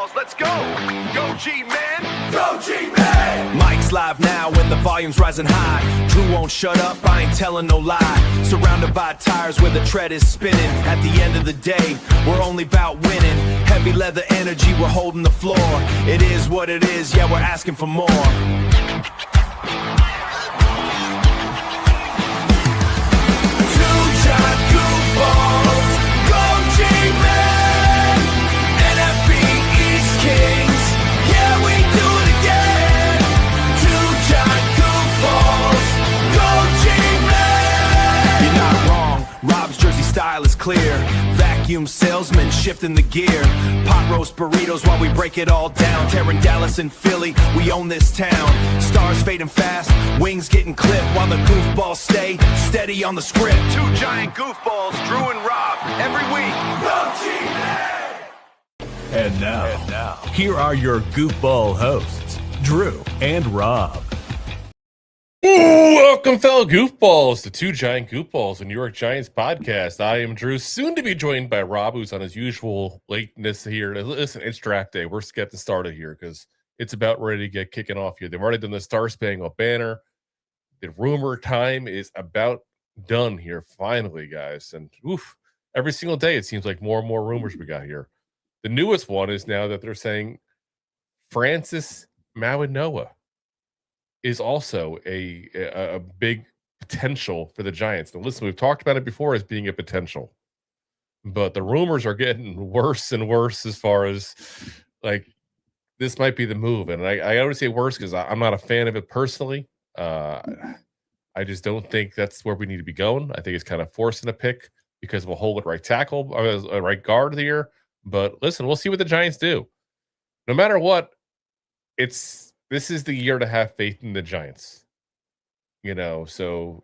balls. Let's go. Go G-Man. Go G-Man. Mike's live now when the volume's rising high. Drew won't shut up, I ain't telling no lie. Surrounded by tires where the tread is spinning. At the end of the day, we're only about winning. Heavy leather energy, we're holding the floor. It is what it is, yeah, we're asking for more. Style is clear, vacuum salesman shifting the gear. Pot roast burritos while we break it all down. Tearing Dallas and Philly, we own this town. Stars fading fast, wings getting clipped while the goofballs stay steady on the script. Two giant goofballs, Drew and Rob, every week. Go G-Man. And now, here are your goofball hosts, Drew and Rob. Welcome, fellow goofballs, to Two Giant Goofballs, a New York Giants podcast. I am Drew, soon to be joined by Rob, who's on his usual lateness here. Listen, it's draft day. We're getting started here because it's about ready to get kicking off here. They've already done the Star Spangled Banner. The rumor time is about done here, finally, guys. And every single day it seems like more and more rumors we got here. The newest one is now that they're saying Francis Mauigoa is also a big potential for the Giants. Now, listen, we've talked about it before as being a potential, but the rumors are getting worse and worse as far as, like, this might be the move. And I always say worse because I'm not a fan of it personally. I just don't think that's where we need to be going. I think it's kind of forcing a pick because of a hole at right tackle, a right guard here. But listen, we'll see what the Giants do. No matter what, this is the year to have faith in the Giants, so,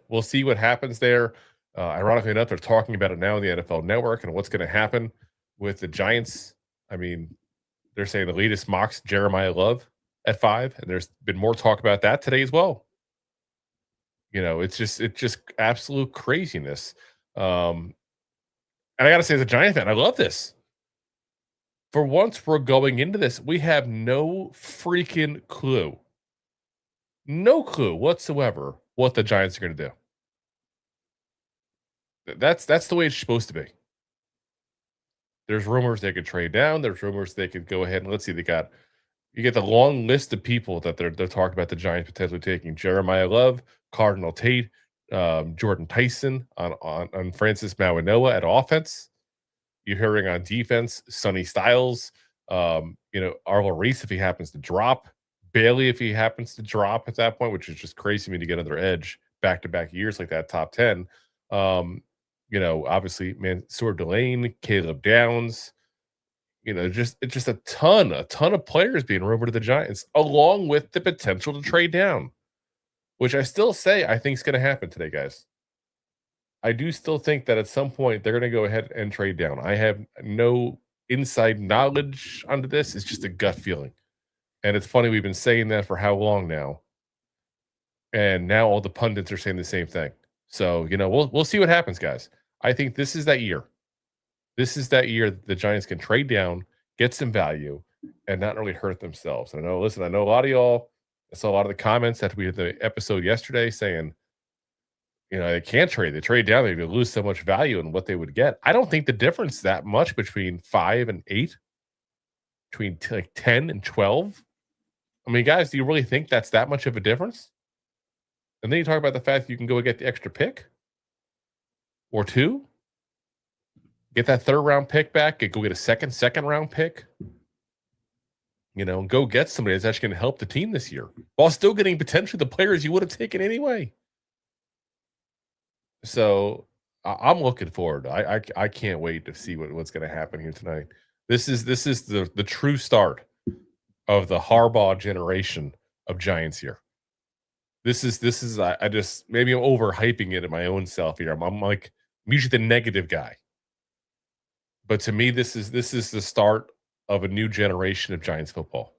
we'll see what happens there. Ironically enough, they're talking about it now in the NFL Network and what's going to happen with the Giants. I mean, they're saying the latest mocks Jeremiah Love at 5, and there's been more talk about that today as well. It's just absolute craziness. And I got to say, as a Giant fan, I love this. For once we're going into this, we have no freaking clue. No clue whatsoever what the Giants are going to do. That's the way it's supposed to be. There's rumors they could trade down. There's rumors they could go ahead and let's see. You get the long list of people that they're talking about the Giants potentially taking. Jeremiah Love, Cardell Tate, Jordan Tyson on Francis Mauigoa at offense. You're hearing on defense, Sonny Styles, Arville Reese if he happens to drop, Bailey if he happens to drop at that point, which is just crazy to me to get another edge back-to-back years like that, top 10. Obviously, Mansour Delane, Caleb Downs, it's just a ton of players being rumored to the Giants, along with the potential to trade down, which I still say I think is going to happen today, guys. I do still think that at some point they're going to go ahead and trade down. I have no inside knowledge onto this. It's just a gut feeling. And it's funny, we've been saying that for how long now? And now all the pundits are saying the same thing. So, we'll see what happens, guys. I think this is that year. This is that year that the Giants can trade down, get some value, and not really hurt themselves. And I know a lot of y'all, I saw a lot of the comments that we had the episode yesterday saying, they can't trade. They trade down. They would lose so much value in what they would get. I don't think the difference is that much between 5 and 8, between 10 and 12. I mean, guys, do you really think that's that much of a difference? And then you talk about the fact that you can go get the extra pick or 2, get that 3rd round pick back, go get a second round pick, and go get somebody that's actually going to help the team this year while still getting potentially the players you would have taken anyway. So I'm looking forward. I can't wait to see what's going to happen here tonight. This is the true start of the Harbaugh generation of Giants here. This is I just maybe I'm overhyping it in my own self here. I'm usually the negative guy, but to me this is the start of a new generation of Giants football.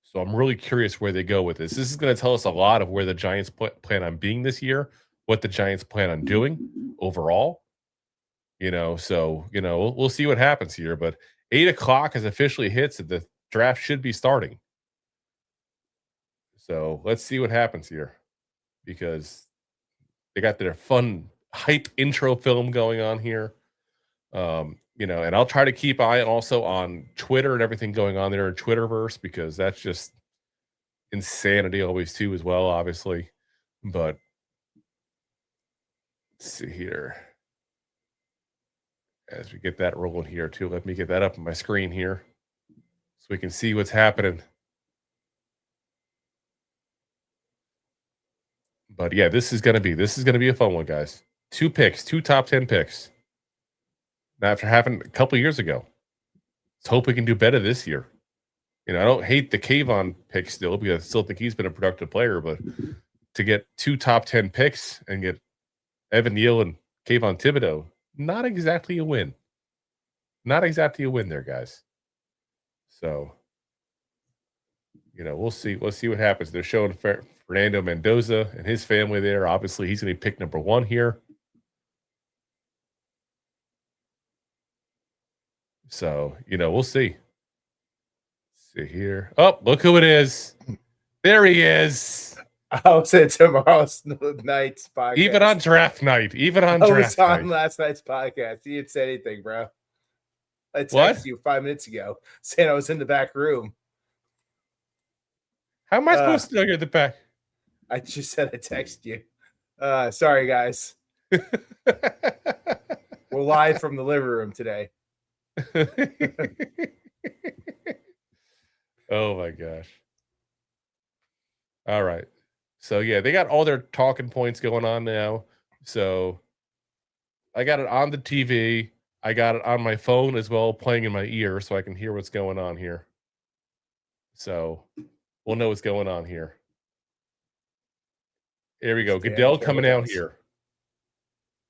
So I'm really curious where they go with this. This is going to tell us a lot of where the Giants plan on being this year, what the Giants plan on doing overall. So, we'll see what happens here. But 8 o'clock has officially hit, so the draft should be starting. So let's see what happens here, because they got their fun hype intro film going on here. And I'll try to keep an eye also on Twitter and everything going on there in Twitterverse, because that's just insanity always too as well, obviously. But let's see here. As we get that rolling here too, let me get that up on my screen here so we can see what's happening. But yeah, this is gonna be a fun one, guys. 2 picks, 2 top 10 picks. Now, after having a couple years ago, let's hope we can do better this year. I don't hate the Kayvon pick still, because I still think he's been a productive player, but to get 2 top 10 picks and get Evan Neal and Kayvon Thibodeau, not exactly a win. Not exactly a win there, guys. So, we'll see. We'll see what happens. They're showing Fernando Mendoza and his family there. Obviously, he's going to be pick number 1 here. So, we'll see. Let's see here. Oh, look who it is. There he is. I'll say tomorrow's night's podcast. Even on draft night. I was on last night's podcast. You didn't say anything, bro. I texted you 5 minutes ago saying I was in the back room. How am I supposed to know you're at the back? I just said I texted you. Sorry, guys. We're live from the living room today. Oh my gosh. All right. So yeah, they got all their talking points going on now. So I got it on the TV. I got it on my phone as well, playing in my ear, so I can hear what's going on here. So we'll know what's going on here. There we go. Goodell coming out here.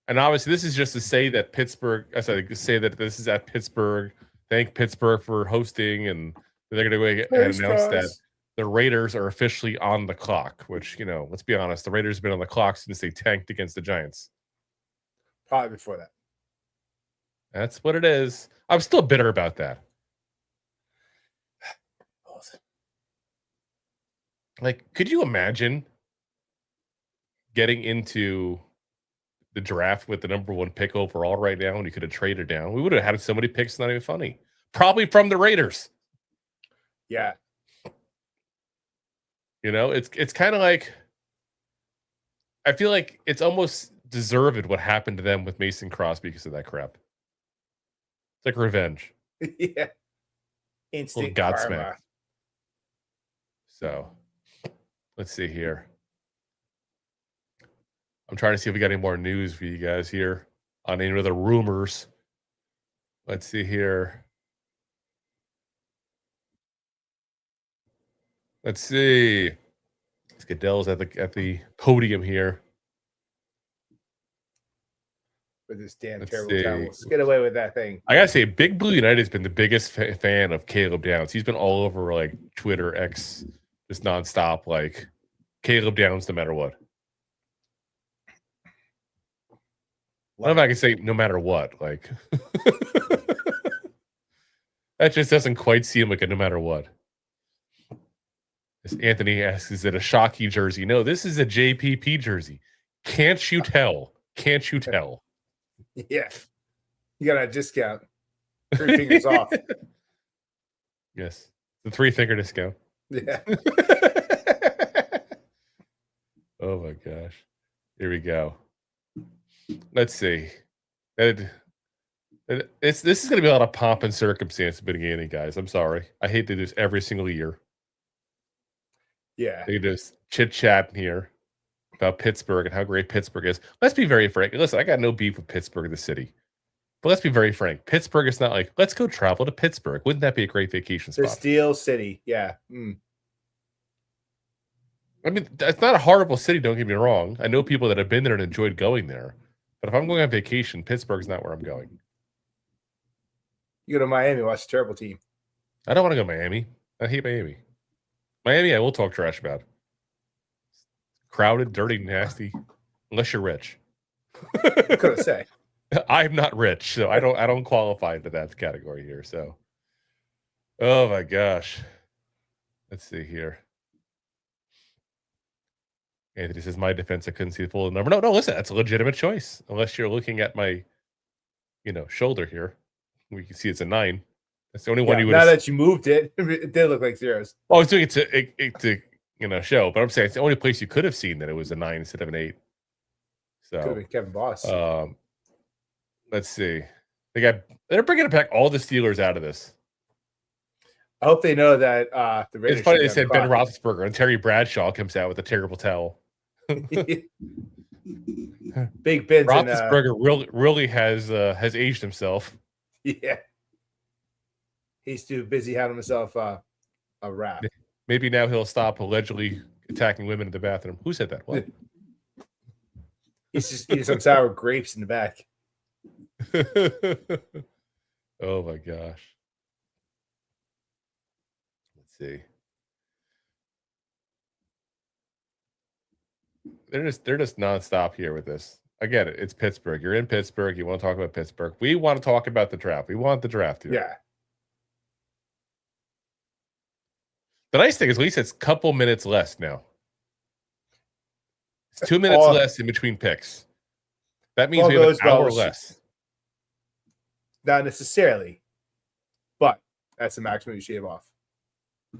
And obviously, this is just to say that Pittsburgh, say that this is at Pittsburgh. Thank Pittsburgh for hosting, and they're going to go and announce that the Raiders are officially on the clock, which, let's be honest, the Raiders have been on the clock since they tanked against the Giants. Probably before that. That's what it is. I'm still bitter about that. Like, could you imagine getting into the draft with the number 1 pick overall right now, and you could have traded down? We would have had so many picks, not even funny. Probably from the Raiders. Yeah. It's kind of like, I feel like it's almost deserved what happened to them with Mason Crosby because of that crap. It's like revenge. Yeah. Instant Godsmack. karma. So, let's see here. I'm trying to see if we got any more news for you guys here on any of the rumors. Let's see here. Let's see. Goodell's at the podium here. With this damn terrible town. Let's get away with that thing. I gotta say, Big Blue United has been the biggest fan of Caleb Downs. He's been all over like Twitter, X, just nonstop, like Caleb Downs, no matter what. I don't know if I can say no matter what. Like that just doesn't quite seem like a no matter what. As Anthony asks, is it a Shockey jersey? No, this is a JPP jersey. Can't you tell? Can't you tell? Yeah. You got a discount. 3 fingers off. Yes. The 3-finger discount. Yeah. Oh my gosh. Here we go. Let's see. This is going to be a lot of pomp and circumstance at the beginning, guys. I'm sorry. I hate to do this every single year. Yeah. They just chit-chat here about Pittsburgh and how great Pittsburgh is. Let's be very frank. Listen, I got no beef with Pittsburgh, the city. But let's be very frank. Pittsburgh is not like, let's go travel to Pittsburgh. Wouldn't that be a great vacation spot? The Steel City. Yeah. I mean, it's not a horrible city, don't get me wrong. I know people that have been there and enjoyed going there. But if I'm going on vacation, Pittsburgh's not where I'm going. You go to Miami, watch a terrible team. I don't want to go to Miami. I hate Miami. Miami, I will talk trash about. Crowded, dirty, nasty. Unless you're rich. What could I say? I'm not rich, so I don't qualify into that category here. So Oh my gosh. Let's see here. Anthony says, my defense, I couldn't see the full number. No, listen, that's a legitimate choice. Unless you're looking at my, shoulder here. We can see it's a 9. That's the only one you would Now that you moved it, it did look like zeros. Oh, I was doing it to show, but I'm saying it's the only place you could have seen that it was a 9 instead of an 8. So Could have been Kevin Boss. Let's see. They're bringing back all the Steelers out of this. I hope they know that the Raiders. It's funny they said Ben Roethlisberger and Terry Bradshaw comes out with a terrible towel. Big Ben's Roethlisberger really has aged himself. Yeah, he's too busy having himself a rap. Maybe now he'll stop allegedly attacking women in the bathroom. Who said that? What? He's just eating some sour grapes in the back. Oh my gosh. Let's see. They're just nonstop here with this. I get it. It's Pittsburgh. You're in Pittsburgh. You want to talk about Pittsburgh. We want to talk about the draft. We want the draft here. Yeah. The nice thing is at least it's a couple minutes less now. It's 2 minutes less in between picks. That means we have an hour less. Not necessarily, but that's the maximum you shave off.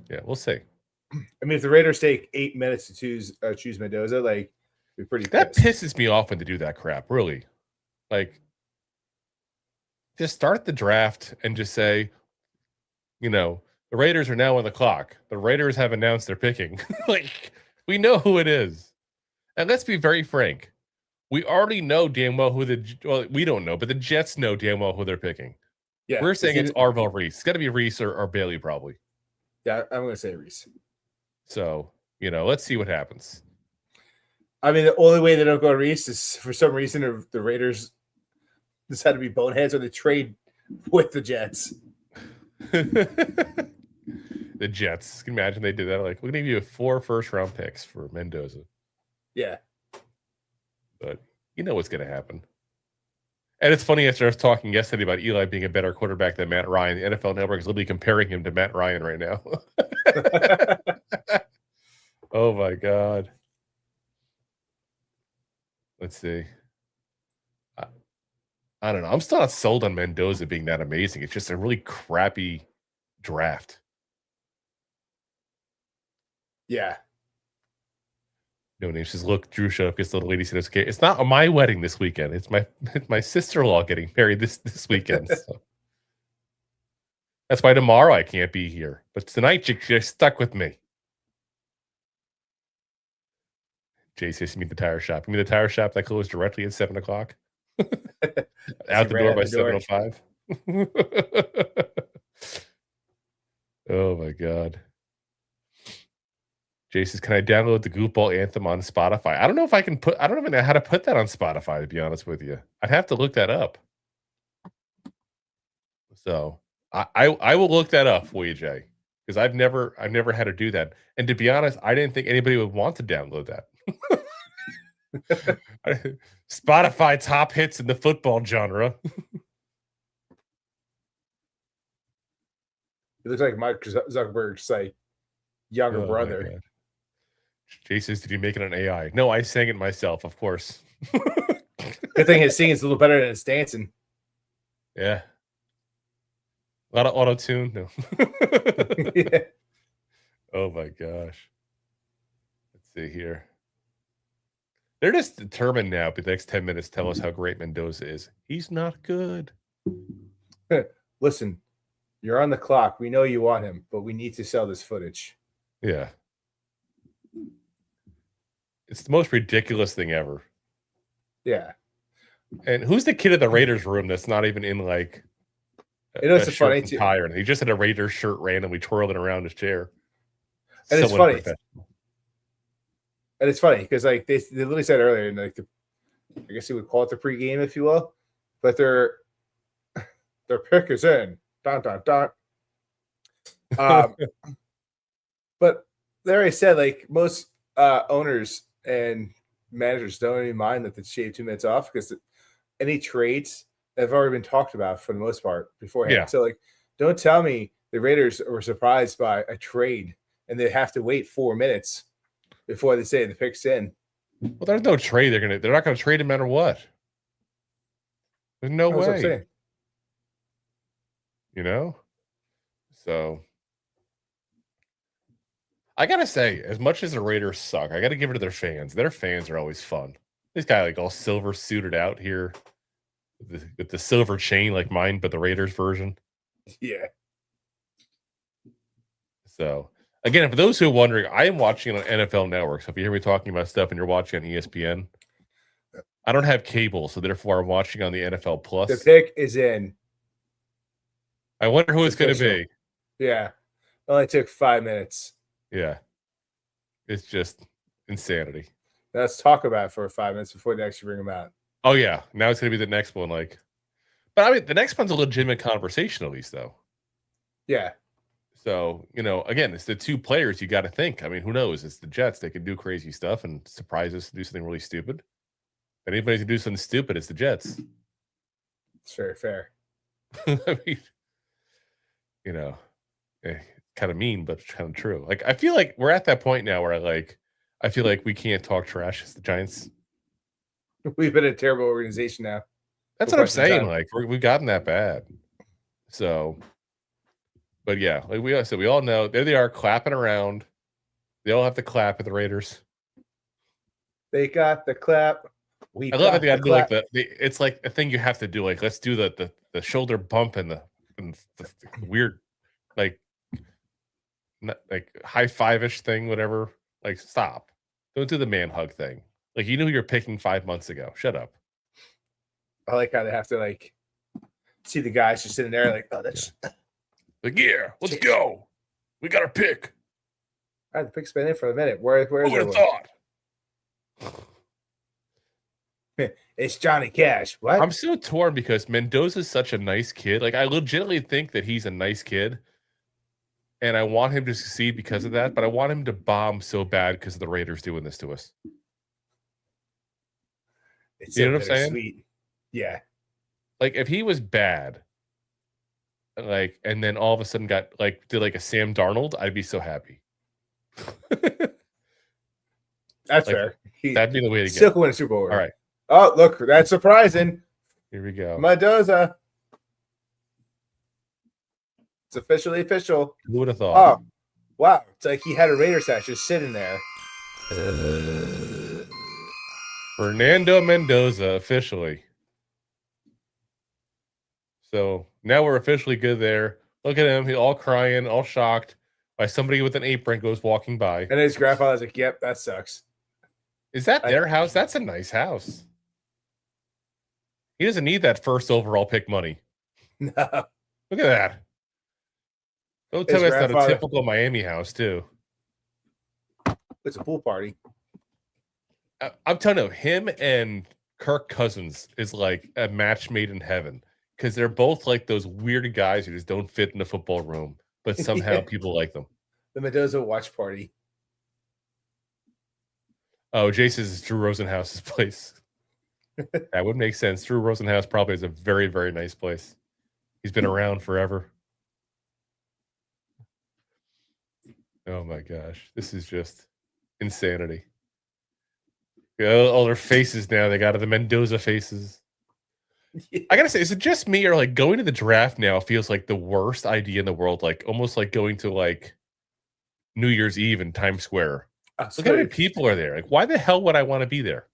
Yeah, we'll see. I mean, if the Raiders take 8 minutes to choose Mendoza, like, be pretty that pissed. Pisses me off when they do that crap, really. Like, just start the draft and just say, the Raiders are now on the clock. The Raiders have announced they're picking. Like, we know who it is. And let's be very frank. We already know damn well we don't know, but the Jets know damn well who they're picking. Yeah, we're saying it's Arville Reese. It's got to be Reese or Bailey, probably. Yeah, I'm going to say Reese. So, let's see what happens. I mean, the only way they don't go Reese is for some reason the Raiders decide to be boneheads or they trade with the Jets. The Jets. Can you imagine they did that? Like, we're going to give you 4 first-round picks for Mendoza. Yeah. But you know what's going to happen. And it's funny, after I was talking yesterday about Eli being a better quarterback than Matt Ryan, the NFL Network is literally comparing him to Matt Ryan right now. Oh, my God. Let's see. I don't know. I'm still not sold on Mendoza being that amazing. It's just a really crappy draft. Yeah. No name says, look, Drew showed up because the little lady said it's okay. It's not my wedding this weekend. It's my sister-in-law getting married this weekend. So. That's why tomorrow I can't be here. But tonight you're stuck with me. Jay says, you mean the tire shop. You mean the tire shop that closed directly at 7 o'clock? Out the door by 7:05. Oh, my God. Jay says, can I download the Goofball Anthem on Spotify? I don't know if I can I don't even know how to put that on Spotify, to be honest with you. I'd have to look that up. So I will look that up for you, Jay, because I've never had to do that. And to be honest, I didn't think anybody would want to download that. Spotify top hits in the football genre. It looks like Mark Zuckerberg's like younger brother. Jay says, did you make it an AI? No, I sang it myself, of course. Good thing his singing's a little better than his dancing. Yeah. A lot of auto-tune. No. Yeah. Oh, my gosh. Let's see here. They're just determined now, but the next 10 minutes tell us how great Mendoza is. He's not good. Listen, you're on the clock. We know you want him, but we need to sell this footage. Yeah. It's the most ridiculous thing ever. Yeah. And who's the kid in the Raiders room that's not even in like it's funny too. Tire? He just had a Raiders shirt randomly twirling around his chair. And it's funny. And it's funny because like they literally said earlier, and like I guess you would call it the pregame, if you will, but their pick is in. Dun, dun, dun. But they already said like most owners and managers don't even mind that they shave 2 minutes off because any trades have already been talked about for the most part beforehand. Yeah. So like, don't tell me the Raiders were surprised by a trade, and they have to wait 4 minutes before they say the pick's in. Well, there's no trade. They're not going to trade no matter what. There's no way. You know? So I gotta say, as much as the Raiders suck, I gotta give it to their fans. Their fans are always fun. This guy like all silver suited out here with the silver chain like mine, but the Raiders version. Yeah. So again, for those who are wondering, I am watching on NFL Network. So if you hear me talking about stuff and you're watching on ESPN, I don't have cable, so therefore I'm watching on the NFL Plus. The pick is in. I wonder who it's going to be. Yeah. It only took 5 minutes. Yeah. It's just insanity. Let's talk about it for 5 minutes before they actually bring them out. Oh, yeah. Now it's going to be the next one. But I mean, the next one's a legitimate conversation, at least, though. Yeah. So, again, it's the two players you got to think. I mean, who knows? It's the Jets. They can do crazy stuff and surprise us to do something really stupid. If anybody can do something stupid, it's the Jets. It's very fair. I mean, kind of mean, but kind of true. Like, I feel like we're at that point now where I feel like we can't talk trash as the Giants. We've been a terrible organization now. That's what I'm saying. Like, we've gotten that bad. So, but yeah, like we all know there they are clapping around. They all have to clap at the Raiders. They got the clap. I love that they got to do like it's like a thing you have to do. Like, let's do the shoulder bump and the weird like high five-ish thing, whatever. Like, stop. Don't do the man hug thing. Like, you knew you were picking 5 months ago. Shut up. I like how they have to see the guys just sitting there oh, that's let's go. We got our pick. All right, the pick's been in for a minute. Who would have thought? It's Johnny Cash. What? I'm so torn because Mendoza's such a nice kid. Like, I legitimately think that he's a nice kid. And I want him to succeed because of that, but I want him to bomb so bad because of the Raiders doing this to us. It's you know what I'm saying? Sweet. Yeah. Like, if he was bad, and then all of a sudden did a Sam Darnold, I'd be so happy. That's fair. That'd be the way to go. Still win a Super Bowl. All right. Oh, look, that's surprising. Here we go. Mendoza. It's officially official. Who would have thought? Oh, wow. It's like he had a Raiders hat just sitting there. Fernando Mendoza, officially. So now we're officially good there. Look at him. He's all crying, all shocked by somebody with an apron goes walking by. And his grandfather's like, yep, that sucks. Is that their house? That's a nice house. He doesn't need that first overall pick money. No. Look at that. Don't tell me that's not a typical Miami house, too. It's a pool party. I'm telling you, him and Kirk Cousins is like a match made in heaven because they're both like those weird guys who just don't fit in the football room, but somehow people like them. The Mendoza watch party. Oh, Jason's is Drew Rosenhaus's place. That would make sense. Drew Rosenhaus probably is a very, very nice place. He's been around forever. Oh my gosh. This is just insanity. All their faces now. They got the Mendoza faces. Yeah. I gotta say, is it just me or going to the draft now feels like the worst idea in the world? Like almost like going to New Year's Eve in Times Square. Look how many people are there. Like, why the hell would I want to be there?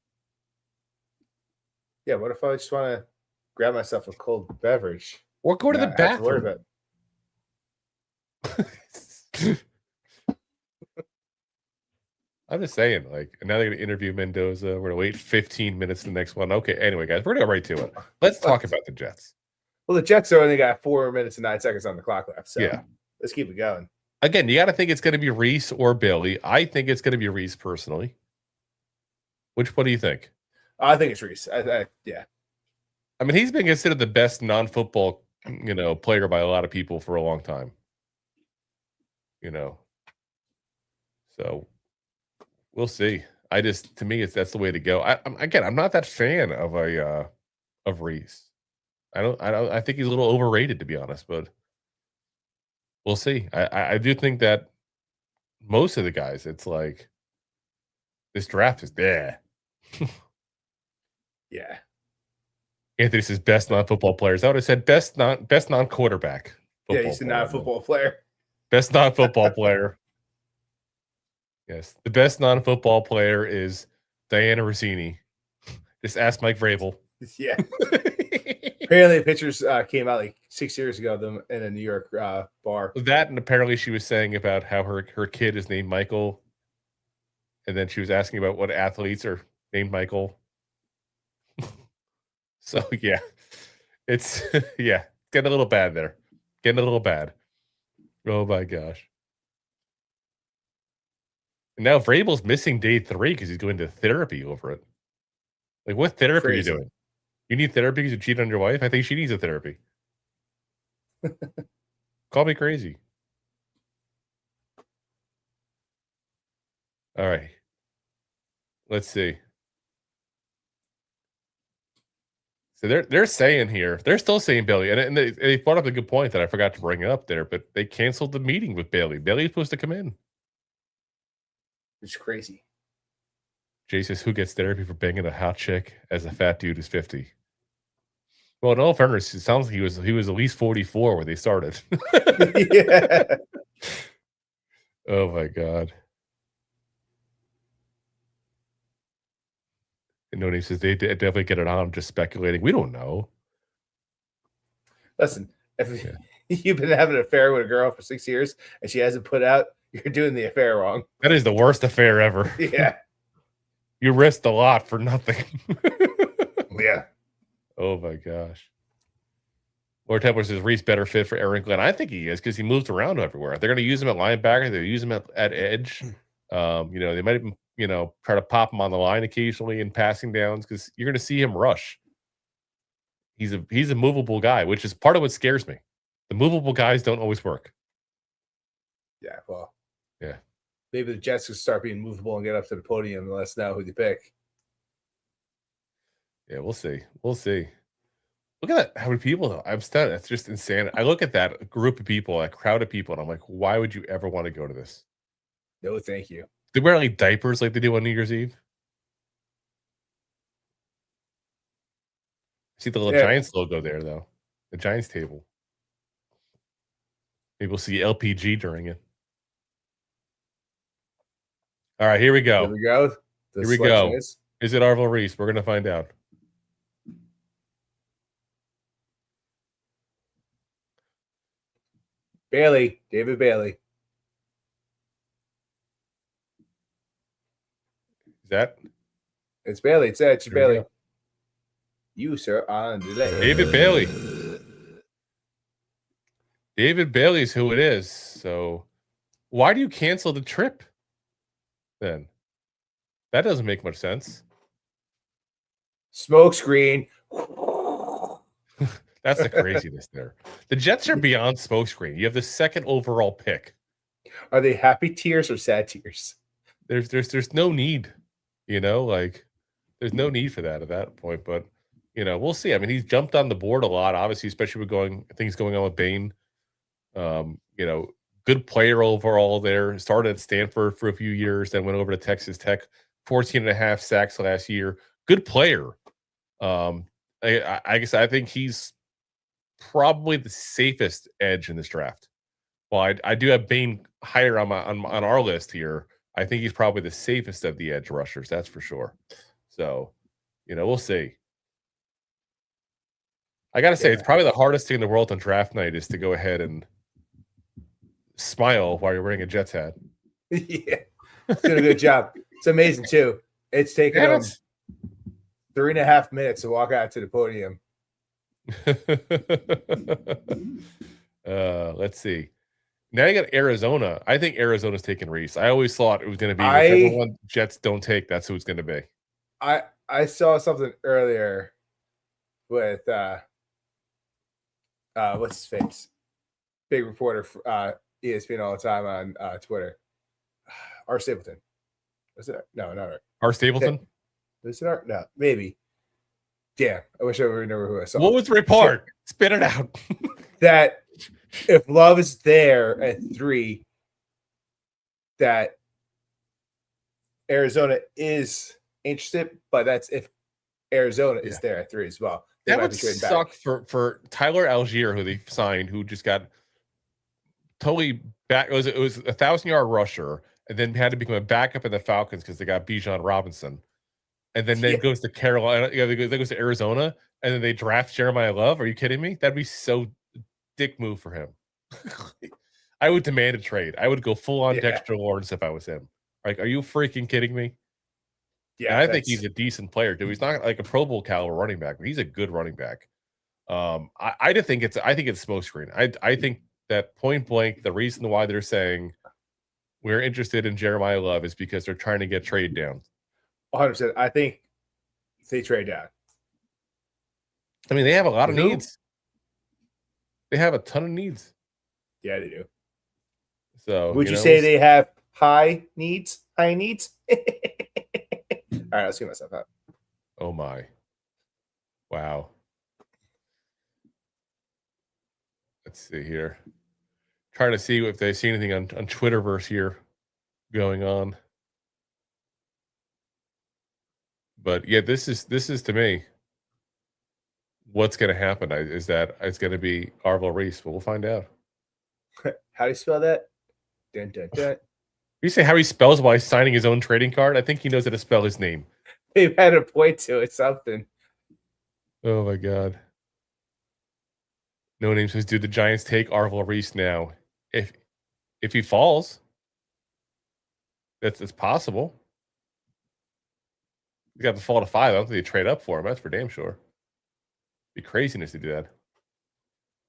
Yeah, what if I just want to grab myself a cold beverage? Or go to the bathroom? I'm just saying, now they're going to interview Mendoza. We're going to wait 15 minutes to the next one. Okay, anyway, guys, we're going to go right to it. Let's talk about the Jets. Well, the Jets only got 4 minutes and 9 seconds on the clock left. So yeah, let's keep it going. Again, you got to think it's going to be Reese or Bailey. I think it's going to be Reese personally. What do you think? I think it's Reese. Yeah. I mean, he's been considered the best non-football, player by a lot of people for a long time. So we'll see. To me, that's the way to go. I'm not that fan of Reese. I think he's a little overrated, to be honest, but We'll see. I do think that most of the guys, it's like this draft is there. Yeah. Anthony says best non-football players. I would have said best non-quarterback. Yeah, he's not a football player. Best non-football player. Yes, the best non-football player is Diana Rossini. Just ask Mike Vrabel. Yeah. Apparently, the pictures came out like 6 years ago in a New York bar. That, and apparently she was saying about how her kid is named Michael, and then she was asking about what athletes are named Michael. So yeah, it's getting a little bad there. Getting a little bad. Oh my gosh. And now Vrabel's missing day 3 because he's going to therapy over it. Like, what therapy are you doing? You need therapy because you cheated on your wife? I think she needs a therapy. Call me crazy. All right. Let's see. So they're saying here, they're still saying Bailey, and they brought up a good point that I forgot to bring up there, but they canceled the meeting with Bailey. Bailey's supposed to come in. It's crazy. Jay says, who gets therapy for banging a hot chick as a fat dude is 50? Well, in all fairness, it sounds like he was at least 44 when they started. Yeah. Oh my God. And Noni says they definitely get it on. I'm just speculating. We don't know. Listen, if you've been having an affair with a girl for 6 years and she hasn't put out, you're doing the affair wrong. That is the worst affair ever. Yeah. You risked a lot for nothing. Yeah. Oh my gosh. Lord Templar says Reese better fit for Aaron Glenn. I think he is because he moves around everywhere. They're going to use him at linebacker. They use him at edge. They might even try to pop him on the line occasionally in passing downs because you're going to see him rush. He's a movable guy, which is part of what scares me. The movable guys don't always work. Yeah, well. Yeah. Maybe the Jets will start being movable and get up to the podium and let us know who they pick. Yeah, we'll see. We'll see. Look at that. How many people, though? I'm stunned. It's just insane. I look at that group of people, that crowd of people, and I'm like, why would you ever want to go to this? No, thank you. They wear like diapers like they do on New Year's Eve. See the little Giants logo there, though. The Giants table. Maybe we'll see LPG during it. All right, here we go. Here we go. Here we go. Is it Arville Reese? We're going to find out. Bailey. David Bailey. Is that? It's Bailey. It's Bailey. You, sir, on delay. David Bailey. David Bailey's who it is. So why do you cancel the trip then? That doesn't make much sense. Smoke screen. That's the craziness there. The Jets are beyond smoke screen. You have the second overall pick. Are they happy tears or sad tears? There's no need, there's no need for that at that point. But we'll see. I mean, he's jumped on the board a lot, obviously, especially with things going on with Bane. Good player overall there. Started at Stanford for a few years, then went over to Texas Tech. 14.5 sacks last year. Good player. I guess I think he's probably the safest edge in this draft. Well, I do have Bane higher on our list here. I think he's probably the safest of the edge rushers. That's for sure. So, we'll see. I got to say, it's probably the hardest thing in the world on draft night is to go ahead and smile while you're wearing a Jets hat. Yeah. It's doing a good job. It's amazing, too. It's taken him 3.5 minutes to walk out to the podium. Let's see. Now you got Arizona. I think Arizona's taking Reese. I always thought it was going to be whichever one Jets don't take, that's who it's going to be. I saw something earlier with what's his face? Big reporter for ESPN all the time on Twitter. R. Stapleton. Was it? No, not R. R. Stapleton? Is it R? No, maybe. Damn. I wish I would remember who I saw. What was the report? Spit it out. That if Love is there at 3, that Arizona is interested, but that's if Arizona is there at 3 as well. That would suck for Tyler Algier, who they signed, who just got totally back. It was a 1,000-yard rusher, and then had to become a backup in the Falcons because they got Bijan Robinson, and then goes to Carolina. Yeah, then goes to Arizona, and then they draft Jeremiah Love. Are you kidding me? That'd be so dick move for him. I would demand a trade. I would go full on Dexter Lawrence if I was him. Like, are you freaking kidding me? Yeah, I think he's a decent player, dude. He's not like a Pro Bowl caliber running back, but he's a good running back. I think it's smoke screen. I think that point blank, the reason why they're saying we're interested in Jeremiah Love is because they're trying to get trade down. 100%. I think they trade down. I mean, they have a lot of needs. They have a ton of needs. Yeah, they do. So would you say they have high needs? High needs? All right, let's get myself out. Oh my. Wow. Let's see here. Trying to see if they see anything on Twitterverse here going on. But yeah, this is to me what's going to happen is that it's going to be Arville Reese, but we'll find out. How do you spell that? Dun, dun, dun. You say how he spells while he's signing his own trading card? I think he knows how to spell his name. He had a point to it, something. Oh my God. No name says, do the Giants take Arville Reese now? If he falls, it's possible. He's got to fall to 5. I don't think they trade up for him. That's for damn sure. Be craziness to do that.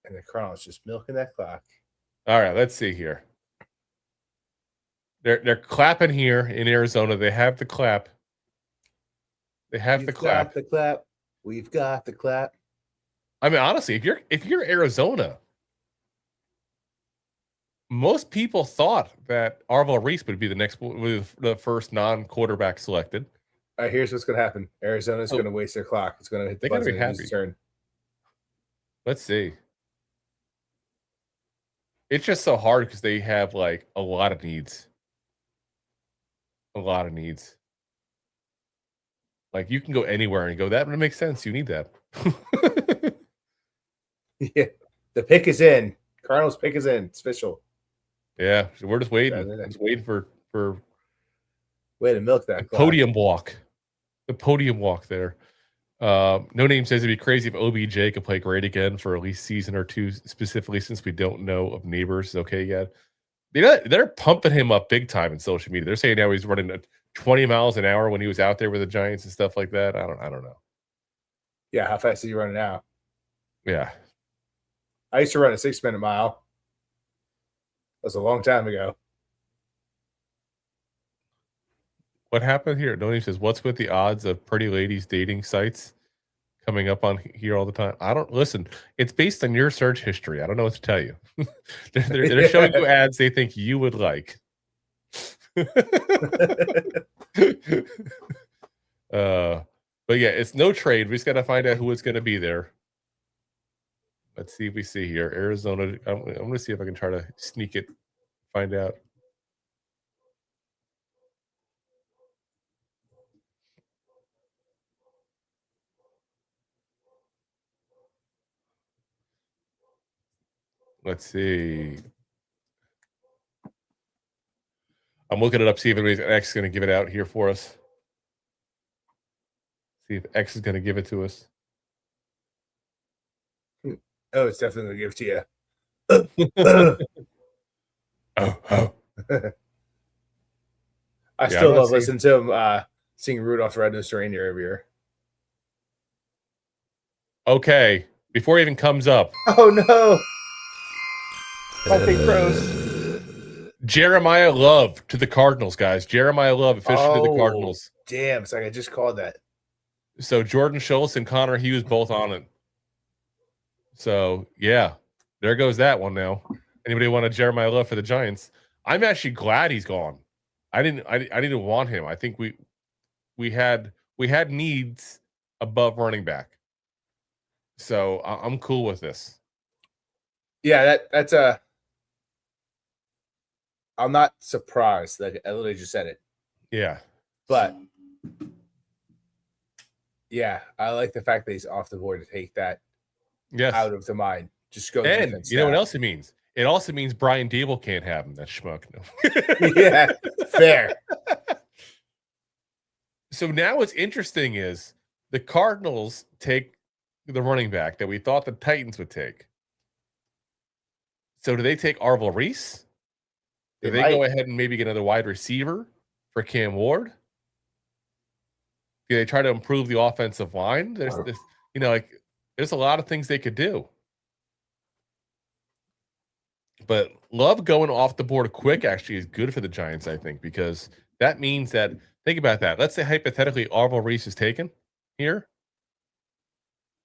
And the Cardinals just milking that clock. All right, let's see here. They're clapping here in Arizona. They have the clap. They have the clap. The clap. We've got the clap. I mean, honestly, if you're Arizona, most people thought that Arville Reese would be the first non-quarterback selected. All right, here's what's going to happen. Arizona's going to waste their clock. It's going to hit the buzzer and lose turn. Let's see. It's just so hard because they have like a lot of needs. A lot of needs. Like you can go anywhere and go, that makes sense. You need that. Yeah. The pick is in. Cardinals pick is in. It's official. Yeah. So we're just waiting. Just waiting for way to milk that clock. Podium walk. The podium walk there. No Name says it'd be crazy if OBJ could play great again for at least season or two, specifically since we don't know if Neighbors is okay yet. They're pumping him up big time in social media. They're saying now he's running 20 miles an hour when he was out there with the Giants and stuff like that. I don't know. Yeah, how fast are you running now? Yeah. I used to run a 6-minute mile. That was a long time ago. What happened here? No Name says, what's with the odds of pretty ladies dating sites coming up on here all the time? I don't listen. It's based on your search history. I don't know what to tell you. they're showing you ads they think you would like. But yeah, it's no trade. We just got to find out who it's going to be there. Let's see if we see here. Arizona. I'm going to see if I can try to sneak it, find out. Let's see. I'm looking it up, see if X is going to give it out here for us. See if X is going to give it to us. Oh, it's definitely going to give it to you. I still love listening to him sing Rudolph the Red-Nosed Reindeer every year. Okay, before he even comes up. Oh, no. I think pros. Jeremiah Love to the Cardinals, guys. Jeremiah Love officially to the Cardinals. Damn, it's like I just called that. So Jordan Schultz and Connor Hughes both on it. So yeah, there goes that one now. Anybody want a Jeremiah Love for the Giants? I'm actually glad he's gone. I didn't want him. I think we had needs above running back. So I'm cool with this. Yeah, that's a. I'm not surprised. Like I literally just said it. Yeah. But yeah, I like the fact that he's off the board to take that out of the mind. Just go and defense. You know what else it means? It also means Brian Dable can't have him. That schmuck. No. Yeah, fair. So now what's interesting is the Cardinals take the running back that we thought the Titans would take. So do they take Arville Reese? Do they go ahead and maybe get another wide receiver for Cam Ward? Do they try to improve the offensive line? There's this, there's a lot of things they could do. But Love going off the board quick actually is good for the Giants, I think, because that means that, think about that. Let's say hypothetically Arville Reese is taken here.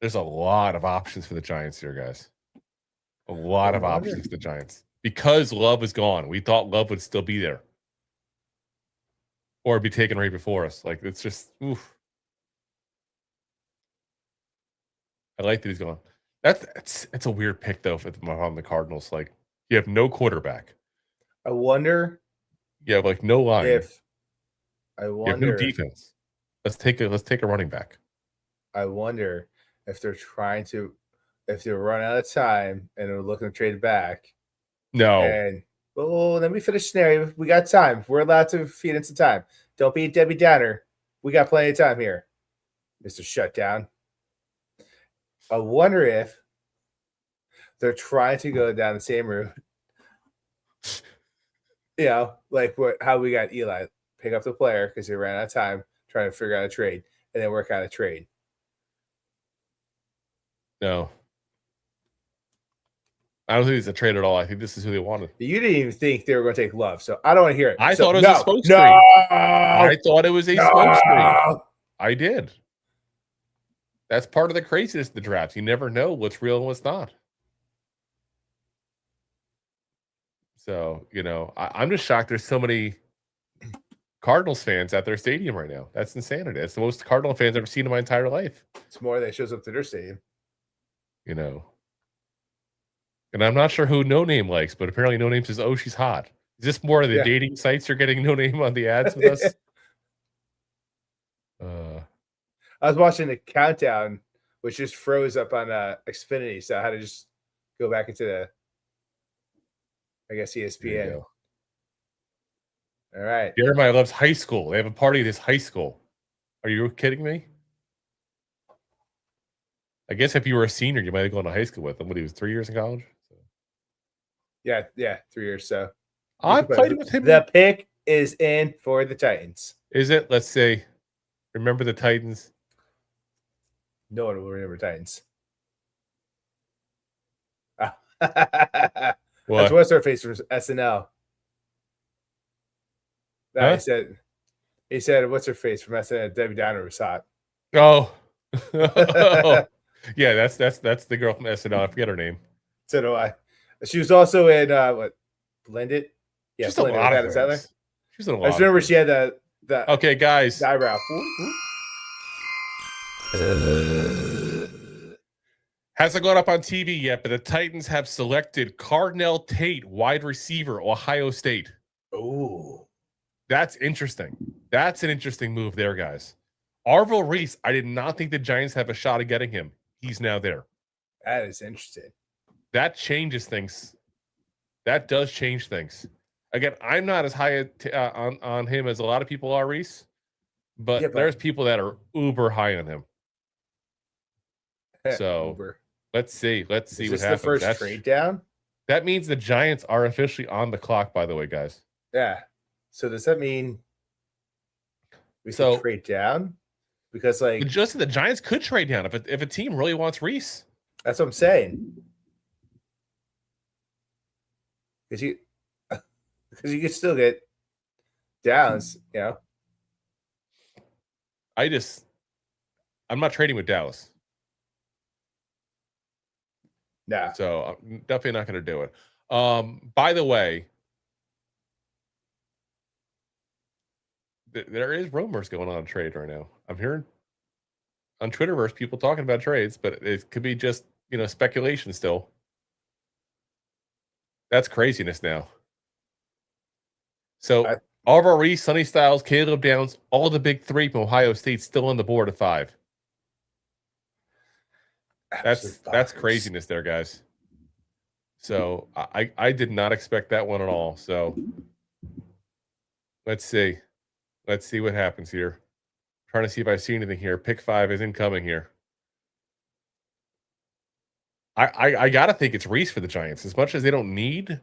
There's a lot of options for the Giants here, guys. A lot of options for the Giants. Because Love is gone. We thought Love would still be there. Or be taken right before us. Like, it's just, oof. I like that he's gone. That's a weird pick, though, on the Cardinals. Like, you have no quarterback. I wonder. You have, like, no line. You have no defense. Let's take a running back. I wonder if they're running out of time and they're looking to trade back. No. And let me finish scenario. We got time. We're allowed to feed in some time. Don't be a Debbie Downer. We got plenty of time here, Mr. Shutdown. I wonder if they're trying to go down the same route. Like how we got Eli. Pick up the player because he ran out of time trying to figure out a trade and then work out a trade. No. I don't think it's a trade at all. I think this is who they wanted. You didn't even think they were going to take Love, so I don't want to hear it. I thought it was a smoke screen. I thought it was a smoke screen. I did. That's part of the craziness of the draft. You never know what's real and what's not. So, I'm just shocked there's so many Cardinals fans at their stadium right now. That's insanity. That's the most Cardinal fans I've ever seen in my entire life. It's more that shows up to their stadium. And I'm not sure who No Name likes, but apparently No Name says, "Oh, she's hot." Is this more of the dating sites you're getting No Name on the ads with us? I was watching the countdown, which just froze up on Xfinity, so I had to just go back into the, I guess, ESPN. All right. Jeremiah loves high school. They have a party at his high school. Are you kidding me? I guess if you were a senior, you might have gone to high school with him when he was 3 years in college. So. Yeah, 3 years. So I played with him. The pick is in for the Titans. Is it? Let's say, remember the Titans? No one will remember Titans. What's her face from SNL? No, he said, what's her face from SNL? Debbie Downer was hot. Oh. Yeah, that's the girl from SNL. I forget her name. So do I. She was also in Blended? Yeah, she's Blended. A lot of things. She's in a lot. I just remember she had the okay, guys. The eyebrow. Hasn't gone up on TV yet, but the Titans have selected Cardell Tate, wide receiver, Ohio State. Oh, that's interesting. That's an interesting move there, guys. Arville Reese, I did not think the Giants have a shot at getting him. He's now there. That is interesting. That changes things. That does change things. Again, I'm not as high on him as a lot of people are, Reese, but there's people that are uber high on him. So Uber. Let's see. Let's see what happens. The first trade down? That means the Giants are officially on the clock, by the way, guys. Yeah. So does that mean we can trade down? Because just the Giants could trade down if a team really wants Reese. That's what I'm saying. Because you could still get downs, I'm not trading with Dallas. Nah. So I'm definitely not going to do it. By the way, there is rumors going on trade right now. I'm hearing on Twitterverse people talking about trades, but it could be just speculation still. That's craziness now. So Arville Reese, Sonny Styles, Caleb Downs, all the big three from Ohio State still on the board at 5. That's craziness there, guys. So I did not expect that one at all. So let's see. Let's see what happens here. Trying to see if I see anything here. Pick 5 is incoming here. I gotta think it's Reese for the Giants. As much as they don't need,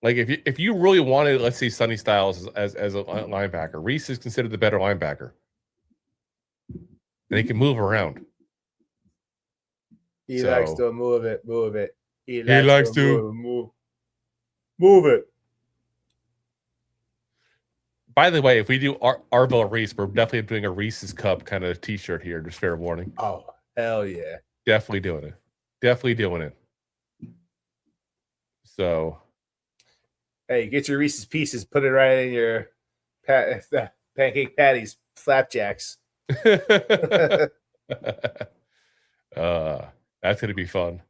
like if you really wanted, let's say Sonny Styles as a linebacker, Reese is considered the better linebacker, and he can move around. He likes to move it. He likes to move it. By the way, if we do Arville Reese, we're definitely doing a Reese's Cup kind of T-shirt here. Just fair warning. Oh, hell yeah! Definitely doing it. Definitely doing it. So, hey, get your Reese's Pieces, put it right in your pancake patties, flapjacks. That's gonna be fun.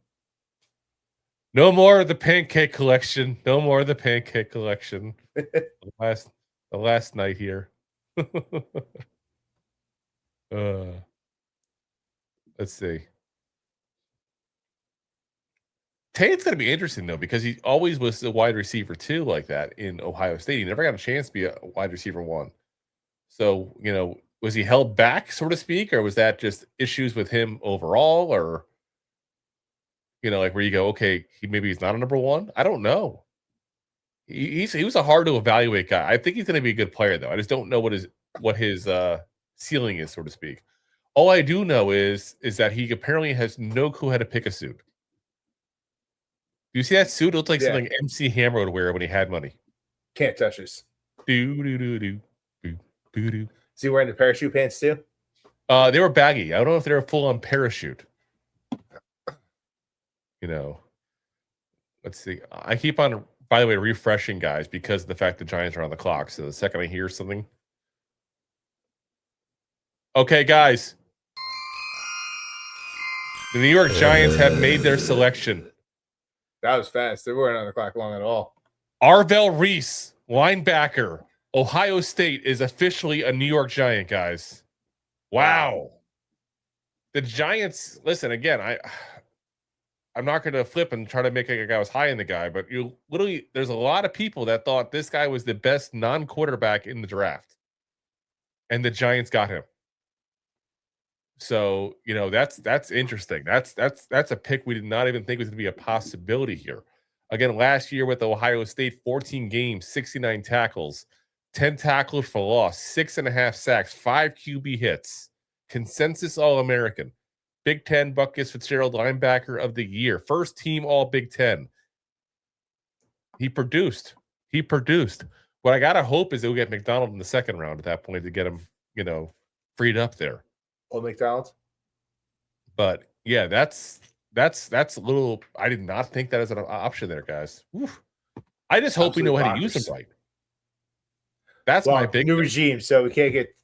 No more of the pancake collection. No more of the pancake collection. The last night here. Let's see. Tate's going to be interesting, though, because he always was a wide receiver, too, like that in Ohio State. He never got a chance to be a wide receiver 1. So, was he held back, so to speak, or was that just issues with him overall? Or, like where you go, okay, maybe he's not a number 1? I don't know. He was a hard to evaluate guy. I think he's going to be a good player, though. I just don't know what his ceiling is, so to speak. All I do know is that he apparently has no clue how to pick a suit. Do you see that suit? It looked like something MC Hammer would wear when he had money. Can't touch this. Do. Is he wearing the parachute pants too? They were baggy. I don't know if they were full on parachute. Let's see. I keep on, by the way, refreshing guys because of the fact the Giants are on the clock. So the second I hear something. Okay, guys. The New York Giants have made their selection. That was fast. They weren't on the clock long at all. Arville Reese, linebacker, Ohio State, is officially a New York Giant, guys. Wow. The Giants, listen, again, I'm not going to flip and try to make like I was high in the guy, but there's a lot of people that thought this guy was the best non-quarterback in the draft. And the Giants got him. So, that's interesting. That's a pick we did not even think was going to be a possibility here. Again, last year with Ohio State, 14 games, 69 tackles, 10 tackles for loss, 6.5 sacks, 5 QB hits, consensus All-American, Big Ten Buccaneers Fitzgerald linebacker of the year, first team All Big Ten. He produced. What I got to hope is that we get McDonald in the second round at that point to get him, freed up there. Old McDonald's. But yeah, that's a little. I did not think that as an option there, guys. Oof. I just hope we know how to use them right. That's my big new regime. So we can't get.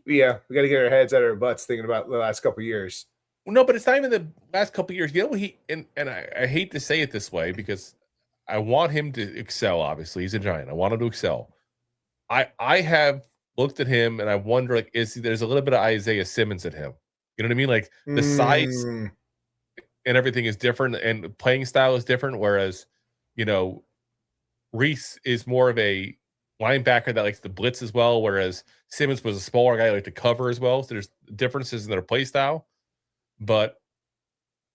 We got to get our heads out of our butts thinking about the last couple of years. No, but it's not even the last couple of years. I hate to say it this way because I want him to excel. Obviously, he's a Giant. I want him to excel. I have looked at him and I wonder, like, there's a little bit of Isaiah Simmons in him. You know what I mean? Like the size and everything is different and playing style is different. Whereas, Reese is more of a linebacker that likes to blitz as well. Whereas Simmons was a smaller guy who liked to cover as well. So there's differences in their play style. But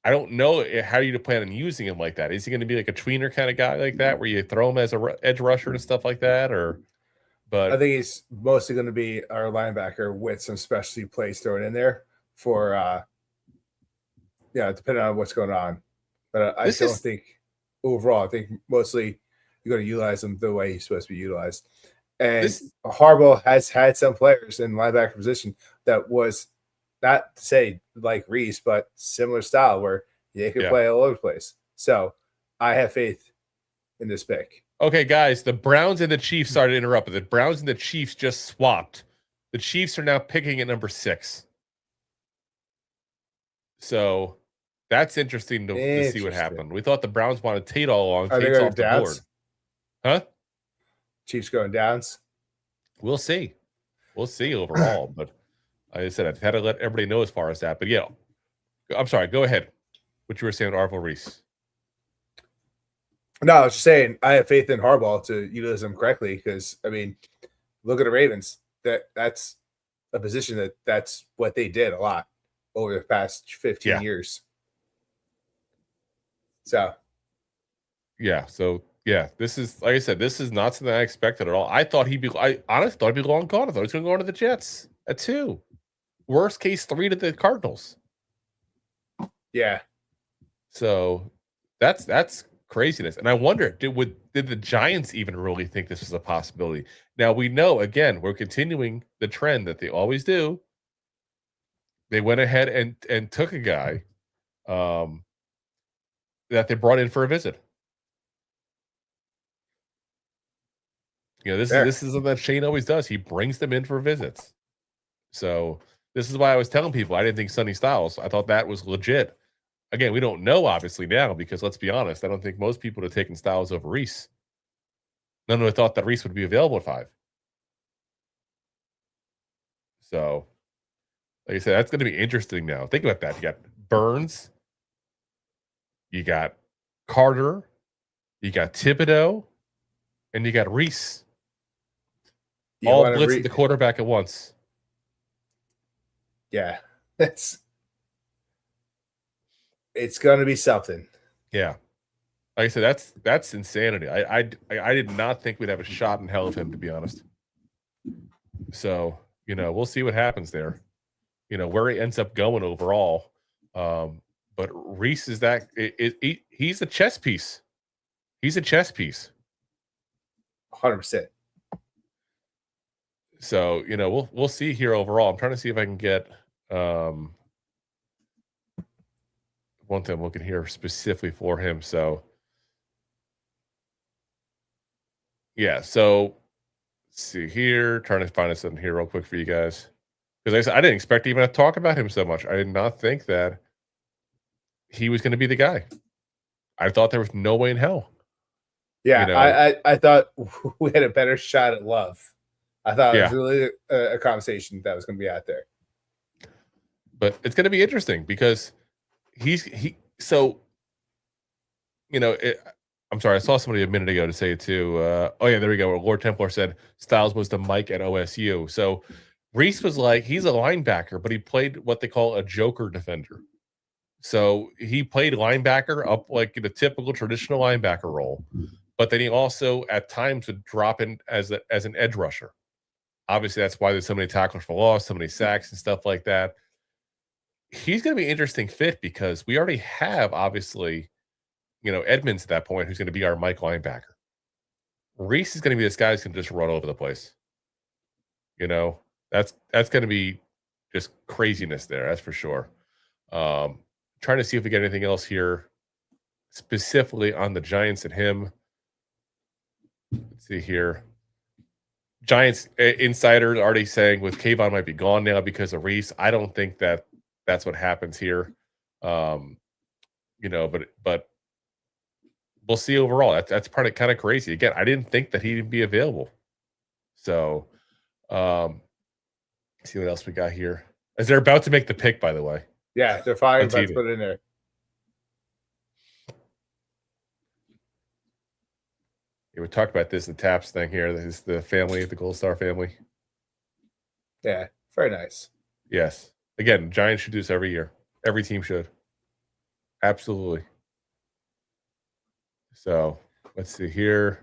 I don't know how you plan on using him like that. Is he going to be like a tweener kind of guy like that, where you throw him as a edge rusher and stuff like that? But I think he's mostly going to be our linebacker with some specialty plays thrown in there for, depending on what's going on. But I don't think overall, I think mostly you're going to utilize him the way he's supposed to be utilized. And Harbaugh has had some players in linebacker position that was not to say like Reese, but similar style where they could play all over the place. So I have faith in this pick. Okay, guys, the Browns and the Chiefs started to interrupt. The Browns and the Chiefs just swapped. The Chiefs are now picking at number 6. So That's interesting to see what happened. We thought the Browns wanted Tate all along. Are Tate's they off the downs? board. Huh? Chiefs going downs. We'll see. We'll see overall. But like I said, I've had to let everybody know as far as that. But yeah, I'm sorry. Go ahead. What you were saying, Arville Reese. No, I was just saying I have faith in Harbaugh to utilize them correctly because, I mean, look at the Ravens. That's a position that's what they did a lot over the past 15 years. So, this is, like I said, this is not something I expected at all. I honestly thought he'd be long gone. I thought he was going to go on to the Jets at 2. Worst case, 3 to the Cardinals. Yeah. So that's craziness. And I wonder, did the Giants even really think this was a possibility? Now we know, again, we're continuing the trend that they always do. They went ahead and took a guy that they brought in for a visit. This is something that Shane always does. He brings them in for visits. So this is why I was telling people I didn't think Sonny Styles. I thought that was legit. Again, we don't know obviously now because let's be honest, I don't think most people would have taken Styles over Reese. None of them thought that Reese would be available at 5. So, like I said, that's going to be interesting now. Think about that. You got Burns, you got Carter, you got Thibodeau, and you got Reese. All blitzing the quarterback at once. Yeah, it's going to be something. Yeah, like I said, that's insanity. I did not think we'd have a shot in hell of him, to be honest. So we'll see what happens there. Where he ends up going overall. But Reese is he's a chess piece. He's a chess piece. 100%. So, we'll see here overall. I'm trying to see if I can get one thing I'm looking here specifically for him. So, yeah. So, let's see here. Trying to find something here real quick for you guys. Because I didn't expect to even talk about him so much. I did not think that he was going to be the guy. I thought there was no way in hell. Yeah, I thought we had a better shot at Love. I thought it was really a conversation that was going to be out there. But it's going to be interesting because I'm sorry, I saw somebody a minute ago to say it too. There we go. Lord Templar said Styles was the Mike at OSU. So Reese was he's a linebacker, but he played what they call a joker defender. So he played linebacker up like in a typical traditional linebacker role, but then he also at times would drop in as an edge rusher. Obviously, that's why there's so many tackles for loss, so many sacks and stuff like that. He's going to be an interesting fit because we already have, obviously, Edmonds at that point, who's going to be our Mike linebacker. Reese is going to be this guy who's going to just run over the place. That's going to be just craziness there, that's for sure. Trying to see if we get anything else here specifically on the Giants and him. Let's see here. Giants insiders already saying with Kayvon might be gone now because of Reese. I don't think that's what happens here. But we'll see overall. That's kind of crazy. Again, I didn't think that he'd be available. So, see what else we got here. As they're about to make the pick, by the way. Yeah, they're fine. Let's put it in there. Yeah, we talked about this, the Taps thing here. This is the family, the Gold Star family. Yeah, very nice. Yes. Again, Giants should do this every year. Every team should. Absolutely. So, let's see here.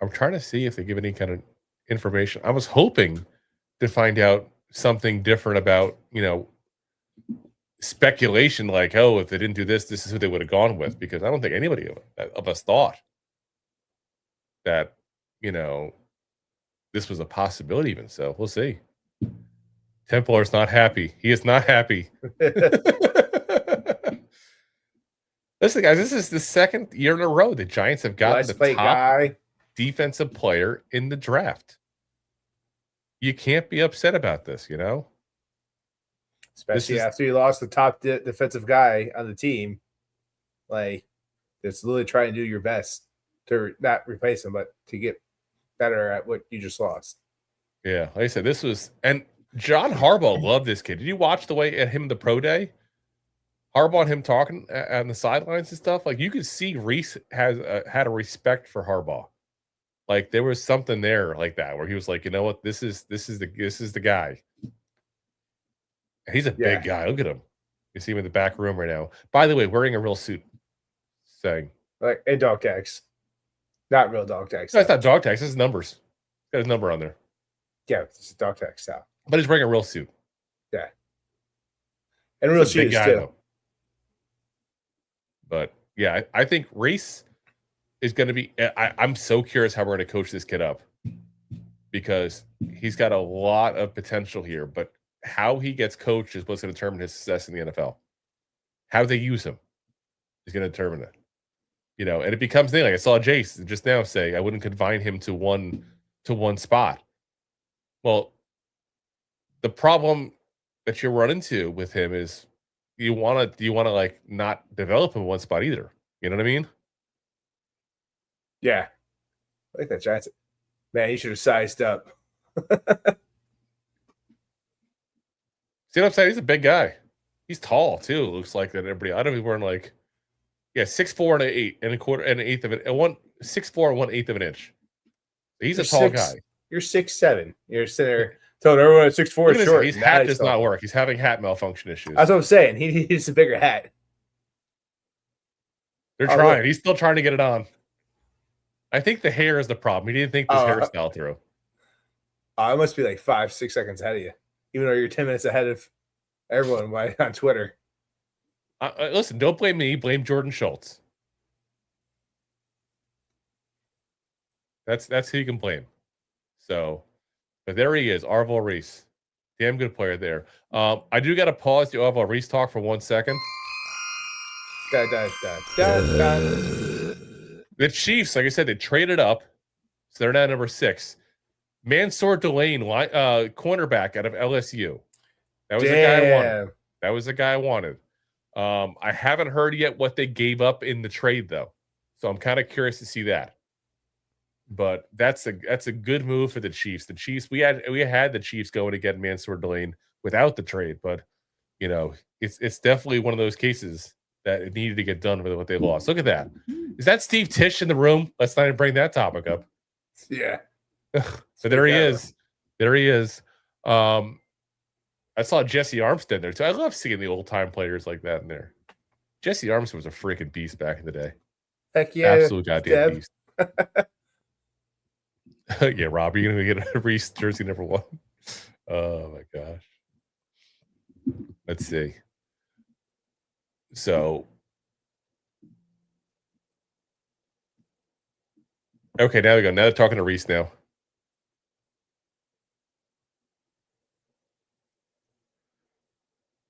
I'm trying to see if they give any kind of information. I was hoping to find out something different about, speculation like, oh, if they didn't do this, this is who they would have gone with, because I don't think anybody of us thought that, this was a possibility even. So we'll see. Templar's not happy. He is not happy. Listen, guys, this is the second year in a row the Giants have gotten the top defensive player in the draft. You can't be upset about this, especially after you lost the top defensive guy on the team. Like, it's literally trying to do your best to not replace him, but to get better at what you just lost. Yeah, like I said, this was, and John Harbaugh loved this kid. Did you watch the way at him the pro day? Harbaugh and him talking on the sidelines and stuff. Like, you could see Reese had a respect for Harbaugh. Like, there was something there like that where he was like, you know what, this is the guy. He's a big guy. Look at him. You see him in the back room right now. By the way, wearing a real suit. Saying like and dog tags, not real dog tags. No, it's not dog tags. This is numbers. Got his number on there. Yeah, it's a dog tag style. But he's wearing a real suit. Yeah, and real shoes too. Though. But yeah, I think Reese is going to be. I'm so curious how we're going to coach this kid up because he's got a lot of potential here. But how he gets coached is what's going to determine his success in the NFL. How they use him is going to determine it. You know, and it becomes thing. Like I saw Jace just now say, I wouldn't confine him to one spot. Well, the problem that you run into with him is you want to like not develop him in one spot either. You know what I mean? Yeah, I like that Giants. Man, he should have sized up. See what I'm saying? He's a big guy. He's tall too. Looks like that. Everybody. I don't know if he's wearing like. Yeah, 6'4" and 1/8 of it. 6'4" and 1/8 of an inch. He's a tall guy. You're 6'7". You're sitting there telling everyone 6'4" is short. His hat does not work. He's having hat malfunction issues. That's what I'm saying. He needs a bigger hat. They're trying. Look. He's still trying to get it on. I think the hair is the problem. He didn't think this hairstyle through. I must be like 5-6 seconds ahead of you, even though you're 10 minutes ahead of everyone on Twitter. Listen, don't blame me. Blame Jordan Schultz. That's who you can blame. So, but there he is, Arville Reese. Damn good player there. I do got to pause the Arville Reese talk for 1 second. The Chiefs, like I said, they traded up, so they're now number 6. Mansour Delane, cornerback out of LSU. That was the guy I wanted. That was the guy I wanted. I haven't heard yet what they gave up in the trade, though, so I'm kind of curious to see that. But that's a good move for the Chiefs. The Chiefs, we had the Chiefs going to get Mansour Delane without the trade, but you know it's definitely one of those cases that it needed to get done with what they lost. Look at that. Is that Steve Tisch in the room? Let's not even bring that topic up. Yeah. So there he is. There he is. I saw Jesse Armstead there too. I love seeing the old time players like that in there. Jesse Armstead was a freaking beast back in the day. Heck yeah. Absolute goddamn beast. Yeah, Rob, you're going to get a Reese jersey number 1. Oh, my gosh. Let's see. So, okay, now we go. Now they're talking to Reese now.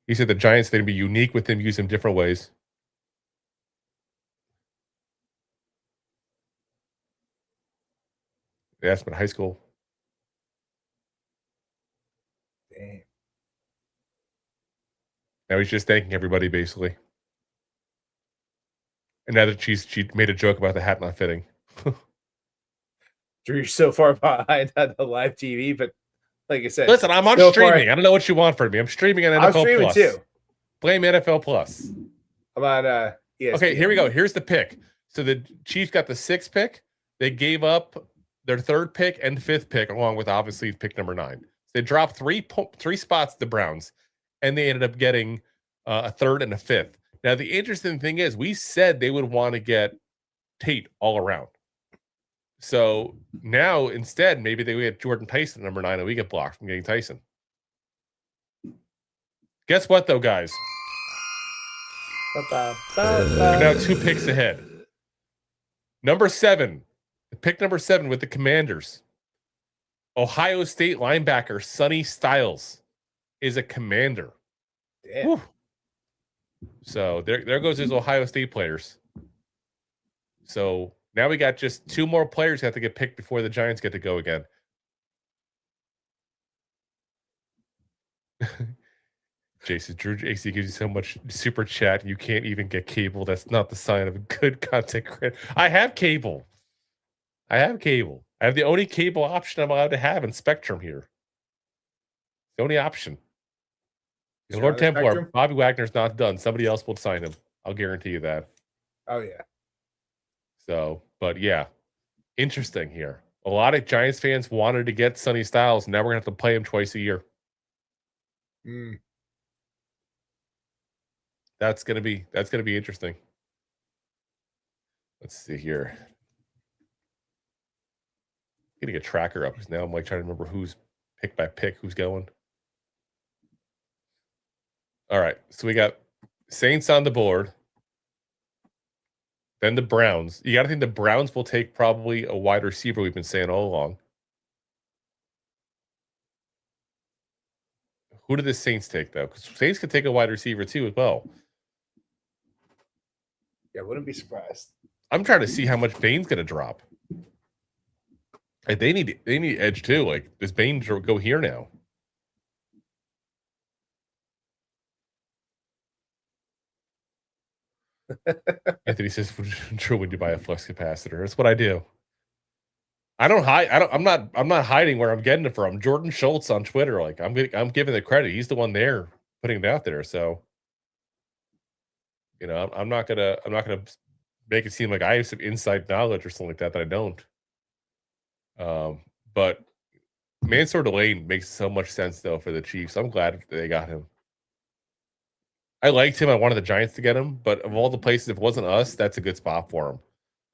He said the Giants are going to be unique with him, use him different ways. They asked him in high school. Damn. Now he's just thanking everybody, basically. And now that she made a joke about the hat not fitting. Drew, you're so far behind on the live TV, but like I said, listen, I'm on streaming. I don't know what you want from me. I'm streaming on NFL Plus. I'm streaming too. Blame NFL Plus. I'm on ESPN. Okay, here we go. Here's the pick. So the Chiefs got the 6th pick. They gave up their 3rd pick and 5th pick, along with obviously pick number 9. So they dropped three spots to the Browns, and they ended up getting a 3rd and a 5th. Now, the interesting thing is we said they would want to get Tate all around. So now instead, maybe they get Jordan Tyson at number 9 and we get blocked from getting Tyson. Guess what, though, guys? We're now 2 picks ahead. Number 7, pick number 7 with the Commanders. Ohio State linebacker Sonny Styles is a Commander. Damn. So there goes his Ohio State players. So now we got just 2 more players who have to get picked before the Giants get to go again. Jason, Drew AC gives you so much super chat. You can't even get cable. That's not the sign of a good content creator. I have cable. I have the only cable option I'm allowed to have in Spectrum here. The only option. And Lord Templar, Spectrum? Bobby Wagner's not done. Somebody else will sign him. I'll guarantee you that. Oh, yeah. So, but yeah, interesting here. A lot of Giants fans wanted to get Sonny Styles. Now we're going to have to play him twice a year. That's gonna be interesting. Let's see here. Getting a tracker up because now I'm like trying to remember who's pick by pick, who's going. All right, so we got Saints on the board. Then the Browns. You got to think the Browns will take probably a wide receiver. We've been saying all along. Who did the Saints take though? Because Saints could take a wide receiver too as well. Yeah, wouldn't be surprised. I'm trying to see how much Bane's going to drop. Like they need edge too. Like, does Bane go here now? Anthony says, "True, when you buy a flux capacitor, that's what I do. I don't hide. I'm not hiding where I'm getting it from. Jordan Schultz on Twitter. Like I'm giving the credit. He's the one there putting it out there. So, you know, I'm not gonna make it seem like I have some inside knowledge or something like that I don't. But Mansour Delane makes so much sense though for the Chiefs. I'm glad they got him. I liked him. I wanted the Giants to get him, but of all the places, if it wasn't us, that's a good spot for him.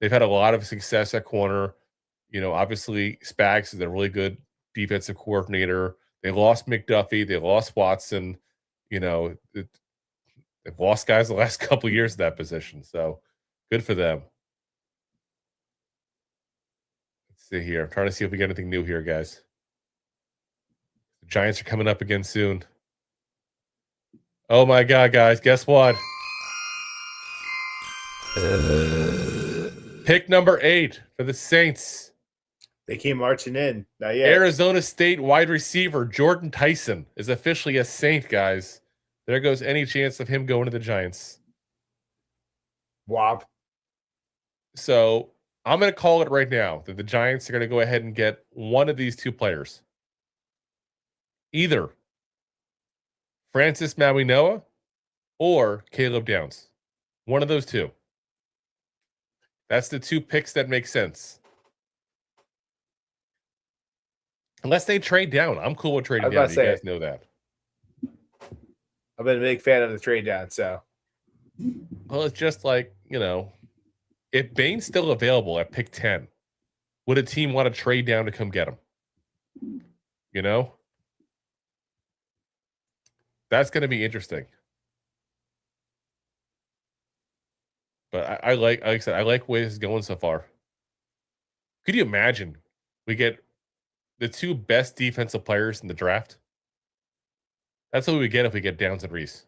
They've had a lot of success at corner. You know, obviously Spags is a really good defensive coordinator. They lost McDuffie. They lost Watson. You know, they've lost guys the last couple of years in that position. So good for them. Let's see here. I'm trying to see if we get anything new here, guys. The Giants are coming up again soon. Oh my God, guys. Guess what? Pick number 8 for the Saints. They came marching in. Not yet. Arizona State wide receiver Jordan Tyson is officially a Saint, guys. There goes any chance of him going to the Giants. Wop. So I'm going to call it right now that the Giants are going to go ahead and get one of these two players. Either Francis Mauigoa or Caleb Downs. One of those two. That's the two picks that make sense. Unless they trade down. I'm cool with trading down. You guys know that. I've been a big fan of the trade down, so. Well, it's just like, you know, if Bane's still available at pick 10, would a team want to trade down to come get him? You know? That's going to be interesting. But I like I said, I like where this is going so far. Could you imagine we get the two best defensive players in the draft? That's what we would get if we get Downs and Reese.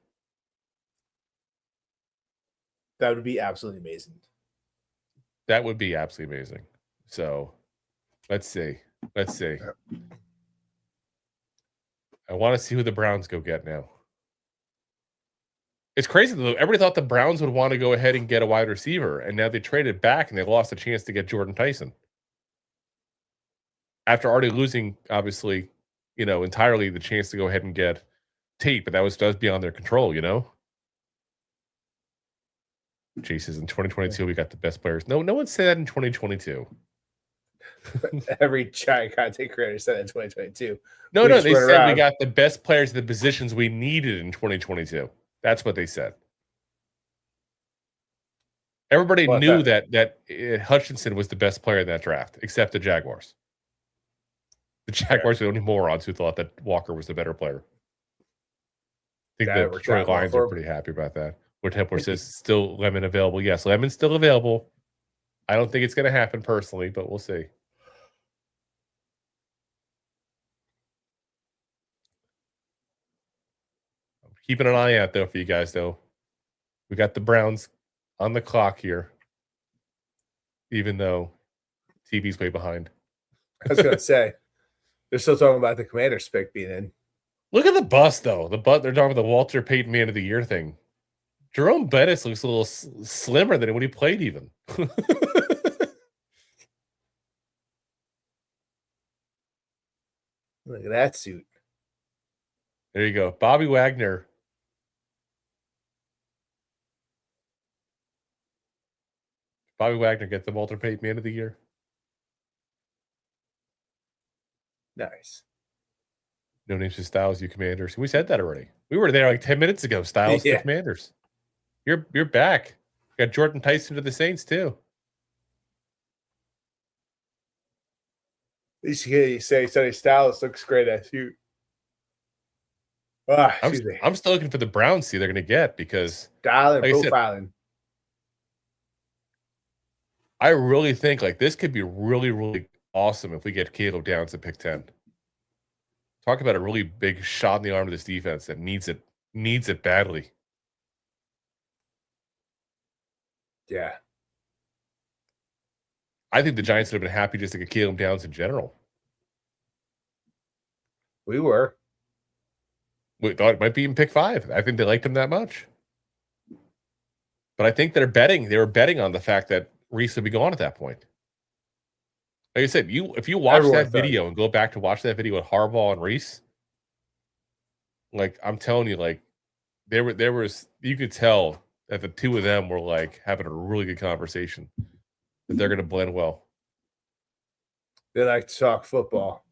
That would be absolutely amazing. That would be absolutely amazing. So let's see. I want to see who the Browns go get now. It's crazy though. Everybody thought the Browns would want to go ahead and get a wide receiver, and now they traded back and they lost a chance to get Jordan Tyson. After already losing, obviously, you know, entirely the chance to go ahead and get Tate, but that was beyond their control, you know? Jesus, in 2022, we got the best players. No one said that in 2022. Every giant content creator said that in 2022. No, they said we got the best players at the positions we needed in 2022. That's what they said. Everybody knew that Hutchinson was the best player in that draft, except the Jaguars. The Jaguars were the only morons who thought that Walker was the better player. I think the Detroit Lions are pretty happy about that. Where Templar says still Lemon available. Yes, Lemon's still available. I don't think it's going to happen personally, but we'll see. I'm keeping an eye out, though, for you guys, though. We got the Browns on the clock here, even though TV's way behind. I was going to say, they're still talking about the Commanders pick being in. Look at the bust, though. They're talking about the Walter Payton Man of the Year thing. Jerome Bettis looks a little slimmer than when he played, even. Look at that suit. There you go. Bobby Wagner. Bobby Wagner get the Walter Payton Man of the Year. Nice. No names to Styles, you Commanders. We said that already. We were there like 10 minutes ago. Styles, the Commanders. You're back. Got Jordan Tyson to the Saints too. At least you say Sonny Styles looks great as you. I'm still looking for the Browns. See, they're going to get because style and like profiling. I really think like this could be really, really awesome if we get Caleb Downs at pick 10. Talk about a really big shot in the arm of this defense that needs it badly. Yeah. I think the Giants would have been happy just to get Caleb Downs in general. We were. We thought it might be in pick 5. I think they liked him that much. But I think they were betting on the fact that Reese would be gone at that point. Like I said, if you watch that video and go back to watch that video with Harbaugh and Reese, like I'm telling you, like there was you could tell that the two of them were like having a really good conversation. That they're gonna blend well. They like to talk football.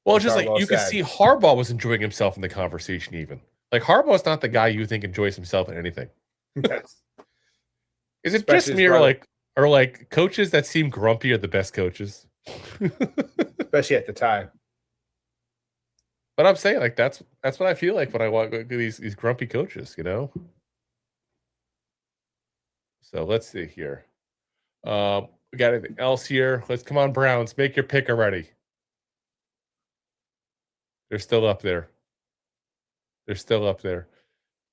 Well, it's just like you could see Harbaugh was enjoying himself in the conversation, even. Like Harbaugh's not the guy you think enjoys himself in anything. Yes. Is it just me or like coaches that seem grumpy are the best coaches? Especially at the time. But I'm saying like that's what I feel like when I watch these grumpy coaches, you know. So let's see here. We got anything else here? Let's come on, Browns. Make your pick already. They're still up there. They're still up there.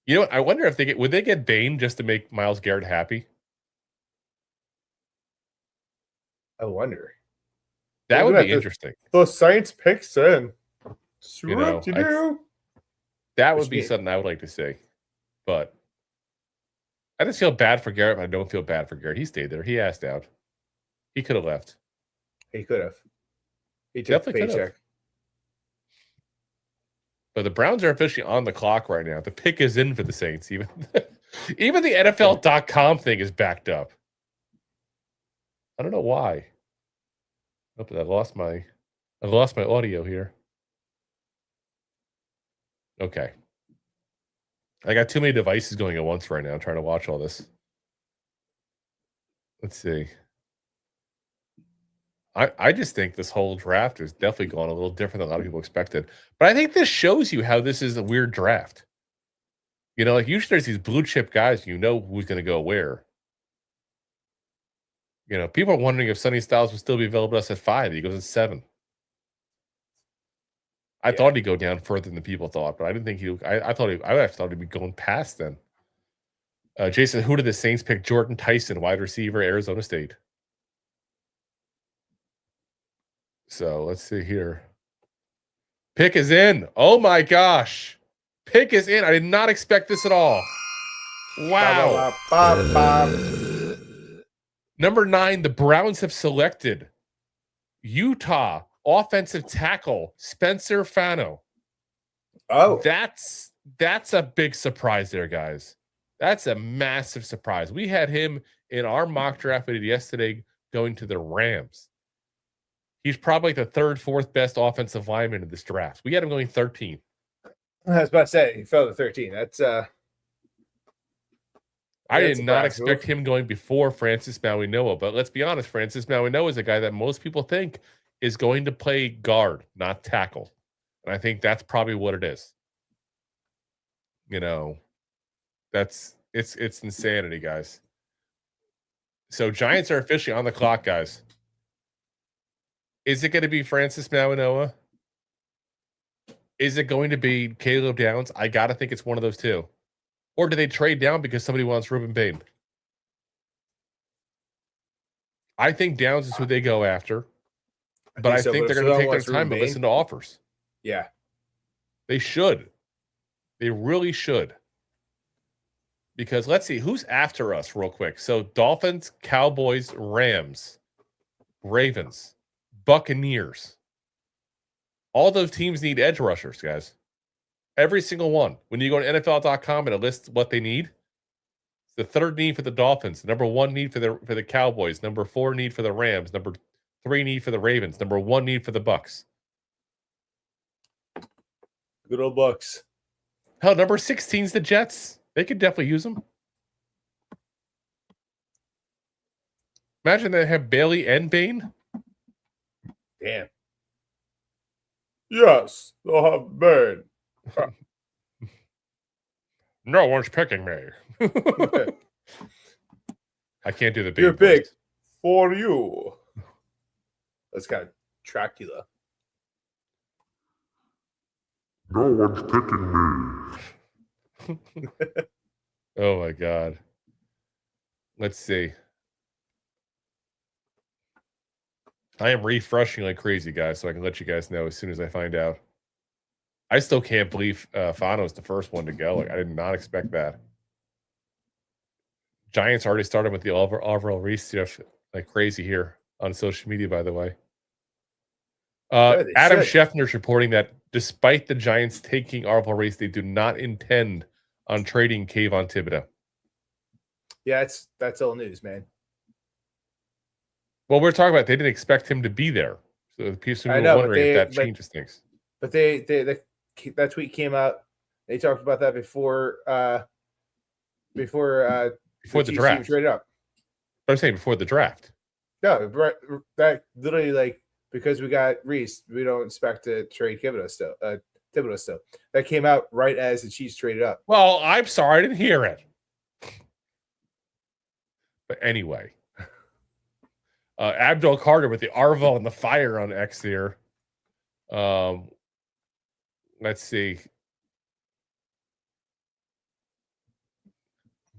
You know what? I wonder if would they get Bane just to make Myles Garrett happy? I wonder. That would be interesting. Those Saints picks in. That would be something I would like to see. But I just feel bad for Garrett, but I don't feel bad for Garrett. He stayed there. He asked out. He could have left. He could have. He took the paycheck. But the Browns are officially on the clock right now. The pick is in for the Saints. Even the NFL.com thing is backed up. I don't know why. Oh, but I've lost my audio here. Okay. I got too many devices going at once right now trying to watch all this. Let's see. I just think this whole draft is definitely going a little different than a lot of people expected. But I think this shows you how this is a weird draft. You know, like usually there's these blue chip guys, you know who's going to go where. You know, people are wondering if Sonny Styles would still be available to us at 5. He goes at 7. I thought he'd go down further than people thought, but I didn't think I actually thought he'd be going past then. Jason, who did the Saints pick? Jordan Tyson, wide receiver, Arizona State. So let's see here. Pick is in. Oh my gosh. Pick is in. I did not expect this at all. Wow. Number 9, the Browns have selected Utah offensive tackle Spencer Fano. Oh. That's a big surprise there, guys. That's a massive surprise. We had him in our mock draft we did yesterday going to the Rams. He's probably the 3rd, 4th best offensive lineman in this draft. We had him going 13th. I was about to say, he fell to 13. That's I did not expect him going before Francis Mauigoa, but let's be honest, Francis Mauigoa is a guy that most people think is going to play guard, not tackle. And I think that's probably what it is. You know, it's insanity, guys. So Giants are officially on the clock, guys. Is it going to be Francis Mauigoa? Is it going to be Caleb Downs? I got to think it's one of those two. Or do they trade down because somebody wants Ruben Bane? I think Downs is who they go after. But I think they're going to take their time to listen to offers. Yeah. They should. They really should. Because let's see, who's after us real quick. So Dolphins, Cowboys, Rams, Ravens, Buccaneers. All those teams need edge rushers, guys. Every single one. When you go to NFL.com and it lists what they need, it's the third need for the Dolphins, number 1 need for the Cowboys, number 4 need for the Rams, number 3 need for the Ravens, number 1 need for the Bucks. Good old Bucks. Hell, number 16's the Jets. They could definitely use them. Imagine they have Bailey and Bane. Damn. Yes, they'll have Bane. No one's picking me. I can't do the Bane. You're big voice. for you. That's kind of Dracula. No one's picking me. Oh my God. Let's see. I am refreshing like crazy, guys, so I can let you guys know as soon as I find out. I still can't believe Fano's the first one to go. Like, I did not expect that. Giants already started with the Arville Reese stuff like crazy here on social media, by the way. Adam Scheffner's reporting that despite the Giants taking Arville Reese, they do not intend on trading Kayvon Thibodeau. Yeah, that's old news, man. Well, we're talking about they didn't expect him to be there. So people were wondering if that changes things. But that tweet came out. They talked about that before the draft. Traded up. I'm saying before the draft. No, that literally like because we got Reese, we don't expect to trade Thibodeau still. That came out right as the Chiefs traded up. Well, I'm sorry, I didn't hear it. But anyway, Abdul Carter with the Arville and the fire on X here. Let's see.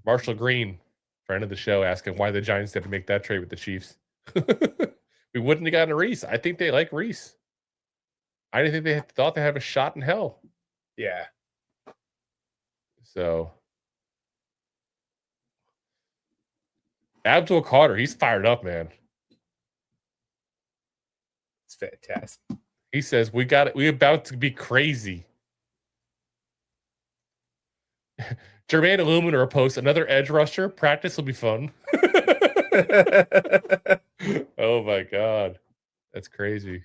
Marshall Green, friend of the show, asking why the Giants had to make that trade with the Chiefs. We wouldn't have gotten a Reese. I think they like Reese. I didn't think they thought they have a shot in hell. Yeah. So Abdul Carter, he's fired up, man. It's fantastic. He says, we got it. We're about to be crazy. Jermaine Illuminator posts another edge rusher. Practice will be fun. Oh my God. That's crazy.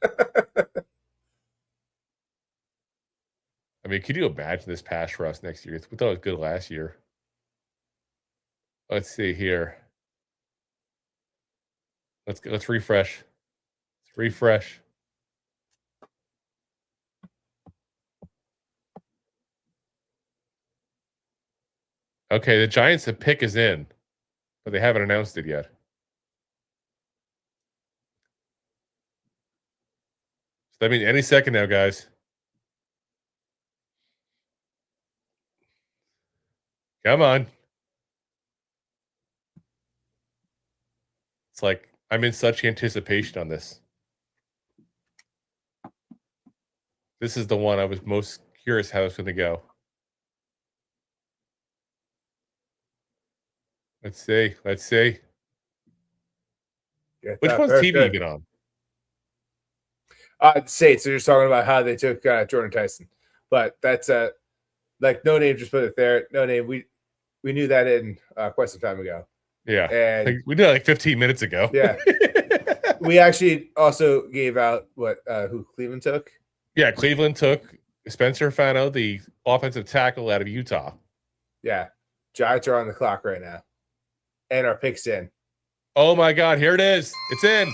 I mean, could you imagine this pass rush next year? We thought it was good last year. Let's see here. Let's refresh. Let's refresh. Okay, the Giants' pick is in, but they haven't announced it yet. So that means any second now, guys. Come on. It's like I'm in such anticipation on this. This is the one I was most curious how it's going to go. Let's see. Which one's TV even on? Say so. You're talking about how they took Jordan Tyson, but that's like No Name just put it there. No Name. We knew that in quite some time ago. Yeah, and we did it like 15 minutes ago. Yeah, we actually also gave out who Cleveland took. Yeah, Cleveland took Spencer Fano, the offensive tackle out of Utah. Yeah, Giants are on the clock right now. And our pick's in. Oh my God, here it is. It's in.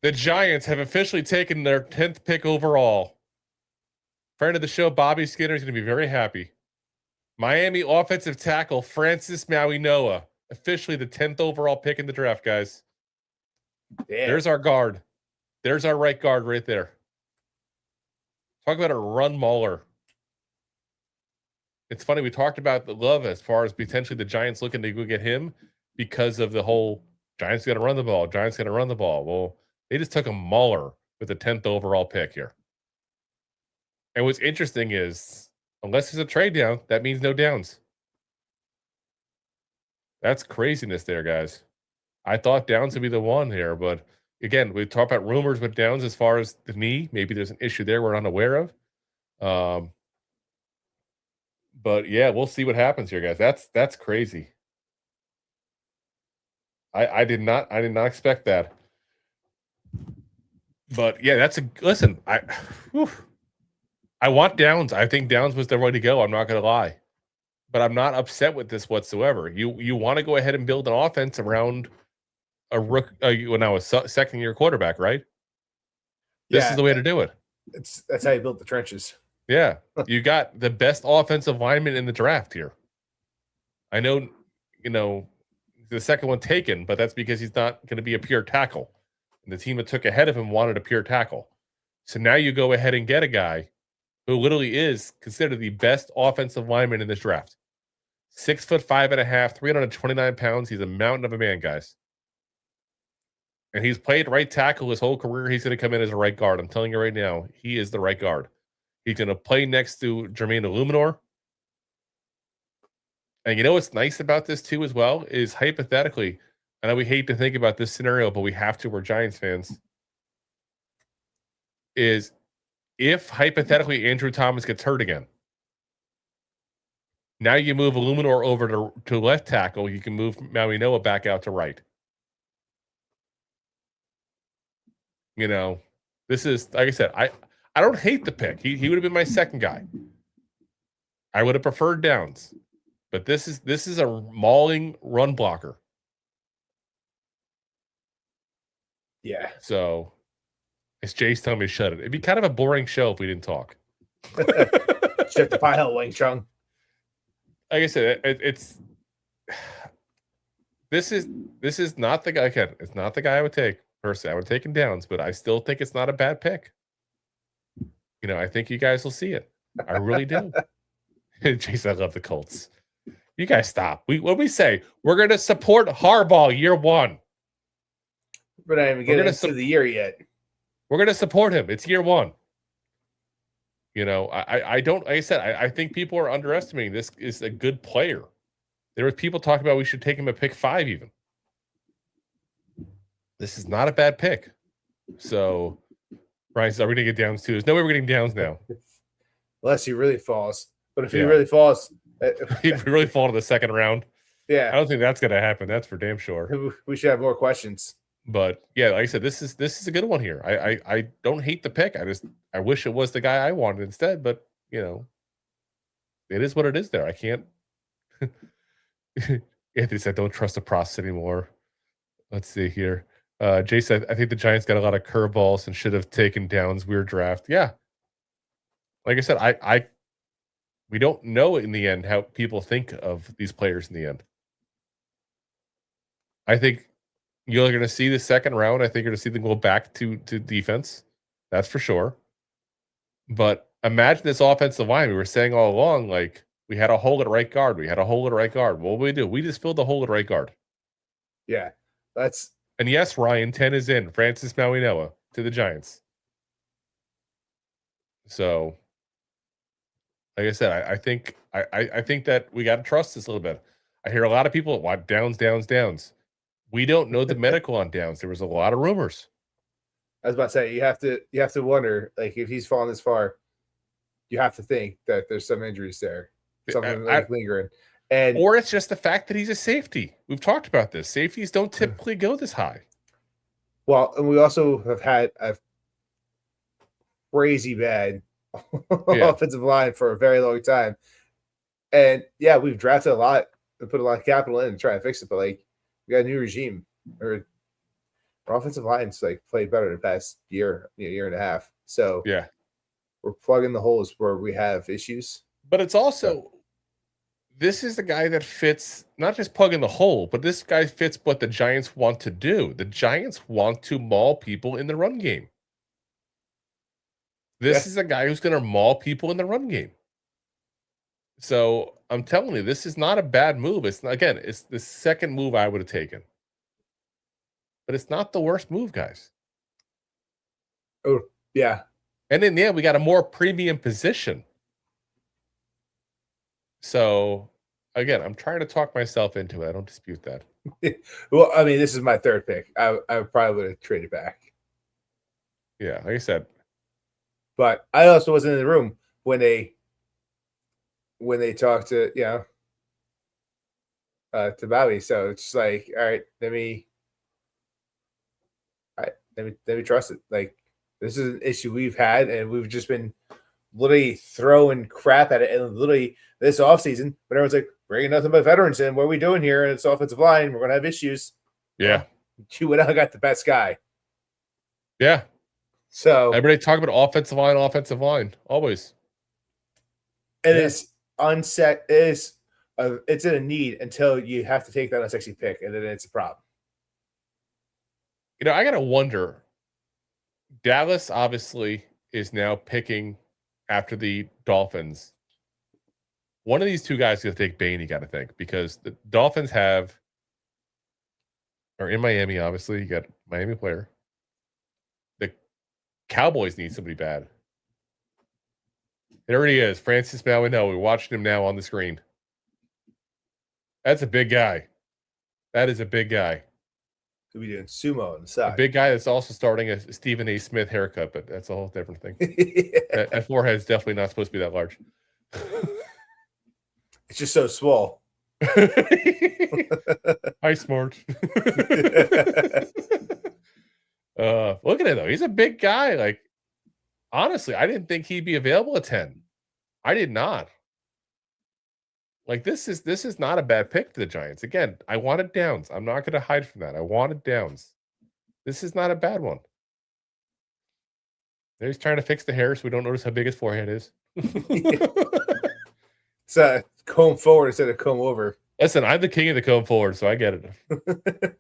The Giants have officially taken their 10th pick overall. Friend of the show, Bobby Skinner, is going to be very happy. Miami offensive tackle Francis Maui Noah, officially the 10th overall pick in the draft, guys. Damn. There's our guard. There's our right guard right there. Talk about a run mauler. It's funny, we talked about the love as far as potentially the Giants looking to go get him because of the whole Giants got to run the ball. Well, they just took a mauler with the 10th overall pick here. And what's interesting is, unless there's a trade down, that means no downs. That's craziness there, guys. I thought Downs would be the one here, but again, we talked about rumors with Downs as far as the knee. Maybe there's an issue there we're unaware of. But yeah, we'll see what happens here, guys. That's crazy. I did not expect that. But yeah, listen. I want Downs. I think Downs was the way to go. I'm not going to lie, but I'm not upset with this whatsoever. You want to go ahead and build an offense around a second year quarterback, right? This is the way to do it. That's how you build the trenches. Yeah, you got the best offensive lineman in the draft here. I know, the second one taken, but that's because he's not going to be a pure tackle. And the team that took ahead of him wanted a pure tackle. So now you go ahead and get a guy who literally is considered the best offensive lineman in this draft. 6'5.5", 329 pounds. He's a mountain of a man, guys. And he's played right tackle his whole career. He's going to come in as a right guard. I'm telling you right now, he is the right guard. He's going to play next to Jermaine Illuminor. And you know what's nice about this too as well is hypothetically, I know we hate to think about this scenario, but we have to. We're Giants fans. Is if hypothetically Andrew Thomas gets hurt again, now you move Illuminor over to left tackle. You can move Maui Noah back out to right. This is, like I said, I don't hate the pick. He would have been my second guy. I would have preferred Downs. But this is a mauling run blocker. Yeah. So, it's Jace telling me to shut it. It'd be kind of a boring show if we didn't talk. Shut the pie hell, Wang Chung. Like I said, this is not the guy. Again, it's not the guy I would take personally. I would take him Downs, but I still think it's not a bad pick. I think you guys will see it. I really do. Jason, I love the Colts. You guys stop. What we say? We're going to support Harbaugh year one. We're not even getting into the year yet. We're going to support him. It's year one. I don't, like I said, I think people are underestimating this is a good player. There were people talking about we should take him at pick 5 even. This is not a bad pick. So, Ryan says, are we going to get Downs too? There's no way we're getting Downs now. Unless he really falls. But if he really falls. He'd really fall to the second round. Yeah. I don't think that's going to happen. That's for damn sure. We should have more questions. But yeah, like I said, this is a good one here. I don't hate the pick. I wish it was the guy I wanted instead, but it is what it is there. I can't. Anthony said, don't trust the process anymore. Let's see here. Jay said, I think the Giants got a lot of curveballs and should have taken Downs. Weird draft. Yeah. Like I said, we don't know in the end how people think of these players in the end. I think you're going to see the second round. I think you're going to see them go back to defense. That's for sure. But imagine this offensive line. We were saying all along, like, we had a hole at right guard. What did we do? We just filled the hole at right guard. Yeah. And yes, Ryan, 10 is in. Francis Maui Noah to the Giants. So, like I said, I think that we got to trust this a little bit. I hear a lot of people want Downs. We don't know the medical on Downs. There was a lot of rumors. I was about to say you have to wonder, like, if he's fallen this far, you have to think that there's some injuries there, something lingering, or it's just the fact that he's a safety. We've talked about this. Safeties don't typically go this high. Well, and we also have had a crazy bad offensive line for a very long time. And yeah, we've drafted a lot and put a lot of capital in to try and fix it, but like we got a new regime or our offensive line's like played better the past year and a half. So yeah, we're plugging the holes where we have issues. But it's also this is the guy that fits not just plugging the hole, but this guy fits what the Giants want to do. The Giants want to maul people in the run game. This is a guy who's going to maul people in the run game. So I'm telling you, this is not a bad move. It's the second move I would have taken. But it's not the worst move, guys. Oh, yeah. And in the end, we got a more premium position. So, again, I'm trying to talk myself into it. I don't dispute that. Well, I mean, this is my third pick. I probably would have traded back. Yeah, like I said. But I also wasn't in the room when they talked to, to Bobby. So it's just like, all right, let me trust it. Like, this is an issue we've had, and we've just been literally throwing crap at it. And literally this offseason, when everyone's like, bringing nothing but veterans in, what are we doing here? And it's offensive line. We're going to have issues. Yeah. You went out and got the best guy. Yeah. So everybody talk about offensive line, always. It's unset. It's in a need until you have to take that unsexy pick, and then it's a problem. I got to wonder. Dallas obviously is now picking after the Dolphins. One of these two guys is going to take Bane, you got to think, because the Dolphins are in Miami, obviously. You got a Miami player. The Cowboys need somebody bad. There he is, Francis Mouinot. We're watching him now on the screen. That's a big guy. That is a big guy. Could be doing sumo on the side. A big guy that's also starting a Stephen A. Smith haircut, but that's a whole different thing. That forehead's definitely not supposed to be that large. It's just so small. Hi, smart. Look at it, though. He's a big guy. Like, honestly, I didn't think he'd be available at 10. I did not. Like, this is not a bad pick for the Giants. Again, I wanted Downs. I'm not going to hide from that. I wanted Downs. This is not a bad one. They're just trying to fix the hair so we don't notice how big his forehead is. It's a comb forward instead of comb over. Listen, I'm the king of the comb forward, so I get it.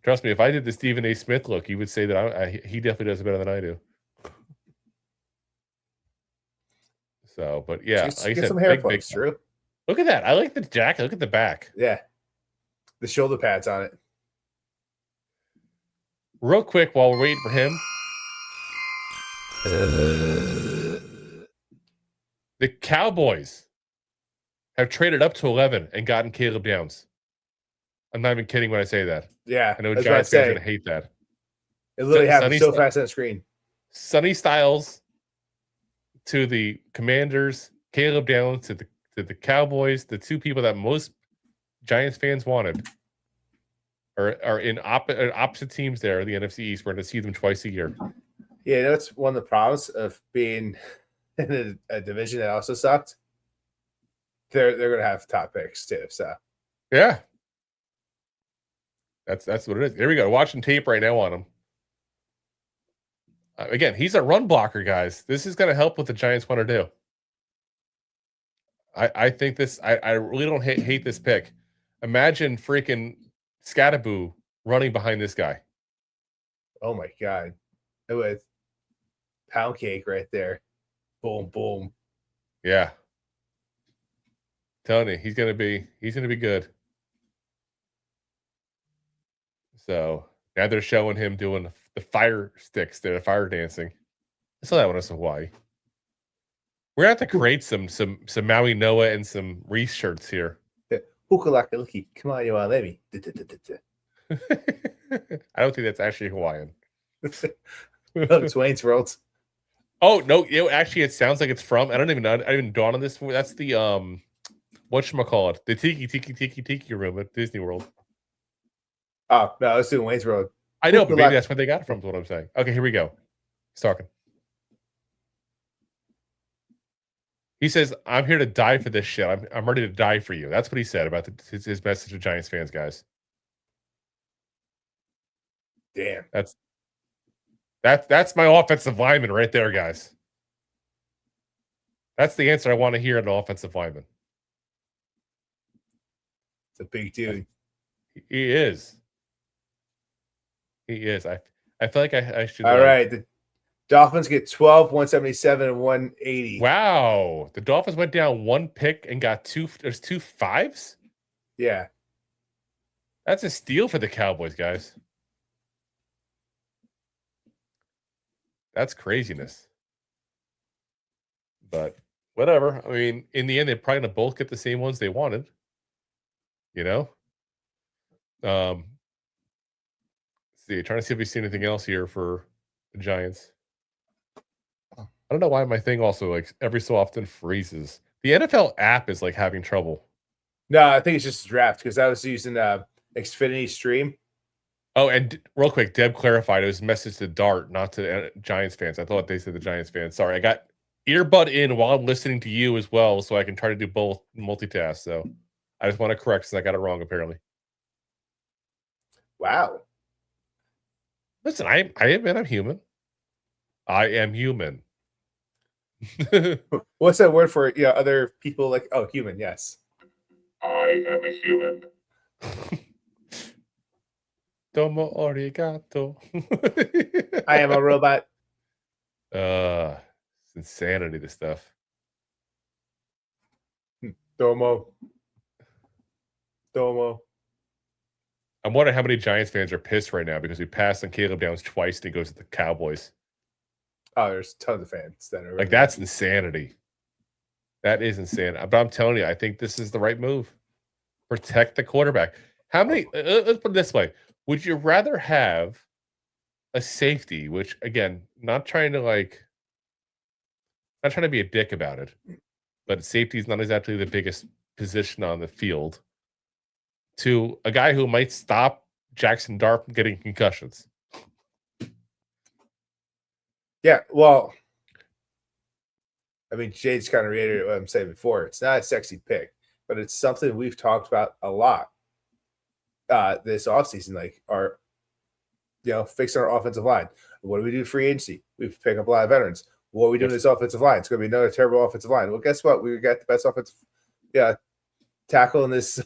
Trust me, if I did the Stephen A. Smith look, you would say that he definitely does it better than I do. So, but yeah, Just like I get said, some hair big, plugs, Drew. Look at that. I like the jacket. Look at the back. Yeah. The shoulder pads on it. Real quick, while we're waiting for him. The Cowboys have traded up to 11 and gotten Caleb Downs. I'm not even kidding when I say that. Yeah. I know Giants fans are going to hate that. It literally happened so fast on the screen. Sonny Styles to the Commanders, Caleb Downs to the Cowboys, the two people that most Giants fans wanted are in opposite teams there, the NFC East. We're going to see them twice a year. Yeah, that's one of the problems of being in a division that also sucked. They're going to have top picks too. So yeah, that's what it is. Here we go. Watching tape right now on him. Again, he's a run blocker, guys. This is going to help what the Giants want to do. I think this. I really don't hate this pick. Imagine freaking Scattaboo running behind this guy. Oh my God, it was pound cake right there. Boom, boom. Yeah, telling you, he's gonna be good. So now they're showing him doing the fire sticks, the fire dancing. I saw that when I was in Hawaii. We're gonna have to create some Maui Noah and some Reese shirts here. Hukalaka, come on, you let me. I don't think that's actually Hawaiian. It's Wayne's World. Oh no! Actually, it sounds like it's from. I don't even know. I didn't even dawn on this. That's the whatchamacallit, the tiki room at Disney World. Oh no, it's doing Wayne's World. I know, but maybe that's where they got it from. Is what I'm saying. Okay, here we go. He's talking. He says, "I'm here to die for this shit. I'm ready to die for you." That's what he said about his message to Giants fans, guys. Damn. That's my offensive lineman right there, guys. That's the answer I want to hear in an offensive lineman. It's a big dude. He is. He is. I feel like I should. All right. The Dolphins get 12, 177, and 180. Wow. The Dolphins went down one pick and got there's 2 5s? Yeah. That's a steal for the Cowboys, guys. That's craziness. But whatever. I mean, in the end, they're probably gonna both get the same ones they wanted. You know? See, trying to see if we see anything else here for the Giants. I don't know why my thing also like every so often freezes. The NFL app is like having trouble. No, I think it's just a draft because I was using Xfinity Stream. Oh, and real quick, Deb clarified it was a message to Dart, not to Giants fans. I thought they said the Giants fans. Sorry, I got earbud in while I'm listening to you as well, so I can try to do both multitask. So I just want to correct since I got it wrong, apparently. Wow. Listen, I admit I'm human. I am human. What's that word for other people like? Oh, human. Yes. I am a human. Domo arigato. I am a robot. It's insanity, this stuff. Domo. I'm wondering how many Giants fans are pissed right now because we passed on Caleb Downs twice and he goes to the Cowboys. Oh, there's tons of fans that are like, that's insanity. That is insane. But I'm telling you, I think this is the right move. Protect the quarterback. How many? Let's put it this way: would you rather have a safety, which again, not trying to be a dick about it, but safety is not exactly the biggest position on the field, to a guy who might stop Jackson Dart from getting concussions? Yeah, well, I mean, Jade's kind of reiterated what I'm saying before. It's not a sexy pick, but it's something we've talked about a lot this offseason. Like, fixing our offensive line. What do we do free agency? We pick up a lot of veterans. What do we do in this offensive line? It's going to be another terrible offensive line. Well, guess what? We got the best offensive tackle in this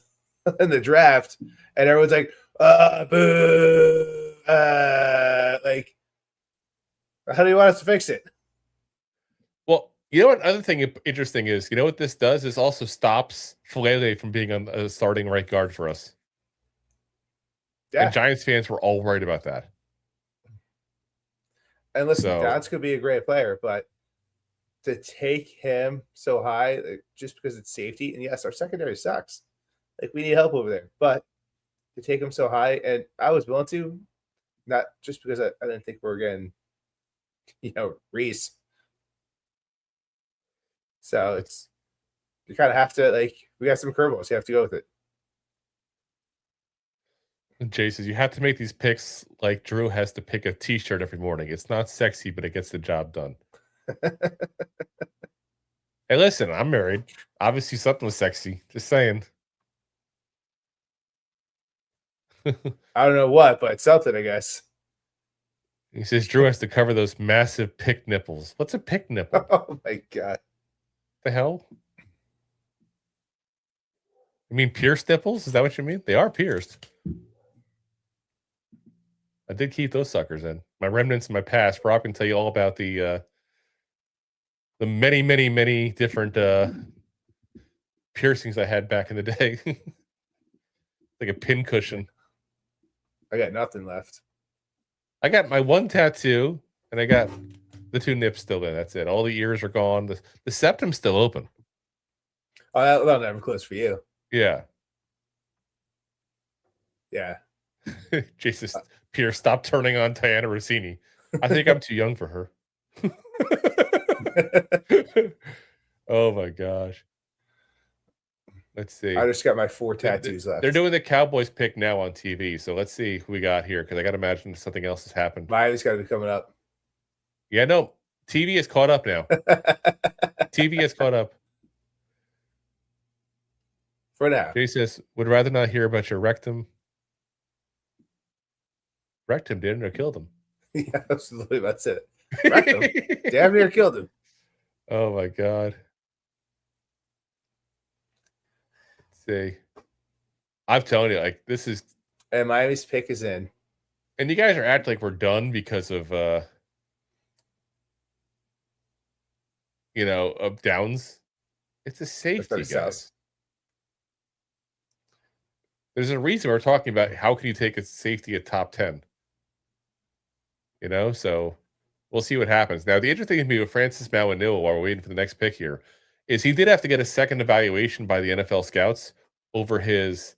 in the draft, and everyone's like, boo. Like, how do you want us to fix it? Well, you know what other thing interesting is, you know what this does? This also stops Falele from being on a starting right guard for us. Yeah. And Giants fans were all worried about that. And listen, Downs could be a great player, but to take him so high just because it's safety, and yes, our secondary sucks. Like, we need help over there. But to take him so high, and I was willing to, not just because I didn't think we were getting Reese. So you kind of have to, we got some curveballs. You have to go with it. Jay says, you have to make these picks like Drew has to pick a t-shirt every morning. It's not sexy, but it gets the job done. Hey, listen, I'm married. Obviously something was sexy. Just saying. I don't know what, but something, I guess. He says Drew has to cover those massive pick nipples. What's a pick nipple? Oh my god! The hell? You mean pierced nipples? Is that what you mean? They are pierced. I did keep those suckers in. My remnants in my past. Rob can tell you all about the many, many, many different piercings I had back in the day. Like a pin cushion. I got nothing left. I got my one tattoo, and I got the 2 nips still in. That's it. All the ears are gone. The septum's still open. Oh, that'll never close for you. Yeah. Yeah. Jason Pierce, stop turning on Diana Rossini. I think I'm too young for her. Oh my gosh. Let's see. I just got my 4 tattoos left. They're doing the Cowboys pick now on TV, so let's see who we got here because I got to imagine something else has happened. Miami's got to be coming up. Yeah, no. TV is caught up now. TV is caught up. For now. Jay says, would rather not hear about your rectum. Wrecked him, didn't or killed him? Yeah, absolutely. That's it. Wrecked him. Damn near killed him. Oh my god. Let's see. I'm telling you, this is. And Miami's pick is in. And you guys are acting like we're done because of of Downs. It's a safety, guys. There's a reason we're talking about how can you take a safety at top 10. So We'll see what happens. Now, the interesting thing to me with Francis Mawaniwa, while we're waiting for the next pick here, is he did have to get a second evaluation by the NFL scouts over his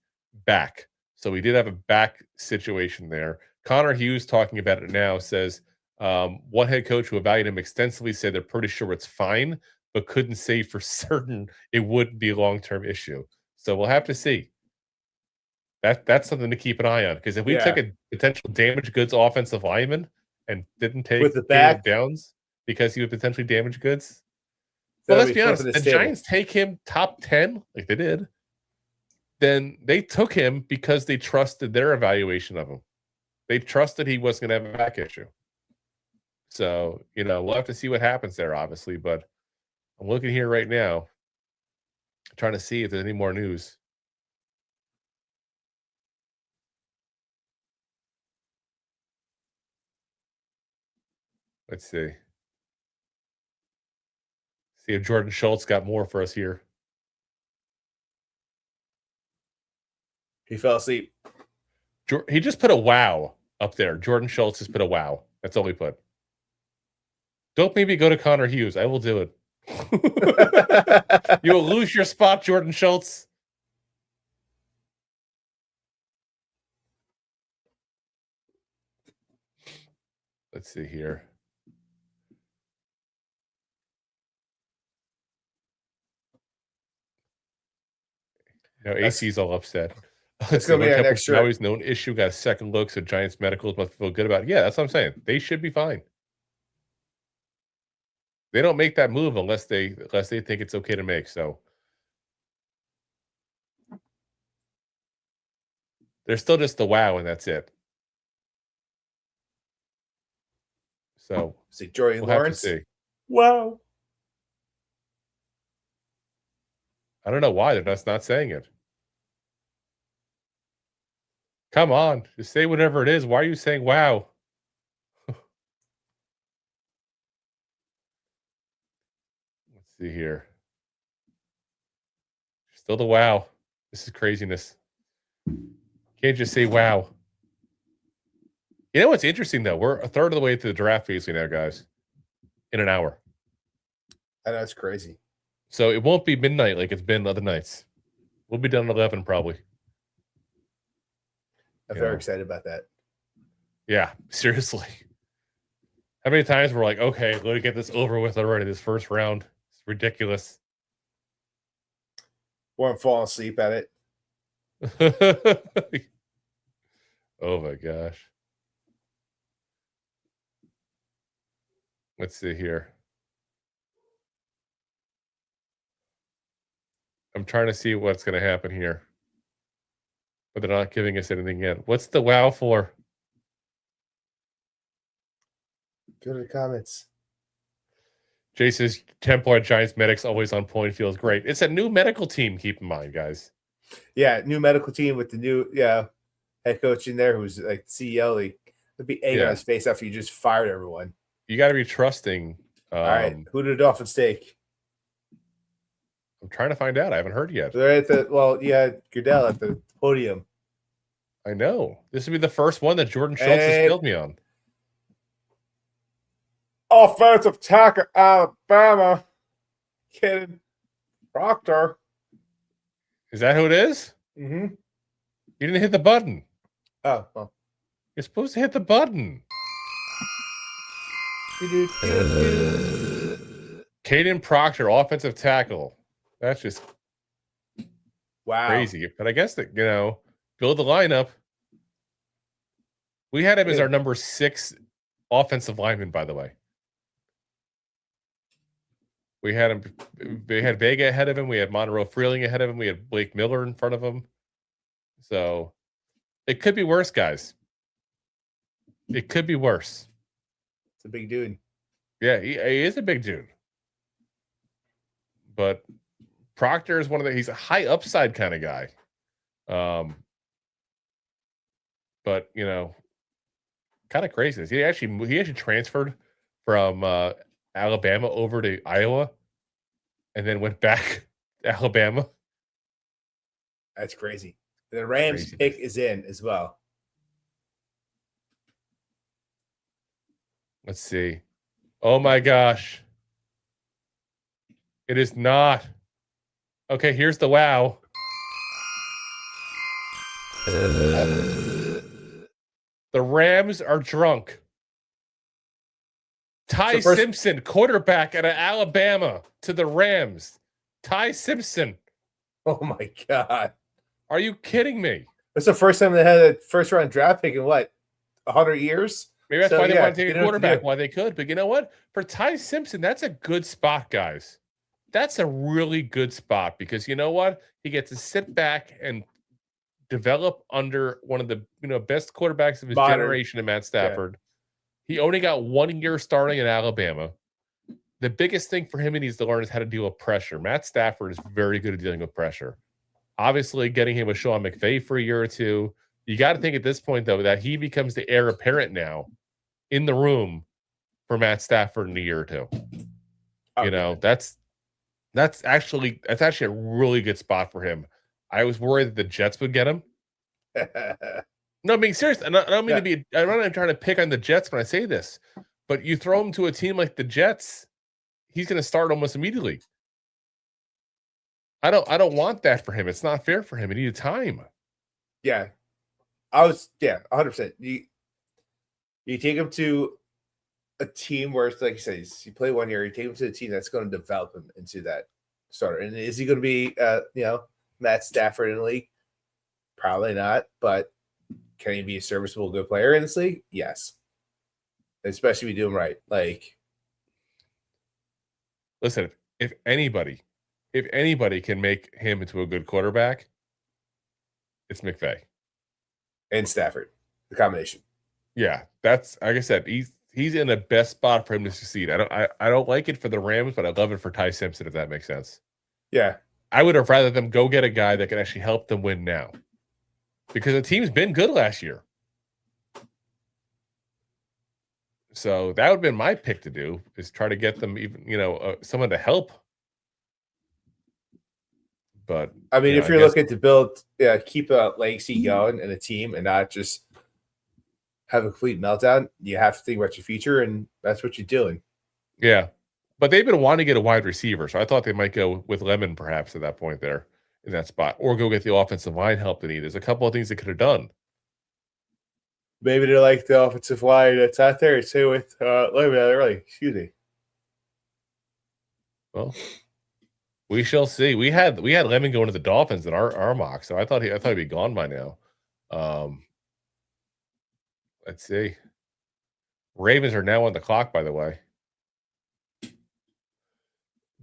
back. So he did have a back situation there. Connor Hughes, talking about it now, says one head coach who evaluated him extensively said they're pretty sure it's fine, but couldn't say for certain it wouldn't be a long-term issue. So we'll have to see. That's something to keep an eye on, because if we took a potential damaged goods offensive lineman and didn't take with the back downs because he would potentially damage goods. Well, let's be honest. The Giants take him top 10, like they did. Then they took him because they trusted their evaluation of him. They trusted he wasn't going to have a back issue. So, we'll have to see what happens there, obviously. But I'm looking here right now, trying to see if there's any more news. Let's see. See if Jordan Schultz got more for us here. He fell asleep. He just put a wow up there. Jordan Schultz just put a wow. That's all he put. Don't make me go to Connor Hughes. I will do it. You will lose your spot, Jordan Schultz. Let's see here. AC's all upset. It's going to be our next trip. Always known issue. Got a second look, so Giants medicals must feel good about it. Yeah, that's what I'm saying. They should be fine. They don't make that move unless they think it's okay to make. So they're still just the wow, and that's it. So see Jordan Lawrence. See. Wow. I don't know why they're just not saying it. Come on, just say whatever it is. Why are you saying wow? Let's see here. Still the wow. This is craziness. Can't just say wow. You know what's interesting, though? We're a third of the way through the draft phase now, guys. In an hour. And that's crazy. So it won't be midnight like it's been other nights. We'll be done at 11 probably. I'm very excited about that. Yeah, seriously. How many times we're like, okay, let me get this over with already, this first round. It's ridiculous. Or I'm falling asleep at it. Oh my gosh. Let's see here. I'm trying to see what's going to happen here. But they're not giving us anything yet. What's the wow for? Go to the comments. Jay says, Templar Giants medics always on point, feels great. It's a new medical team, keep in mind, guys. Yeah, new medical team with the new head coach in there who's like CEO. He'll be egging on his face after you just fired everyone. You got to be trusting. All right, who did the Dolphins take? I'm trying to find out. I haven't heard yet. They're at Cardell at the podium. I know. This would be the first one that Jordan Schultz has killed me on. Offensive tackle, Alabama. Kidding. Proctor. Is that who it is? Mm-hmm. You didn't hit the button. Oh, well. You're supposed to hit the button. Caden Proctor, offensive tackle. That's just crazy. But I guess that, build the lineup. We had him as our number 6 offensive lineman, by the way. We had Vega ahead of him. We had Monroe Freeling ahead of him. We had Blake Miller in front of him. So it could be worse, guys. It could be worse. It's a big dude. Yeah, he is a big dude. But Proctor is he's a high upside kind of guy. But kind of craziness. He actually transferred from Alabama over to Iowa and then went back to Alabama. That's crazy. The Rams pick is in as well. Let's see. Oh my gosh. It is not. Okay, here's the wow. The Rams are drunk. Ty Simpson, quarterback out of Alabama, to the Rams. Ty Simpson. Oh my God. Are you kidding me? That's the first time they had a first-round draft pick in what, 100 years? Maybe that's why they want to take a quarterback while they could. But you know what? For Ty Simpson, that's a good spot, guys. That's a really good spot because you know what? He gets to sit back and develop under one of the best quarterbacks of his generation in Matt Stafford. Yeah. He only got 1 year starting in Alabama. The biggest thing for him he needs to learn is how to deal with pressure. Matt Stafford is very good at dealing with pressure. Obviously, getting him with Sean McVay for a year or two. You got to think at this point, though, that he becomes the heir apparent now in the room for Matt Stafford in a year or two. Okay. You know, that's actually a really good spot for him. I was worried that the Jets would get him. No, I'm being serious. I don't mean to be. I'm not trying to pick on the Jets when I say this, but you throw him to a team like the Jets, he's going to start almost immediately. I don't want that for him. It's not fair for him. He needed time. Yeah, 100%. You take him to a team where it's like you said, you play 1 year. You take him to a team that's going to develop him into that starter. And is he going to be, Matt Stafford in the league? Probably not. But can he be a serviceable, good player in this league? Yes. Especially if you do him right. Like, listen, if anybody can make him into a good quarterback, it's McVay and Stafford, the combination. Yeah, that's like I said. He's in the best spot for him to succeed. I don't like it for the Rams, but I love it for Ty Simpson, if that makes sense. Yeah, I would have rather them go get a guy that can actually help them win now, because the team's been good last year. So that would have been my pick to do, is try to get them even someone to help. But I mean, if you're looking to build, keep a legacy going in a team and not just have a complete meltdown, you have to think about your future, and that's what you're doing. Yeah, but they've been wanting to get a wide receiver, so I thought they might go with Lemon perhaps at that point there in that spot, or go get the offensive line help they need. There's a couple of things they could have done. Maybe they're like the offensive line that's out there too with Lemon early. Excuse me. Well, we shall see. We had Lemon going to the Dolphins in our mock, so I thought he'd be gone by now. Let's see. Ravens are now on the clock, by the way.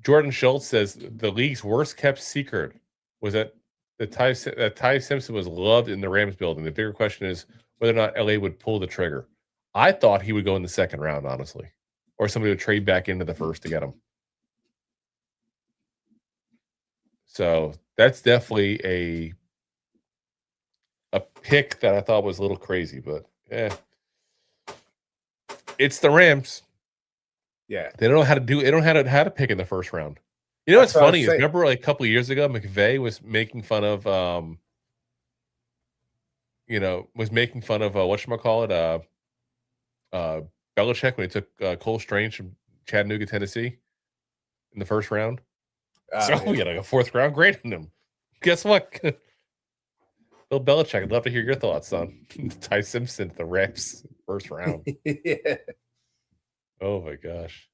Jordan Schultz says the league's worst kept secret was that Ty Simpson was loved in the Rams building. The bigger question is whether or not LA would pull the trigger. I thought he would go in the second round, honestly, or somebody would trade back into the first to get him. So that's definitely a pick that I thought was a little crazy, but it's the Rams. Yeah, they don't know how to do. They don't know how to pick in the first round. You know what's funny is, remember like a couple of years ago, McVay was making fun of whatchamacallit, Belichick when he took Cole Strange from Chattanooga, Tennessee, in the first round. We got like a fourth round grade in him. Guess what? Bill Belichick, I'd love to hear your thoughts on Ty Simpson, the Rams, first round. Yeah. Oh my gosh.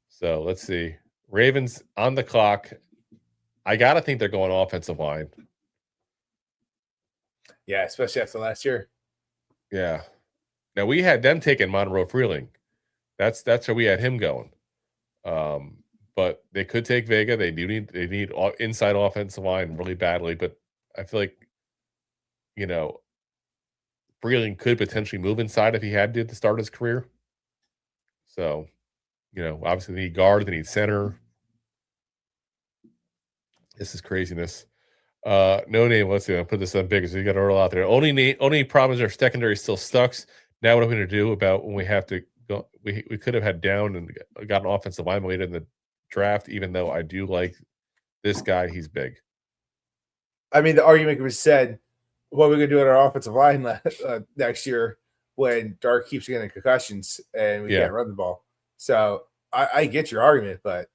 So let's see. Ravens on the clock. I gotta think they're going offensive line. Yeah, especially after last year. Yeah. Now we had them taking Monroe Freeling. That's where we had him going. But they could take Vega. They need inside offensive line really badly. But I feel like, Freeling could potentially move inside if he had to start his career. So, obviously they need guard, they need center. This is craziness. No name. Let's see. I'll put this on big because we got it all out there. Only problem is our secondary still sucks. Now what are we going to do about when we have to go? We could have had down and got an offensive lineman later in the draft, even though I do like this guy. He's big. I mean, the argument was said, what are we going to do at our offensive line next year when Dart keeps getting concussions and we Yeah. can't run the ball. So I get your argument, but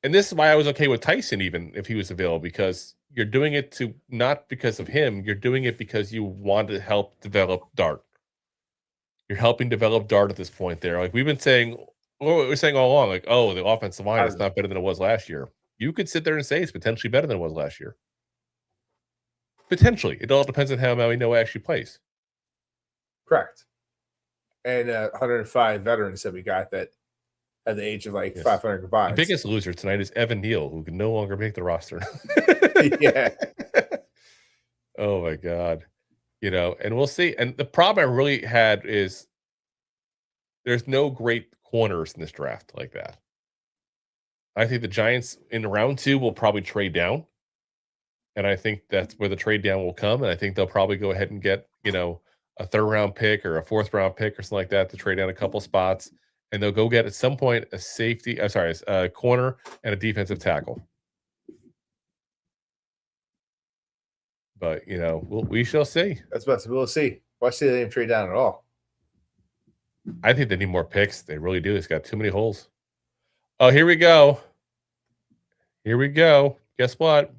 And this is why I was okay with Tyson, even if he was available, because you're doing it to not because of him. You're doing it because you want to help develop Dart. You're helping develop Dart at this point there. Like we've been saying, what we're saying all along, like, oh, the offensive line is not better than it was last year. You could sit there and say it's potentially better than it was last year. Potentially. It all depends on how Maui Noah actually plays. correct. And 105 veterans that we got that at the age of like 500 The combined. biggest loser tonight is Evan Neal, who can no longer make the roster. Yeah. Oh my God. And we'll see. And the problem I really had is there's no great corners in this draft like that. I think the Giants in round 2 will probably trade down. And I think that's where the trade down will come. And I think they'll probably go ahead and get, a 3rd round pick or a 4th round pick or something like that to trade down a couple spots. And they'll go get at some point a corner and a defensive tackle. But, we shall see. That's about to we'll see. Why say they didn't trade down at all? I think they need more picks. They really do. It's got too many holes. Oh, here we go. Guess what?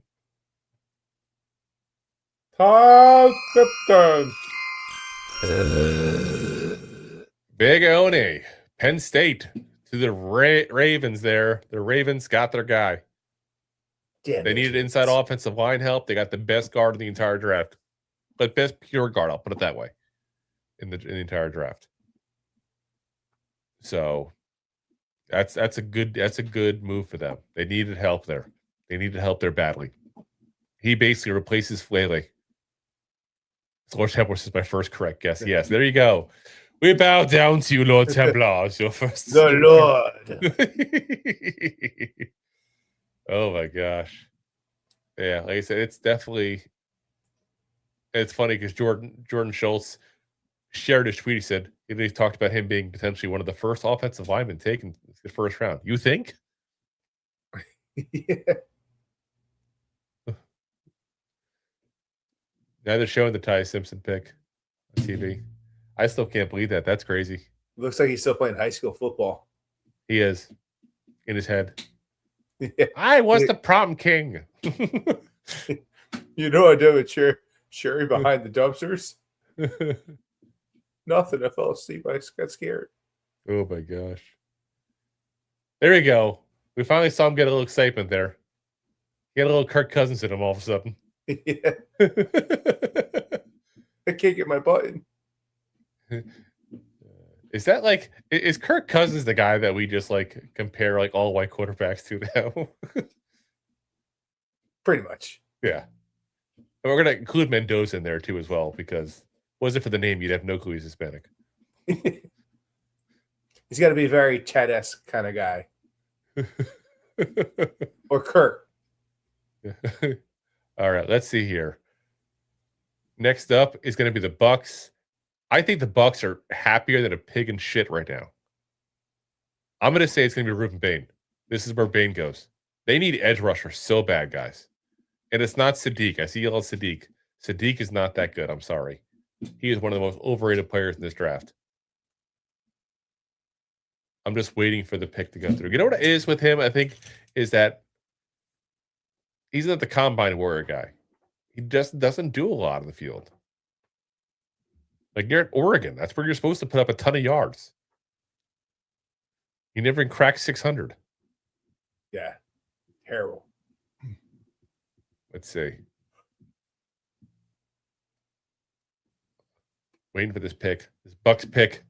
Ty Simpson. Big Oni. Penn State to the Ravens there. The Ravens got their guy. Damn, They needed inside offensive line help. They got the best guard in the entire draft. But best pure guard, I'll put it that way, in the entire draft. So that's a good move for them. They needed help there. They needed help there badly. He basically replaces Flaley. Lord Templars is my first correct guess. Yes, there you go. We bow down to you, Lord Templars. Your first. The Lord. Oh my gosh. Yeah, like I said, it's funny because Jordan Schultz shared his tweet. He said he talked about him being potentially one of the first offensive linemen taken the first round. You think? Yeah. Now they're showing the Ty Simpson pick on TV. I still can't believe that. That's crazy. Looks like he's still playing high school football. He is in his head. Yeah. I was the prom king. You know what I did with Sherry behind the dumpsters? Nothing. I fell asleep. I got scared. Oh my gosh. There we go. We finally saw him get a little excitement there. He had a little Kirk Cousins in him all of a sudden. Yeah. I can't get my button. Is Kirk Cousins the guy that we just compare all white quarterbacks to now? Pretty much. Yeah. And we're going to include Mendoza in there too as well, because was it for the name, you'd have no clue he's Hispanic. He's got to be a very Chad-esque kind of guy. Or Kirk. All right, let's see here. Next up is going to be the Bucs. I think the Bucs are happier than a pig in shit right now. I'm going to say it's going to be Ruben Bane. This is where Bane goes. They need edge rusher so bad, guys. And it's not Sadiq. I see you all Sadiq. Sadiq is not that good. I'm sorry. He is one of the most overrated players in this draft. I'm just waiting for the pick to go through. You know what it is with him, I think, is that he's not the combine warrior guy. He just doesn't do a lot in the field. Like you're at Oregon. That's where you're supposed to put up a ton of yards. He never even cracked 600. Yeah. Terrible. Let's see. Waiting for this pick. This Bucs pick.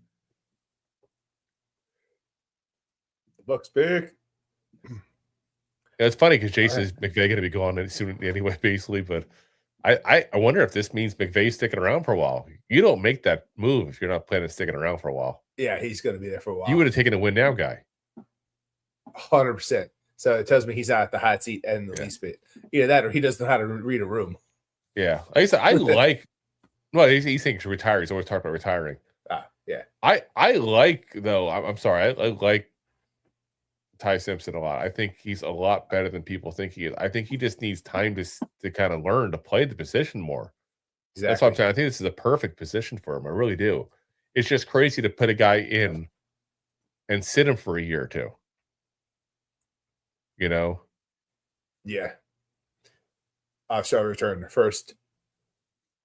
The Bucs pick. Yeah, it's funny because Jason is McVay going to be gone soon anyway, basically. But I wonder if this means McVay's sticking around for a while. You don't make that move if you're not planning on sticking around for a while. Yeah, he's going to be there for a while. You would have taken a win now guy. 100%. So it tells me he's not at the hot seat and the least bit. Either that or he doesn't know how to read a room. Yeah. Like I said, I like – well, he's thinking to retire. He's always talking about retiring. Yeah. I like, though – I'm sorry. I like Ty Simpson a lot. I think he's a lot better than people think he is. I think he just needs time to kind of learn to play the position more. Exactly. That's what I'm saying. I think this is a perfect position for him. I really do. It's just crazy to put a guy in and sit him for a year or two. You know? Yeah. Shall return first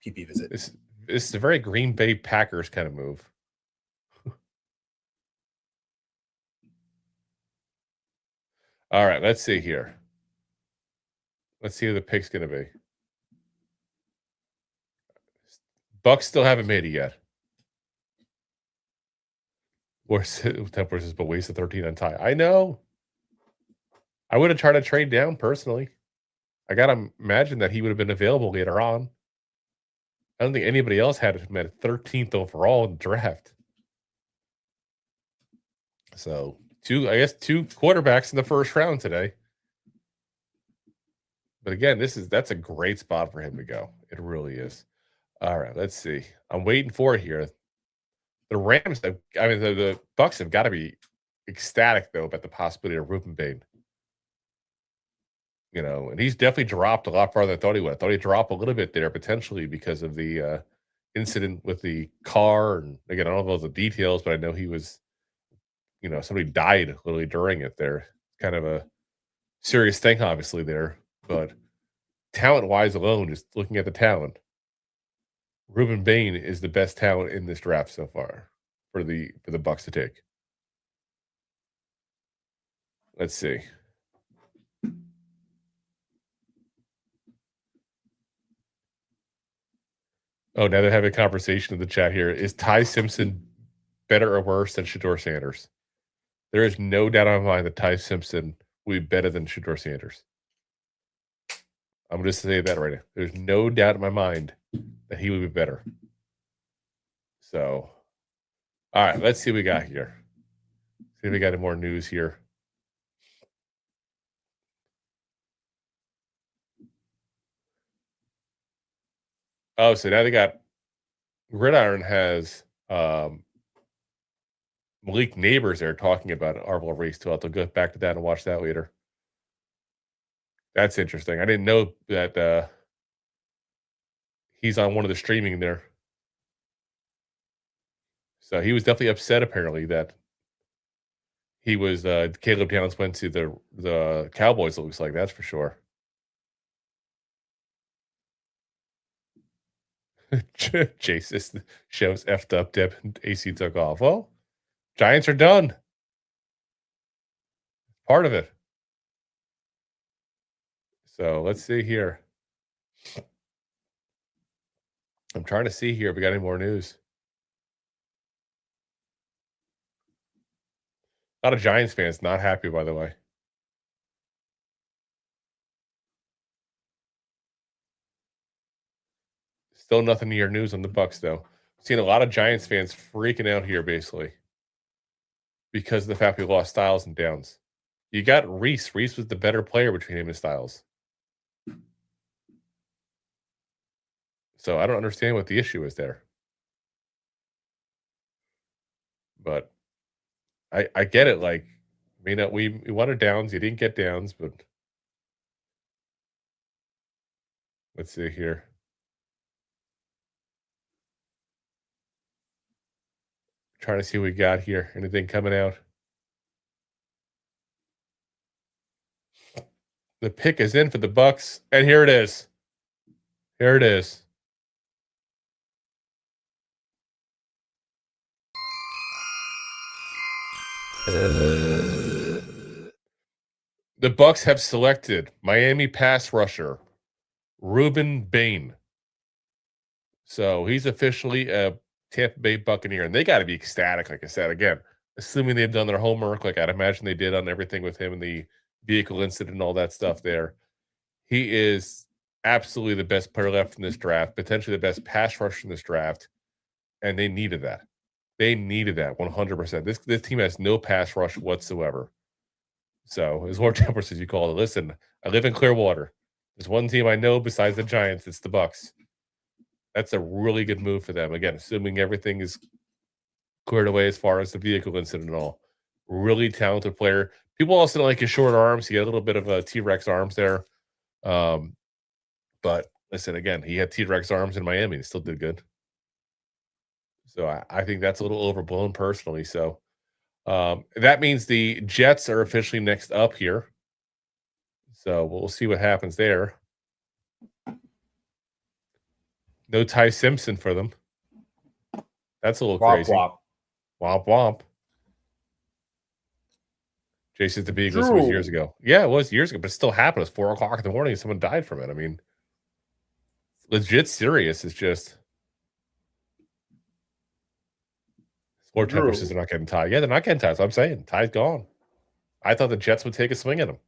PP visit. This is a very Green Bay Packers kind of move. All right, let's see here. Let's see who the pick's going to be. Bucks still haven't made it yet. Temp versus but waste of 13 on Ty. I know. I would have tried to trade down personally. I got to imagine that he would have been available later on. I don't think anybody else had him at 13th overall in the draft. So, two quarterbacks in the first round today. But again, that's a great spot for him to go. It really is. All right, let's see. I'm waiting for it here. The Rams, the Bucks have got to be ecstatic though about the possibility of Ruben Bane. You know, and he's definitely dropped a lot farther than I thought he would. I thought he'd drop a little bit there potentially because of the incident with the car. And again, I don't know all the details, but I know he was, you know, somebody died literally during it there. Kind of a serious thing, obviously, there. But talent-wise alone, just looking at the talent, Ruben Bane is the best talent in this draft so far for the Bucks to take. Let's see. Oh, now they're having a conversation in the chat here. Is Ty Simpson better or worse than Shedeur Sanders? There is no doubt in my mind that Ty Simpson will be better than Shedeur Sanders. I'm going to say that right now. There's no doubt in my mind that he will be better. So, all right, let's see what we got here. See if we got any more news here. Oh, so now they got Gridiron has Malik Neighbors there talking about Arville Reese too. I'll have to go back to that and watch that later. That's interesting. I didn't know that he's on one of the streaming there. So he was definitely upset apparently that he was Caleb Downs went to the Cowboys, it looks like, that's for sure. Chase shows effed up. Deb and AC took off. Well, Giants are done. Part of it. So let's see here. I'm trying to see here if we got any more news. A lot of Giants fans not happy, by the way. Still nothing near news on the Bucks, though. Seen a lot of Giants fans freaking out here, basically, because of the fact we lost Styles and Downs. You got Reese. Reese was the better player between him and Styles. So I don't understand what the issue is there. But I get it. Like, I mean, we wanted Downs. You didn't get Downs, but let's see here. Trying to see what we got here. Anything coming out? The pick is in for the Bucks, and here it is. Here it is. The Bucks have selected Miami pass rusher Ruben Bane. So he's officially a Tampa Bay Buccaneer, and they got to be ecstatic, like I said, again, assuming they've done their homework, like I'd imagine they did on everything with him and the vehicle incident and all that stuff there. He is absolutely the best player left in this draft, potentially the best pass rusher in this draft, and they needed that. They needed that 100%. This team has no pass rush whatsoever. So, as Lord Temper says, you call it, listen, I live in Clearwater. There's one team I know besides the Giants, it's the Bucks. That's a really good move for them. Again, assuming everything is cleared away as far as the vehicle incident and all. Really talented player. People also don't like his short arms. He had a little bit of a T-Rex arms there. But listen, again, he had T-Rex arms in Miami and still did good. So I think that's a little overblown personally. So that means the Jets are officially next up here. So we'll see what happens there. No Ty Simpson for them. That's a little crazy. Womp. Womp womp. Jason's the Beagles was years ago. Yeah, it was years ago, but it still happened. It was 4 o'clock in the morning and someone died from it. I mean, legit serious. It's just Sport Temper says they're not getting Ty. Yeah, they're not getting Ty. So I'm saying Ty's gone. I thought the Jets would take a swing at him.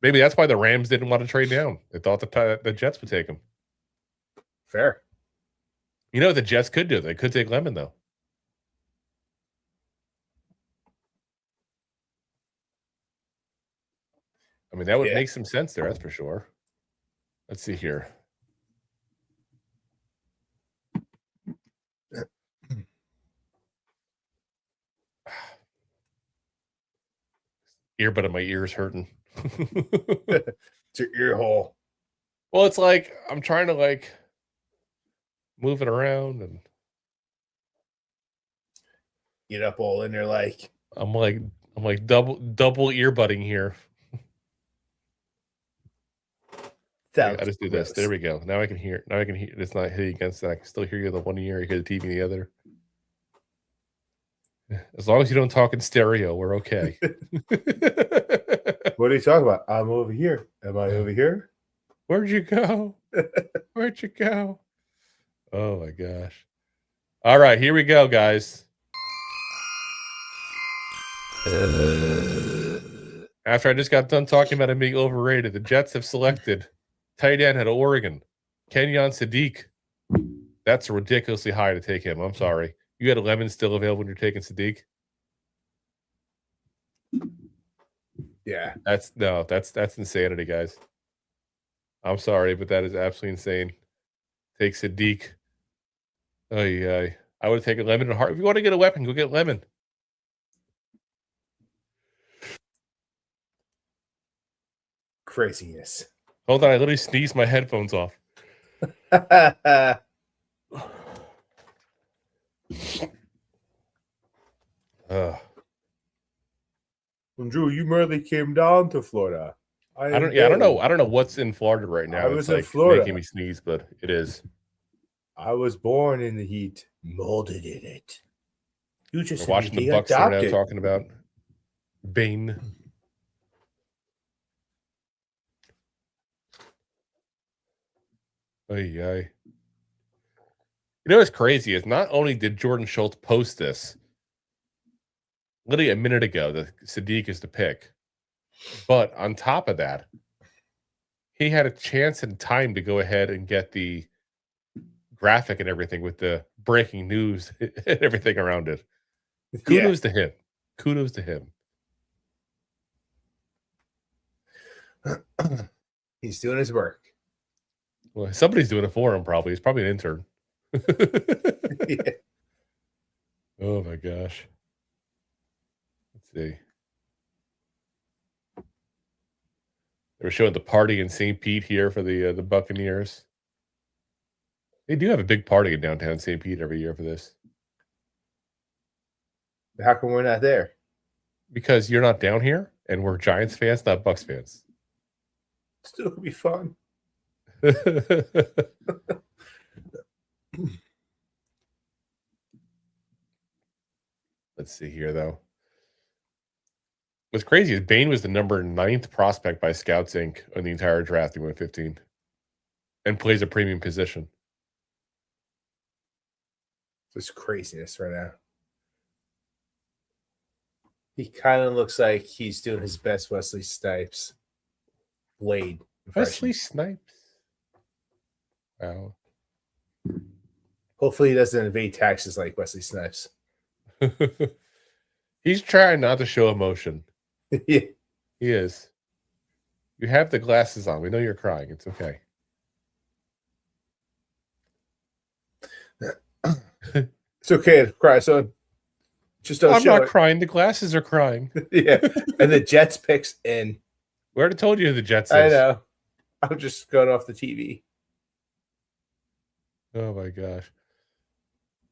Maybe that's why the Rams didn't want to trade down. They thought the Jets would take him. Fair. You know what the Jets could do? They could take Lemon, though. I mean, that would make some sense there, that's for sure. Let's see here. Earbud in my ears hurting. It's your ear hole. Well, it's like I'm trying to like move it around and get up all in there like I'm like double earbudding here. I just do this. There we go. Now I can hear. Now I can hear. It's not hitting against that. I can still hear you in the one ear. You hear the TV in the other. As long as you don't talk in stereo, we're okay. What are you talking about? I'm over here. Am I over here? Where'd you go? Where'd you go? Oh my gosh. All right, here we go, guys. After I just got done talking about him being overrated, the Jets have selected tight end out of Oregon, Kenyan Sadi. That's ridiculously high to take him. I'm sorry. You had a Lemon still available when you're taking Sadi? Yeah. That's insanity, guys. I'm sorry, but that is absolutely insane. Take Sadi. Oh yeah. I would have taken Lemon and Hart. If you want to get a weapon, go get Lemon. Craziness. Hold on, I literally sneezed my headphones off. Drew, you merely came down to Florida. I don't know what's in Florida right now. I was it's in Florida. Making me sneeze, but it is. I was born in the heat, molded in it. You just We're watching the Bucs right now talking about Bane. You know what's crazy is not only did Jordan Schultz post this literally a minute ago that Sadiq is the pick, but on top of that, he had a chance and time to go ahead and get the graphic and everything with the breaking news and everything around it. Kudos to him. Kudos to him. He's doing his work. Well, somebody's doing it for him, probably. He's probably an intern. Yeah. Oh, my gosh. Let's see. They were showing the party in St. Pete here for the Buccaneers. They do have a big party in downtown St. Pete every year for this. How come we're not there? Because you're not down here, and we're Giants fans, not Bucs fans. Still could be fun. Let's see here, though. What's crazy is Bane was the number 9th prospect by Scouts Inc. on the entire draft. He went 15 and plays a premium position. This craziness right now. He kind of looks like he's doing his best Wesley Snipes Blade impression. Wesley Snipes. Wow. Hopefully he doesn't evade taxes like Wesley Snipes. He's trying not to show emotion. Yeah. He is. You have the glasses on. We know you're crying. It's okay. It's okay to cry, son. Just don't I'm show not it. crying. The glasses are crying. Yeah. And the Jets picks in. We already told you who the Jets is. I know. I'm just going off the TV. Oh, my gosh.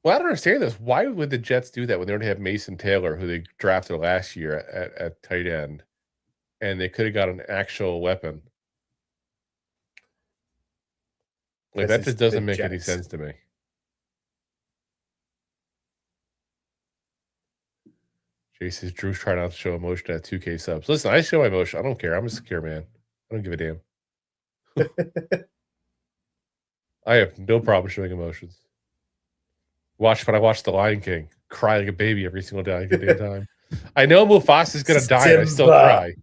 Well, I don't understand this. Why would the Jets do that when they already have Mason Taylor, who they drafted last year at tight end, and they could have got an actual weapon? Like, that just doesn't make any sense to me. Jason's Drew's trying not to show emotion at 2K subs. Listen, I show my emotion. I don't care. I'm a secure man. I don't give a damn. I have no problem showing emotions. When I watch The Lion King, cry like a baby every single damn time. I know Mufasa's gonna die, and I still cry.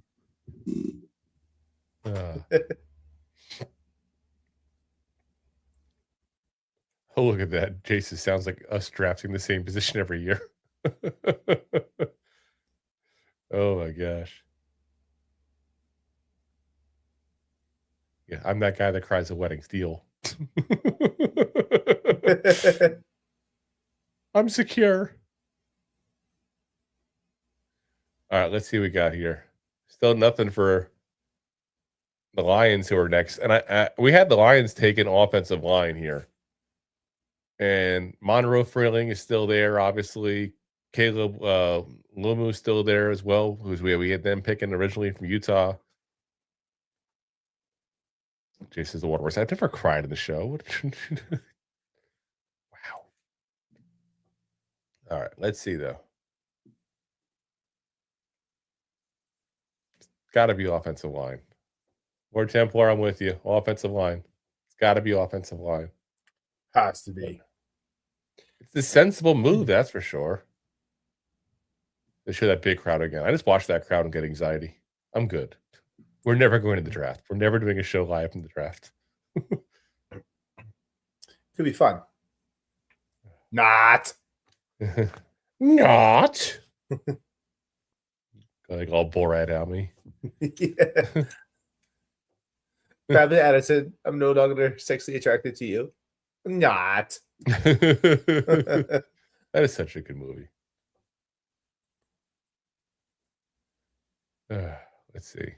Oh, look at that. Jason sounds like us drafting the same position every year. Oh my gosh. Yeah, I'm that guy that cries at weddings. Deal. I'm secure. All right, let's see what we got here. Still nothing for the Lions, who are next. And we had the Lions take an offensive line here. And Monroe Freeling is still there, obviously. Caleb Lemu is still there as well, who's we had them picking originally from Utah. Jason's the Waterworks. I've never cried in the show. Wow. All right, let's see, though. It's got to be offensive line. Lord Templar, I'm with you. Offensive line. It's got to be offensive line. Has to be. It's a sensible move, that's for sure. They show that big crowd again. I just watched that crowd and get anxiety. I'm good. We're never going to the draft. We're never doing a show live from the draft. Could be fun. Not. Not. Like all Borat at me. Yeah. Family Addison, I'm no longer sexually attracted to you. Not. That is such a good movie. Let's see.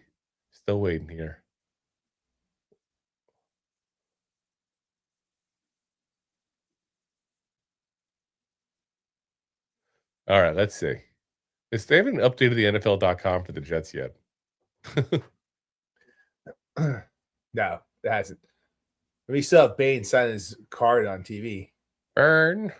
Still waiting here. All right, let's see. They haven't updated the NFL.com for the Jets yet. No, it hasn't. We still have Bane sign his card on TV. Burn.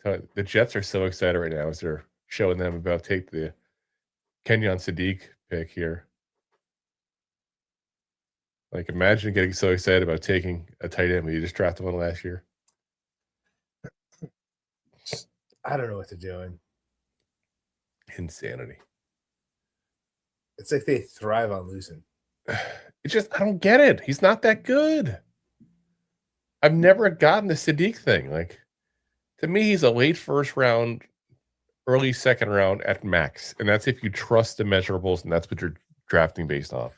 The Jets are so excited right now as they're showing them about take the Kenyon Sadi pick here. Like, imagine getting so excited about taking a tight end when you just drafted one last year. I don't know what they're doing. Insanity. It's like they thrive on losing. It's just, I don't get it. He's not that good. I've never gotten the Sadiq thing. Like, to me, he's a late first round, early second round at max. And that's if you trust the measurables, and that's what you're drafting based on.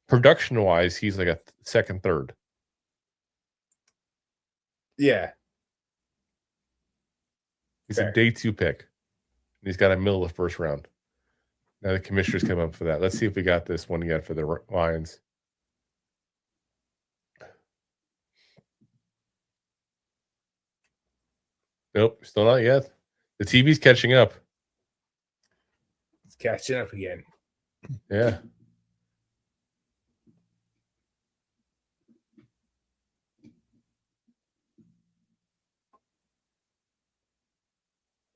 Production-wise, he's like a second, third. Yeah. He's a day 2 pick. And he's got a middle of the first round. Now the commissioners come up for that. Let's see if we got this one yet for the Lions. Nope, still not yet. The TV's catching up. It's catching up again. Yeah.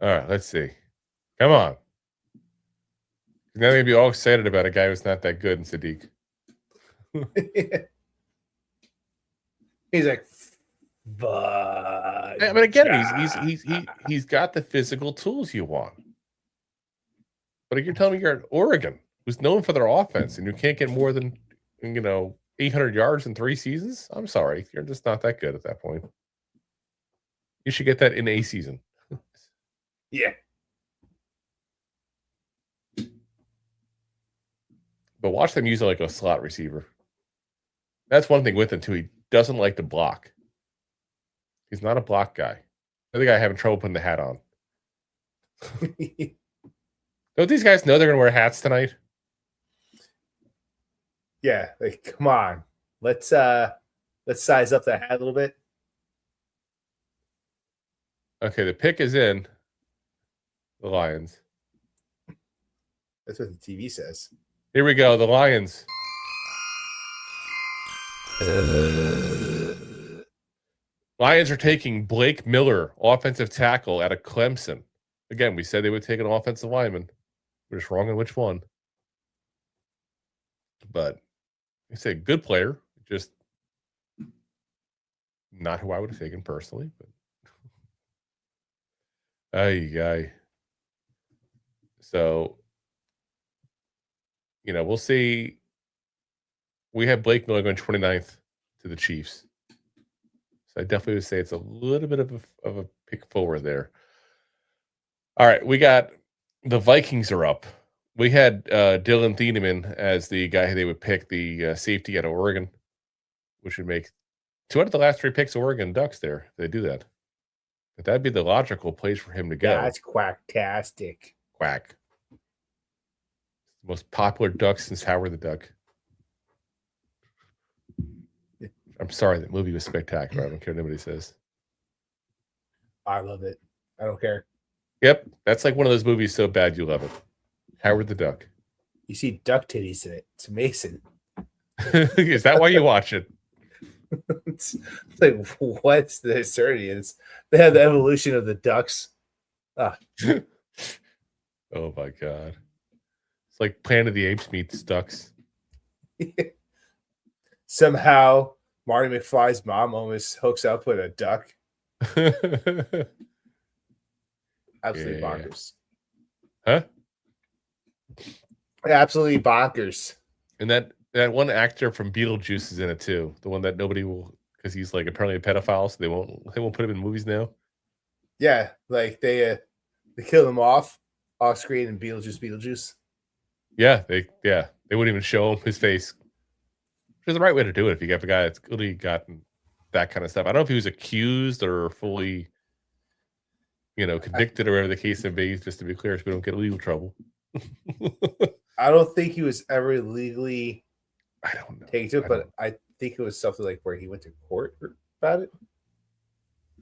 All right, let's see. Come on. Now they'd be all excited about a guy who's not that good in Sadiq. He's like, but I mean, again, he's got the physical tools you want. But if you're telling me you're at Oregon, who's known for their offense, and you can't get more than 800 yards in 3 seasons, I'm sorry, you're just not that good at that point. You should get that in a season. Yeah. But watch them use it like a slot receiver. That's one thing with him, too. He doesn't like to block. He's not a block guy. The other guy having trouble putting the hat on. Don't these guys know they're gonna wear hats tonight? Yeah, like come on. Let's size up that hat a little bit. Okay, the pick is in. The Lions. That's what the TV says. Here we go. The Lions. Lions are taking Blake Miller, offensive tackle out of Clemson. Again, we said they would take an offensive lineman. We're just wrong on which one. But I say good player, just not who I would have taken personally. But ay. So, we'll see. We have Blake Miller going 29th to the Chiefs. So I definitely would say it's a little bit of a pick forward there. All right, we got the Vikings are up. We had Dylan Theamman as the guy they would pick, the safety out of Oregon, which would make 2 out of the last 3 picks of Oregon Ducks there. If they do that. But that'd be the logical place for him to go. That's quacktastic. Quack. Most popular duck since Howard the Duck. I'm sorry, that movie was spectacular. I don't care what anybody says. I love it. I don't care. Yep, that's like one of those movies so bad you love it. Howard the Duck. You see duck titties in it. It's amazing. Is that why you watch it? It's like, what's the absurdity? They have the evolution of the ducks. Oh my God. It's like Planet of the Apes meets ducks. Somehow, Marty McFly's mom almost hooks up with a duck. Absolutely bonkers. Huh? Absolutely bonkers. And that one actor from Beetlejuice is in it too. The one that nobody will, because he's like apparently a pedophile, so they won't put him in movies now. Yeah, like they kill him off screen in Beetlejuice. Yeah, they wouldn't even show him his face. Which is the right way to do it if you got a guy that's really gotten that kind of stuff. I don't know if he was accused or fully, convicted or whatever the case may be, just to be clear, so we don't get legal trouble. I don't think he was ever legally taken to it, but I think it was something like where he went to court about it.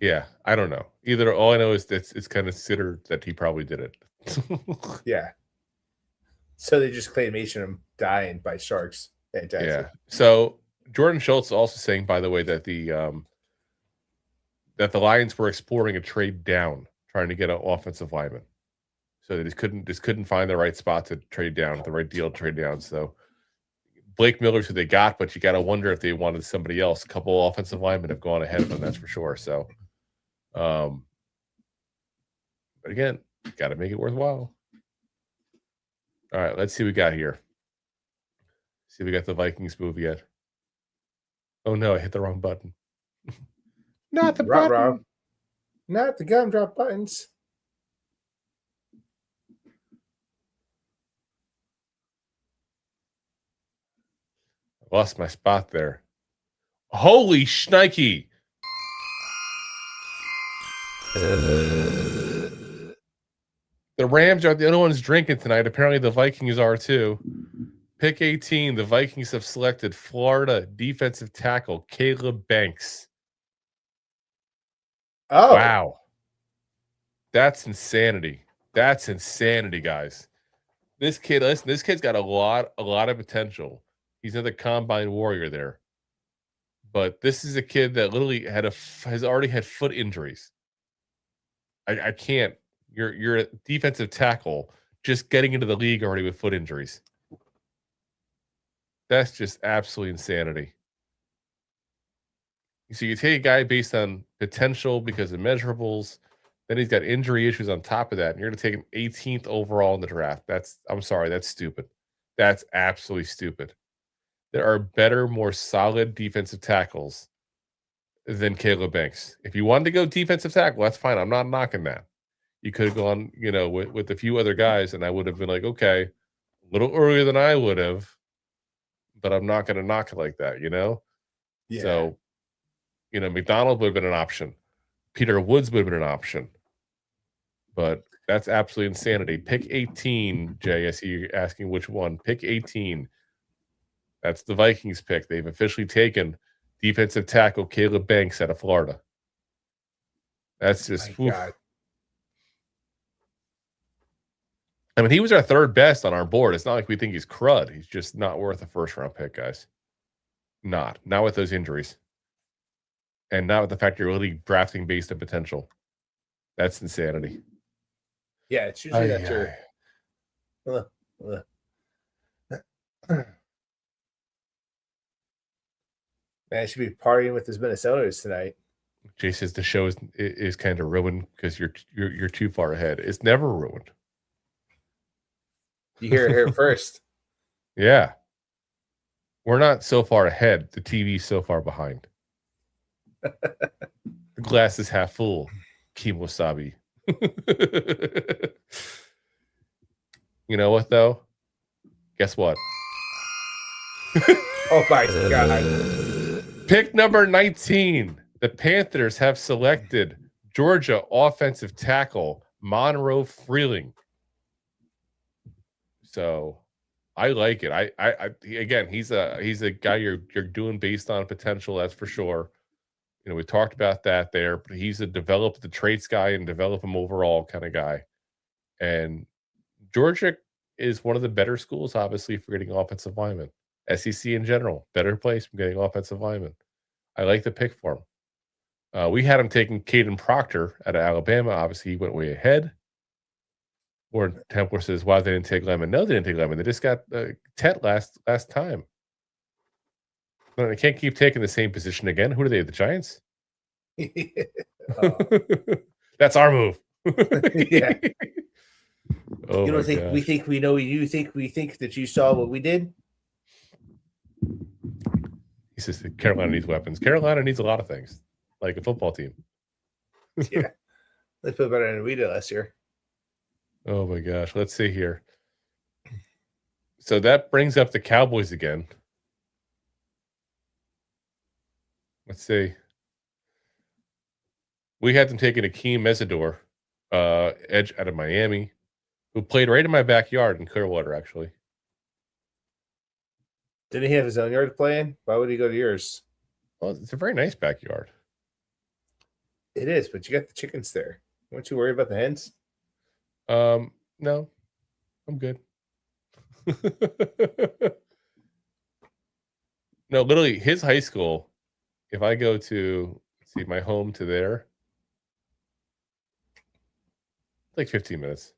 Yeah, I don't know. Either all I know is that it's kind of considered that he probably did it. Yeah. So they just claymation him dying by sharks. Fantastic. Yeah. So Jordan Schultz also saying, by the way, that the Lions were exploring a trade down, trying to get an offensive lineman. So they just couldn't find the right spot to trade down, the right deal to trade down. So Blake Miller's who they got, but you got to wonder if they wanted somebody else. A couple offensive linemen have gone ahead of them, that's for sure. So, but again, got to make it worthwhile. All right, let's see what we got here. See if we got the Vikings move yet. Oh no, I hit the wrong button. Not the button. Wrong. Not the gumdrop buttons. Lost my spot there. Holy shnikey. The Rams are the only ones drinking tonight. Apparently the Vikings are too. Pick 18, the Vikings have selected Florida defensive tackle Caleb Banks. Oh. Wow. That's insanity. That's insanity, guys. This kid, listen, this kid's got a lot of potential. He's another combine warrior there. But this is a kid that literally has already had foot injuries. I can't. You're a defensive tackle just getting into the league already with foot injuries. That's just absolutely insanity. So you take a guy based on potential because of measurables, then he's got injury issues on top of that, and you're going to take him 18th overall in the draft. I'm sorry, that's stupid. That's absolutely stupid. There are better, more solid defensive tackles than Caleb Banks. If you wanted to go defensive tackle, that's fine. I'm not knocking that. You could have gone, with a few other guys, and I would have been like, okay, a little earlier than I would have, but I'm not going to knock it like that, Yeah. So, McDonald would have been an option. Peter Woods would have been an option. But That's absolute insanity. Pick 18, Jay. I see you're asking which one. Pick 18. That's the Vikings pick. They've officially taken defensive tackle Caleb Banks out of Florida. That's just. God. I mean, he was our third best on our board. It's not like we think he's crud. He's just not worth a first round pick, guys. Not with those injuries. And not with the fact you're really drafting based on potential. That's insanity. Yeah, it's usually after. Man, I should be partying with his Minnesotans tonight. Jay says the show is kind of ruined because you're too far ahead. It's never ruined. You hear it here first. Yeah. We're not so far ahead. The TV's so far behind. The glass is half full. Kimosabi. You know what, though? Guess what? Oh, my God. Pick number 19. The Panthers have selected Georgia offensive tackle Monroe Freeling. So I like it. I again, he's a guy you're doing based on potential, that's for sure. You know, we talked about that there, but he's a develop the traits guy and develop him overall kind of guy. And Georgia is one of the better schools, obviously, for getting offensive linemen. SEC in general, better place for getting offensive linemen. I like the pick for him. We had him taking Caden Proctor out of Alabama. Obviously, he went way ahead. Or Templar says, "Wow, they didn't take Lemon." No, they didn't take Lemon. They just got Tet last time. No, they can't keep taking the same position again. Who are they? The Giants? That's our move. Yeah. Oh, you don't think we think we know you think we think that you saw what we did? He says that Carolina needs weapons. Carolina needs a lot of things, like a football team. Yeah. They put better than we did last year. Oh my gosh. Let's see here. So that brings up the Cowboys again. Let's see. We had them taking Akeem Mesidor, edge out of Miami, who played right in my backyard in Clearwater, actually. Didn't he have his own yard to play in? Why would he go to yours? Well, it's a very nice backyard. It is, but you got the chickens there. Weren't you worried about the hens? No, I'm good. No, literally, his high school, if I go to, see, my home to there, like 15 minutes.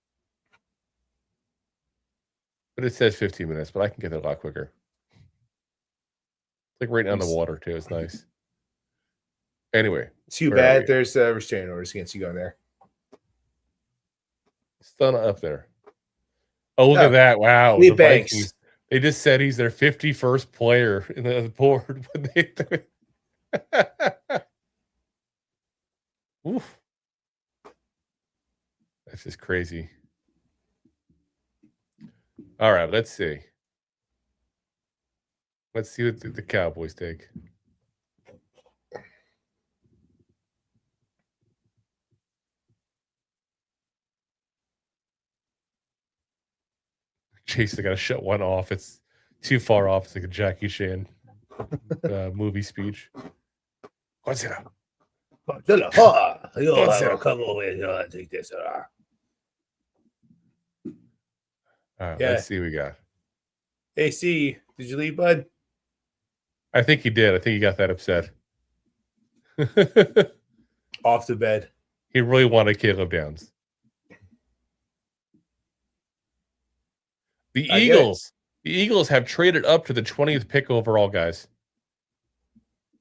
But it says 15 minutes, but I can get there a lot quicker. Like right on the water, too. It's nice. Anyway. Too bad there's restraining orders against you going there. Stun up there. Oh, look at that. Wow. The Vikings. They just said he's their 51st player in the board. Oof. That's just crazy. All right, let's see. Let's see what the Cowboys take. Chase, I got to shut one off. It's too far off. It's like a Jackie Chan movie speech. Godzilla. Godzilla. Come over here and take this. All right, let's see what we got. Hey, C, did you leave, bud? I think he did. I think he got that upset. Off to bed. He really wanted Caleb Downs. The Eagles have traded up to the 20th pick overall, guys.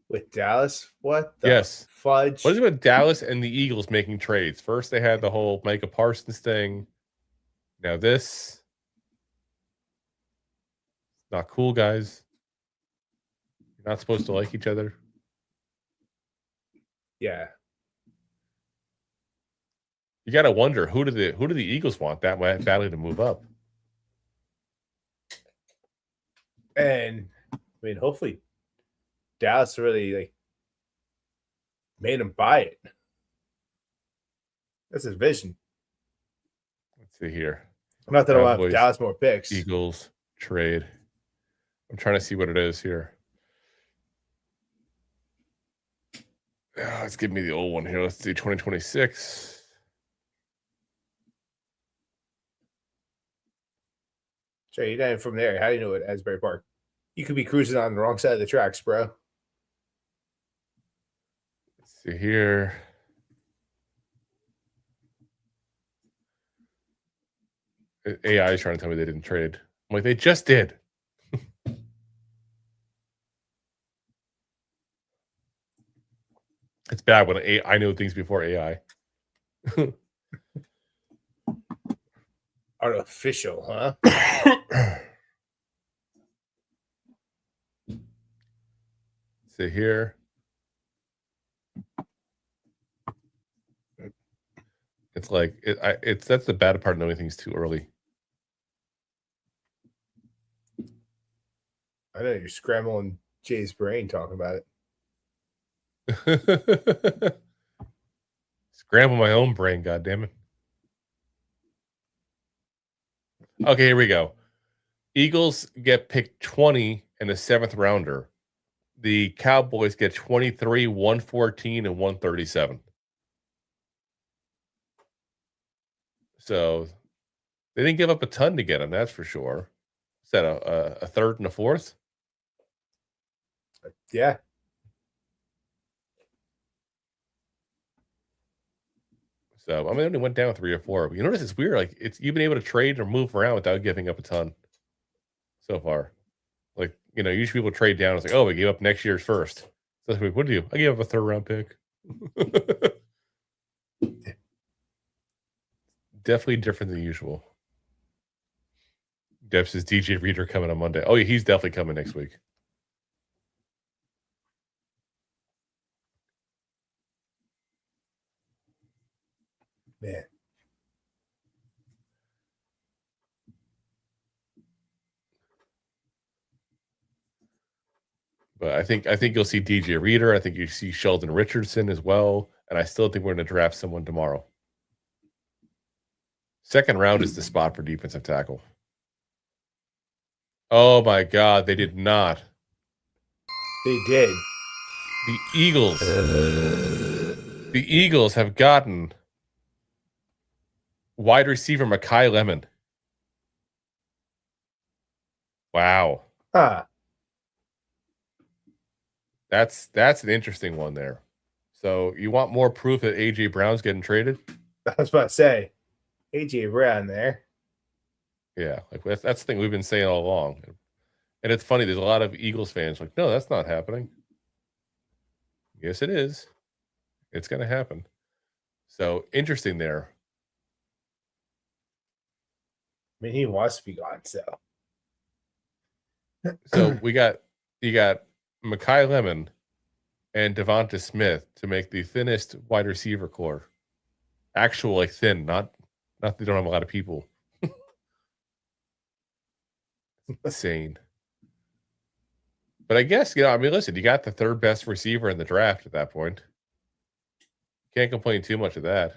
With Dallas? What the yes. fudge? What is it with Dallas and the Eagles making trades? First, they had the whole Micah Parsons thing. Now this. Not cool, guys. You're not supposed to like each other. Yeah. You got to wonder, who do the Eagles want that badly to move up? And I mean, hopefully Dallas really made him buy it. That's his vision. see here. Not that I want Dallas more picks. Eagles trade. I'm trying to see what it is here. Let's give me the old one here. Let's see, 2026. So you're not even from there. How do you know it, Asbury Park? You could be cruising on the wrong side of the tracks, bro. Let's see here. AI is trying to tell me they didn't trade. I'm like, they just did. It's bad when I know things before AI. Artificial, huh? See here. It's like that's the bad part of knowing things too early. I know you're scrambling Jay's brain talking about it. Scramble my own brain, goddammit. Okay, here we go. Eagles get picked 20 and a 7th rounder. The Cowboys get 23, 114, and 137. So they didn't give up a ton to get him, that's for sure. Is that a 3rd and a 4th? Yeah. So I mean, it only went down 3 or 4. But you notice it's weird. Like you've been able to trade or move around without giving up a ton so far. Like, you know, usually people trade down. It's like, oh, we gave up next year's first. So like, what do you? I gave up a 3rd round pick. Definitely different than usual. Deb says DJ Reader coming on Monday. Oh, yeah, he's definitely coming next week. Man. But I think you'll see DJ Reader. I think you see Sheldon Richardson as well. And I still think we're going to draft someone tomorrow. 2nd round is the spot for defensive tackle. Oh my God, they did not. They did. The Eagles have gotten wide receiver Mai Lemon. Wow. Huh. That's an interesting one there. So you want more proof that AJ Brown's getting traded? I was about to say, AJ Brown there. Yeah, like that's the thing we've been saying all along. And it's funny, there's a lot of Eagles fans like, no, that's not happening. Yes, it is. It's going to happen. So interesting there. I mean, he wants to be gone, so. So you got Mai Lemon and Devonta Smith to make the thinnest wide receiver core. Actual like thin, not they don't have a lot of people. Insane. But I guess, you know, I mean, listen, you got the 3rd best receiver in the draft at that point. Can't complain too much of that.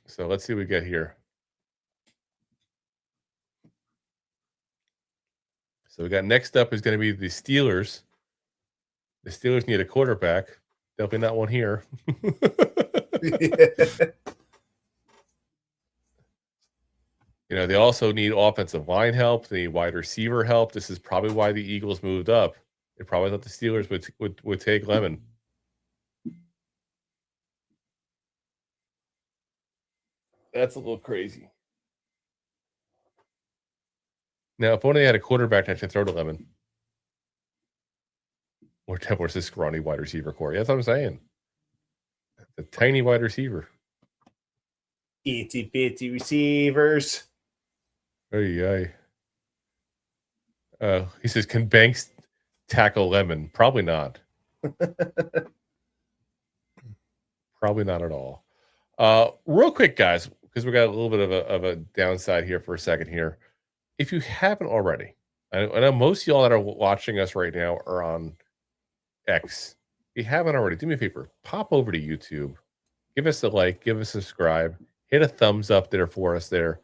So let's see what we get here. So we got next up is going to be the Steelers. The Steelers need a quarterback. Definitely not one here. You know, they also need offensive line help. They need wide receiver help. This is probably why the Eagles moved up. They probably thought the Steelers would take Lemon. That's a little crazy. Now, if only they had a quarterback that should throw to Lemon. Or Templar's this scrawny wide receiver core. That's what I'm saying. A tiny wide receiver. Itty bitty receivers. He says, can Banks tackle Lemon? Probably not. Probably not at all. Real quick, guys, because we got a little bit of a downside here for a second here. If you haven't already, I know most of y'all that are watching us right now are on X. If you haven't already, do me a favor, pop over to YouTube, give us a like, give us a subscribe, hit a thumbs up there for us there,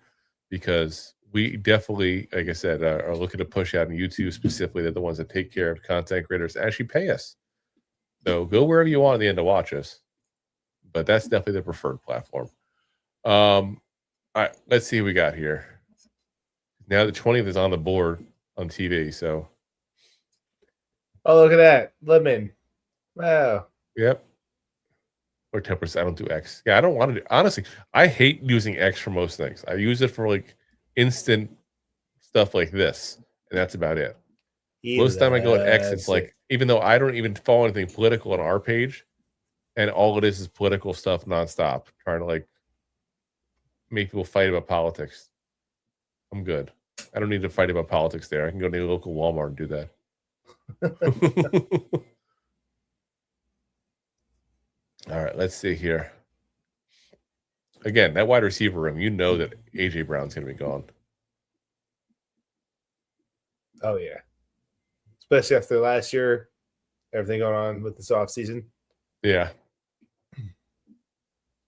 because we definitely, like I said, are looking to push out on YouTube specifically. They're the ones that take care of content creators, actually pay us. So go wherever you want in the end to watch us. But that's definitely the preferred platform. All right, let's see what we got here. Now the 20th is on the board on TV, so. Oh, look at that. Lemon. Wow. Yep. Or 10%. I don't do X. Yeah, I don't want to do. Honestly, I hate using X for most things. I use it for like instant stuff like this, and that's about it. Most of the time I go at X, it's like, even though I don't even follow anything political on our page, and all it is political stuff nonstop, trying to like make people fight about politics. I'm good. I don't need to fight about politics there. I can go to the local Walmart and do that. All right, let's see here. Again, that wide receiver room, you know that A.J. Brown's going to be gone. Oh, yeah. Especially after last year, everything going on with this offseason. Yeah.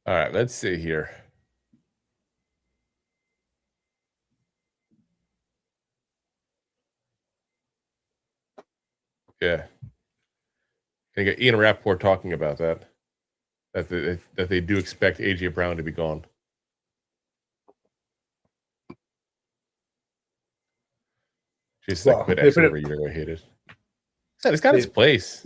All right, let's see here. Yeah. And you got Ian Rappaport talking about that. That they do expect A.J. Brown to be gone. Just like quit X over a year. I hate it. It's got its place.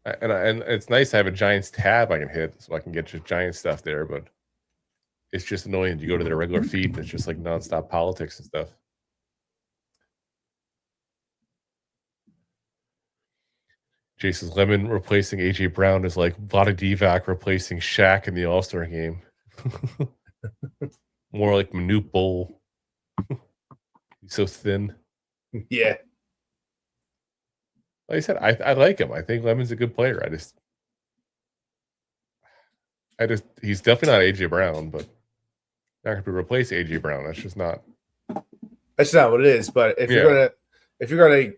And it's nice to have a Giants tab I can hit so I can get just Giants stuff there, but it's just annoying. You go to their regular feed and it's just like nonstop politics and stuff. Jason Lemon replacing A.J. Brown is like Vlade Divac replacing Shaq in the All-Star game. More like Manute Bol. He's so thin. Yeah. Like I said, I like him. I think Lemon's a good player. He's definitely not A.J. Brown, but not going to replace A.J. Brown. That's just not. That's not what it is. But if you're gonna,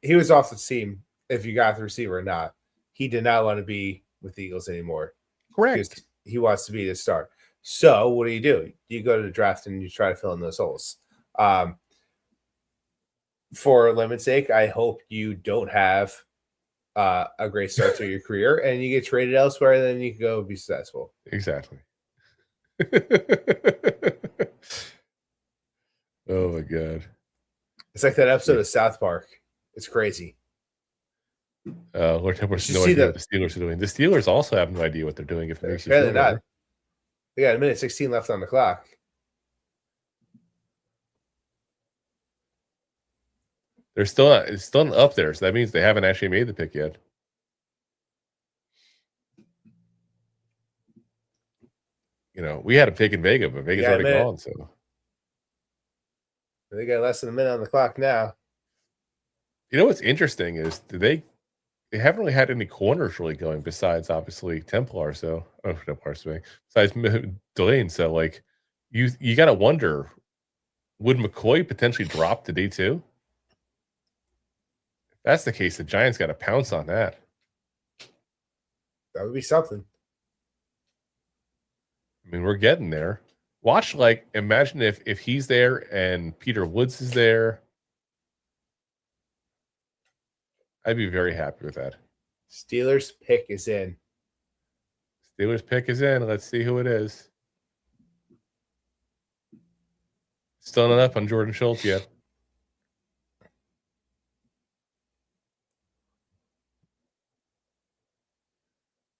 he was off the team. If you got the receiver or not, he did not want to be with the Eagles anymore. Correct. He wants to be the star. So what do? You go to the draft and you try to fill in those holes. For Lemon's sake, I hope you don't have a great start to your career and you get traded elsewhere, and then you can go be successful. Exactly. Oh my God. It's like that episode of South Park. It's crazy. Lord Temper's no idea what the Steelers are doing. The Steelers also have no idea what they're doing. If it makes you feel better. They got 1:16 left on the clock. They're still not, it's still up there, so that means they haven't actually made the pick yet. You know, we had a pick in Vega, but Vega's already gone. So they got less than a minute on the clock now. You know what's interesting is they haven't really had any corners really going besides obviously Templar. So besides Delane. So like you got to wonder, would McCoy potentially drop to day 2? If that's the case, the Giants got to pounce on that. That would be something. I mean, we're getting there. Watch, like, imagine if he's there and Peter Woods is there. I'd be very happy with that. Steelers pick is in. Steelers pick is in. Let's see who it is. Still not up on Jordan Schultz yet.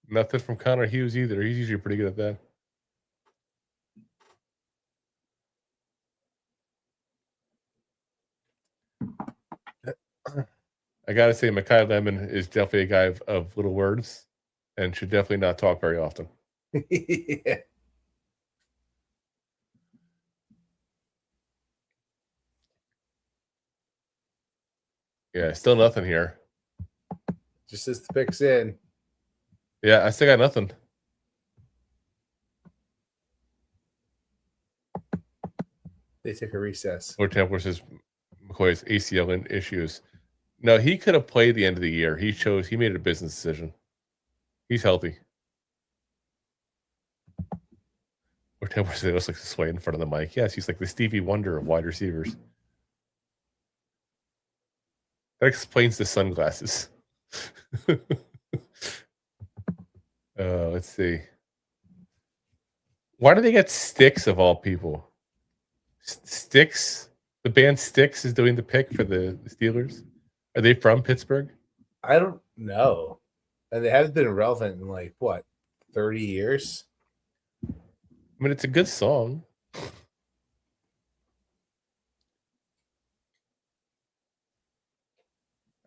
Nothing from Connor Hughes either. He's usually pretty good at that. I gotta say, Mai Lemon is definitely a guy of little words and should definitely not talk very often. Yeah. Yeah, still nothing here. Just as the pick's in. Yeah, I still got nothing. They took a recess. Lord Templar says McCoy's ACL issues. No, he could have played the end of the year. He made a business decision. He's healthy. It looks like sway in front of the mic. Yes, he's like the Stevie Wonder of wide receivers. That explains the sunglasses. Let's see. Why do they get Styx of all people? Styx? The band Styx is doing the pick for the Steelers? Are they from Pittsburgh? I don't know. And they haven't been relevant in 30 years? I mean, it's a good song.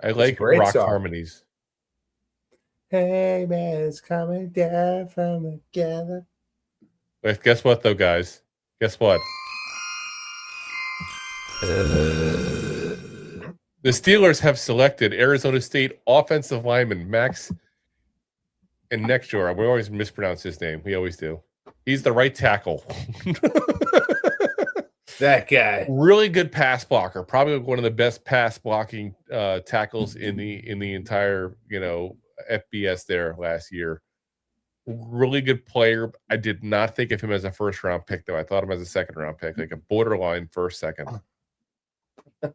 I like rock harmonies. Hey man, it's coming down from together. But guess what, though, guys? Guess what? The Steelers have selected Arizona State offensive lineman Max Nector. We always mispronounce his name. We always do. He's the right tackle. That guy. Really good pass blocker. Probably one of the best pass blocking tackles in the entire, FBS there last year. Really good player. I did not think of him as a first round pick, though. I thought him as a second round pick, like a borderline first, second. I'm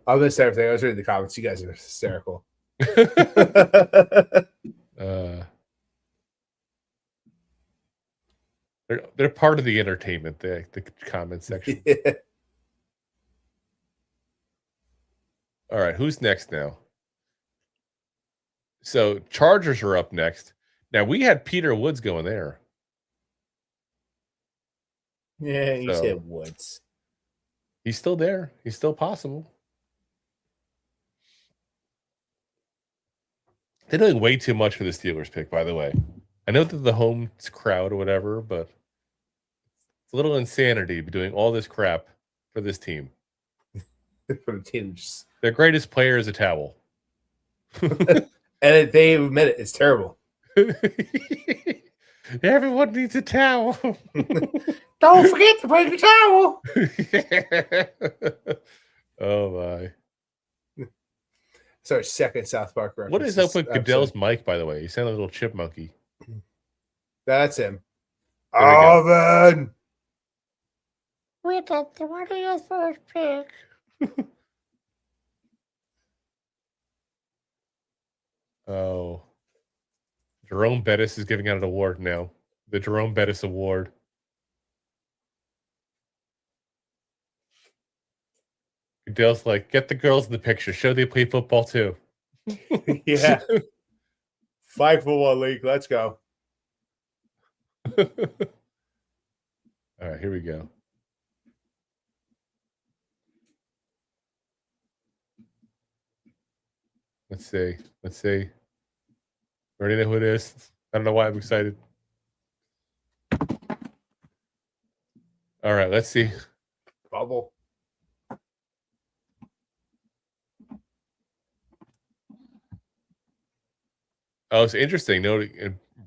gonna say everything. I was reading the comments. You guys are hysterical. They're part of the entertainment, the comment section. Yeah. All right, who's next now? So Chargers are up next. Now we had Peter Woods going there. Yeah, you said Woods. He's still there. He's still possible. They're doing way too much for the Steelers pick, by the way. I know that the home crowd or whatever, but it's a little insanity doing all this crap for this team. For the teams. Their greatest player is a towel. And they admit it. It's terrible. Everyone needs a towel. Don't forget to bring the towel. Oh, my. It's our second South Park reference. What is up with Goodell's mic, by the way? You sound like a little chip monkey. That's him. Alvin! We got the 21st pick. Oh. Jerome Bettis is giving out an award now. The Jerome Bettis Award. Goodell's like, get the girls in the picture. Show they play football too. Yeah. Flag football league. Let's go. All right, here we go. Let's see. Already know who it is. I don't know why I'm excited. All right, let's see. Bubble. Oh, it's interesting.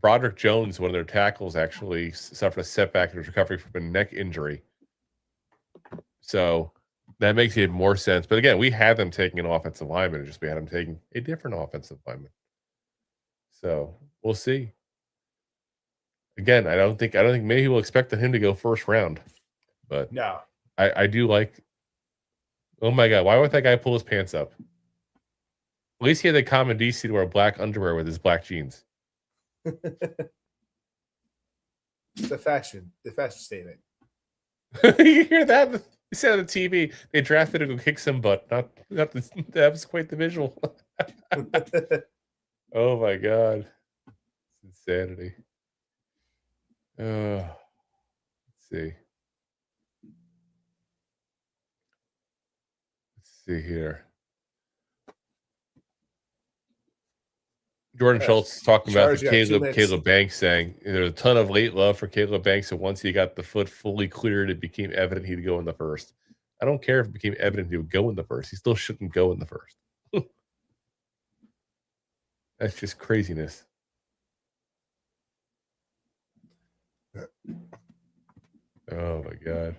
Broderick Jones, one of their tackles, actually suffered a setback and was recovering from a neck injury. So that makes even more sense. But again, we had them taking an offensive lineman. We had them taking a different offensive lineman. So we'll see. Again, I don't think many people expected him to go first round. But no, I do like. Oh my God! Why would that guy pull his pants up? At least he had the common decency to wear black underwear with his black jeans. The fashion statement. You hear that? You said on the TV, they drafted him to kick some butt. Not that was quite the visual. Oh my God. It's insanity. Let's see. Let's see here. Jordan Schultz talking about Caleb Banks, saying there's a ton of late love for Caleb Banks, and once he got the foot fully cleared, it became evident he'd go in the first. I don't care if it became evident he would go in the first. He still shouldn't go in the first. That's just craziness. Oh my God.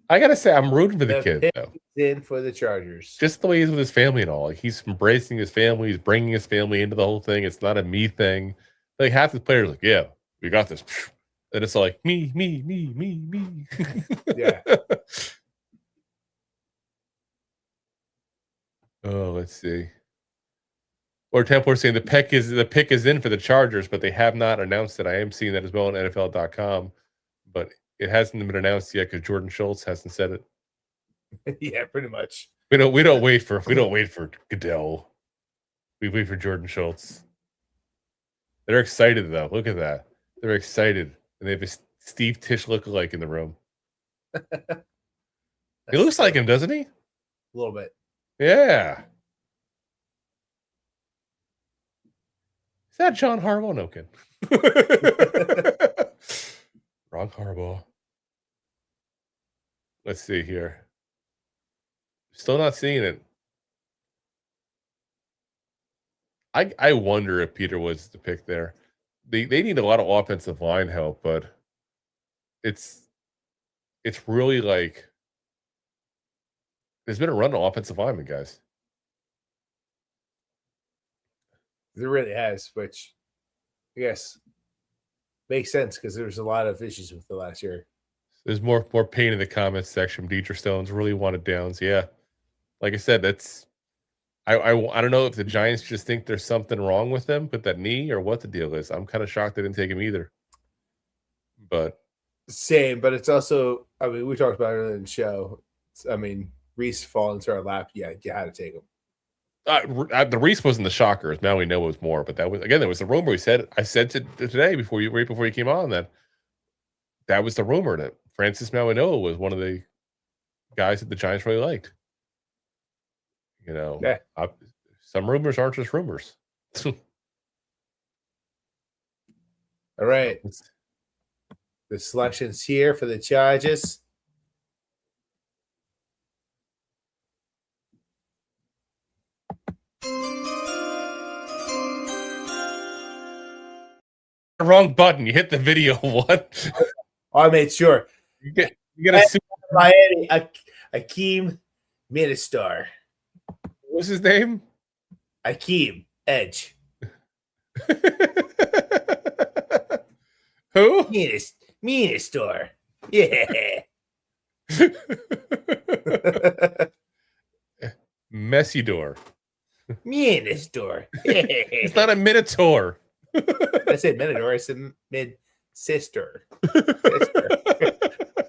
I gotta say, I'm rooting for the kid, though. In for the Chargers. Just the way he's with his family and all. Like, he's embracing his family. He's bringing his family into the whole thing. It's not a me thing. Like half the players like, yeah, we got this. And it's like me. Yeah. Oh, let's see. Or Templar saying the pick is in for the Chargers, but they have not announced it. I am seeing that as well on NFL.com, but it hasn't been announced yet because Jordan Schultz hasn't said it. Yeah, pretty much. We don't wait for Goodell. We wait for Jordan Schultz. They're excited though. Look at that. They're excited, and they have a Steve Tisch lookalike in the room. He looks like him, doesn't he? A little bit. Yeah. Is that John Harbaugh? No kidding. Wrong Harbaugh. Let's see here. Still not seeing it. I wonder if Peter Woods is the pick there. They need a lot of offensive line help, but it's really like there's been a run on offensive linemen, guys. There really has, which I guess makes sense because there was a lot of issues with the last year. There's more pain in the comments section. Deidre Stones really wanted Downs. Yeah, like I said, that's I don't know if the Giants just think there's something wrong with them with that knee or what the deal is. I'm kind of shocked they didn't take him either. But same, but it's also, I mean, we talked about it in the show. I mean, Reese fall into our lap. Yeah, you had to take him. The Reese wasn't the shocker. Now we know it was more, but that was again. There was the rumor. I said today right before you came on that was the rumor that Francis Mauigoa was one of the guys that the Giants really liked. You know, yeah. Some rumors aren't just rumors. All right, the selections here for the Chargers. Wrong button. You hit the video one. I made sure. You get a Miami Akeem Ministar. What's his name? Akeem Edge. Who? Ministar. Yeah. Messy door. Ministar. It's not a Minotaur. I said Minotaur. I said mid-sister.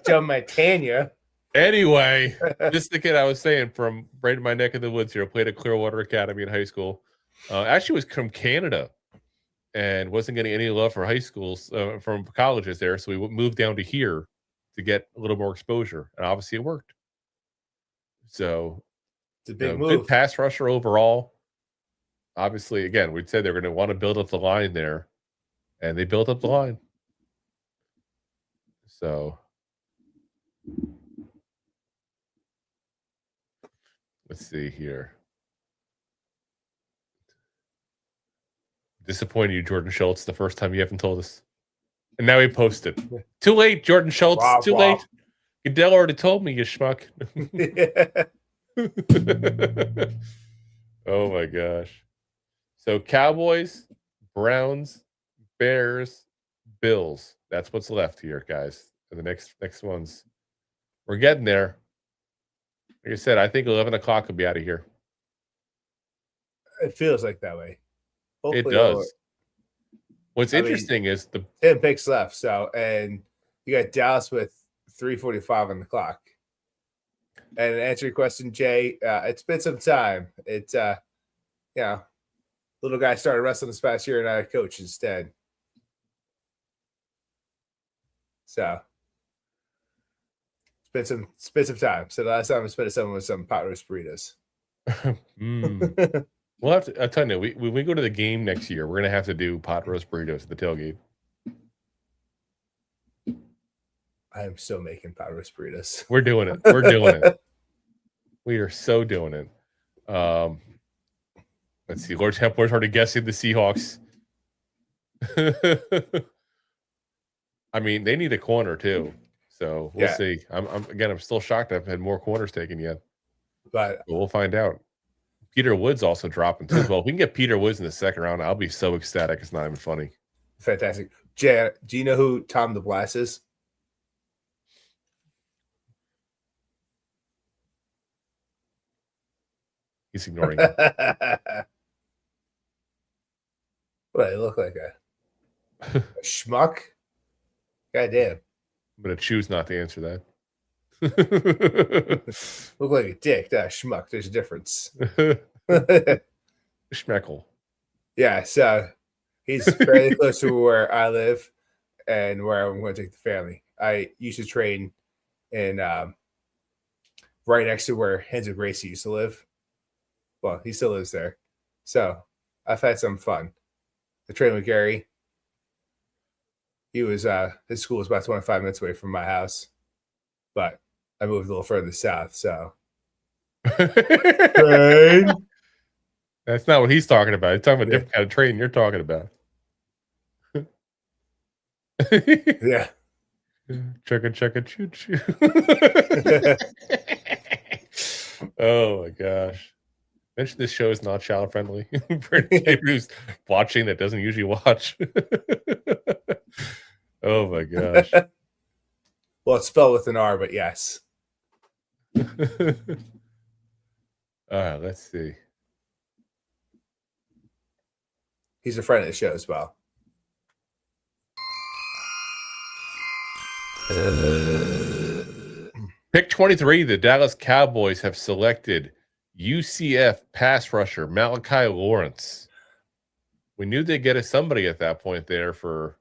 Joe Montana. Anyway, just the kid I was saying from right in my neck of the woods here, played at Clearwater Academy in high school. Actually was from Canada and wasn't getting any love for high schools, from colleges there. So we moved down to here to get a little more exposure. And obviously it worked. So it's a big move. Good pass rusher overall. Obviously, again, we'd say they're going to want to build up the line there. And they built up the line. So let's see here. Disappointed you, Jordan Schultz, the first time you haven't told us. And now he posted. Too late, Jordan Schultz. Too late. Goodell already told me, you schmuck. Oh, my gosh. So Cowboys, Browns, Bears, Bills. That's what's left here, guys. For the next ones. We're getting there. Like I said, I think 11 o'clock will be out of here. It feels like that way. Hopefully it does. What's interesting is the 10 picks left. So, and you got Dallas with 3:45 on the clock. And to answer your question, Jay, it's been some time. It's, little guy started wrestling this past year and I coach instead. So, spend some time. So the last time I spent someone with some pot roast burritos. We'll have to. I'll tell you, when we go to the game next year, we're gonna have to do pot roast burritos at the tailgate. I am so making pot roast burritos. We're doing it. We're doing it. We are so doing it. Let's see. Lord Templar's already guessing the Seahawks. I mean, they need a corner too. So we'll see. I'm still shocked I've had more corners taken yet. But we'll find out. Peter Woods also dropping too. Well, if we can get Peter Woods in the second round, I'll be so ecstatic. It's not even funny. fantastic. Jay, do you know who Tom DeBlass is? He's ignoring him. What do I look like? A schmuck? God damn. I'm going to choose not to answer that. Look like a dick. That schmuck. There's a difference. Schmeckle. Yeah, so he's fairly close to where I live and where I'm going to take the family. I used to train in right next to where Henzo Gracie used to live. Well, he still lives there. So I've had some fun. I trained with Gary. He was his school was about 25 minutes away from my house, but I moved a little further south. So that's not what he's talking about. He's talking about a different kind of training you're talking about. Yeah. Chugga choo choo. Oh my gosh. Mention this show is not child friendly for anybody who's watching that doesn't usually watch. Oh my gosh. Well, it's spelled with an R, but yes. All right, let's see. He's a friend of the show as well. Pick 23, the Dallas Cowboys have selected UCF pass rusher Malachi Lawrence. We knew they'd get somebody at that point there for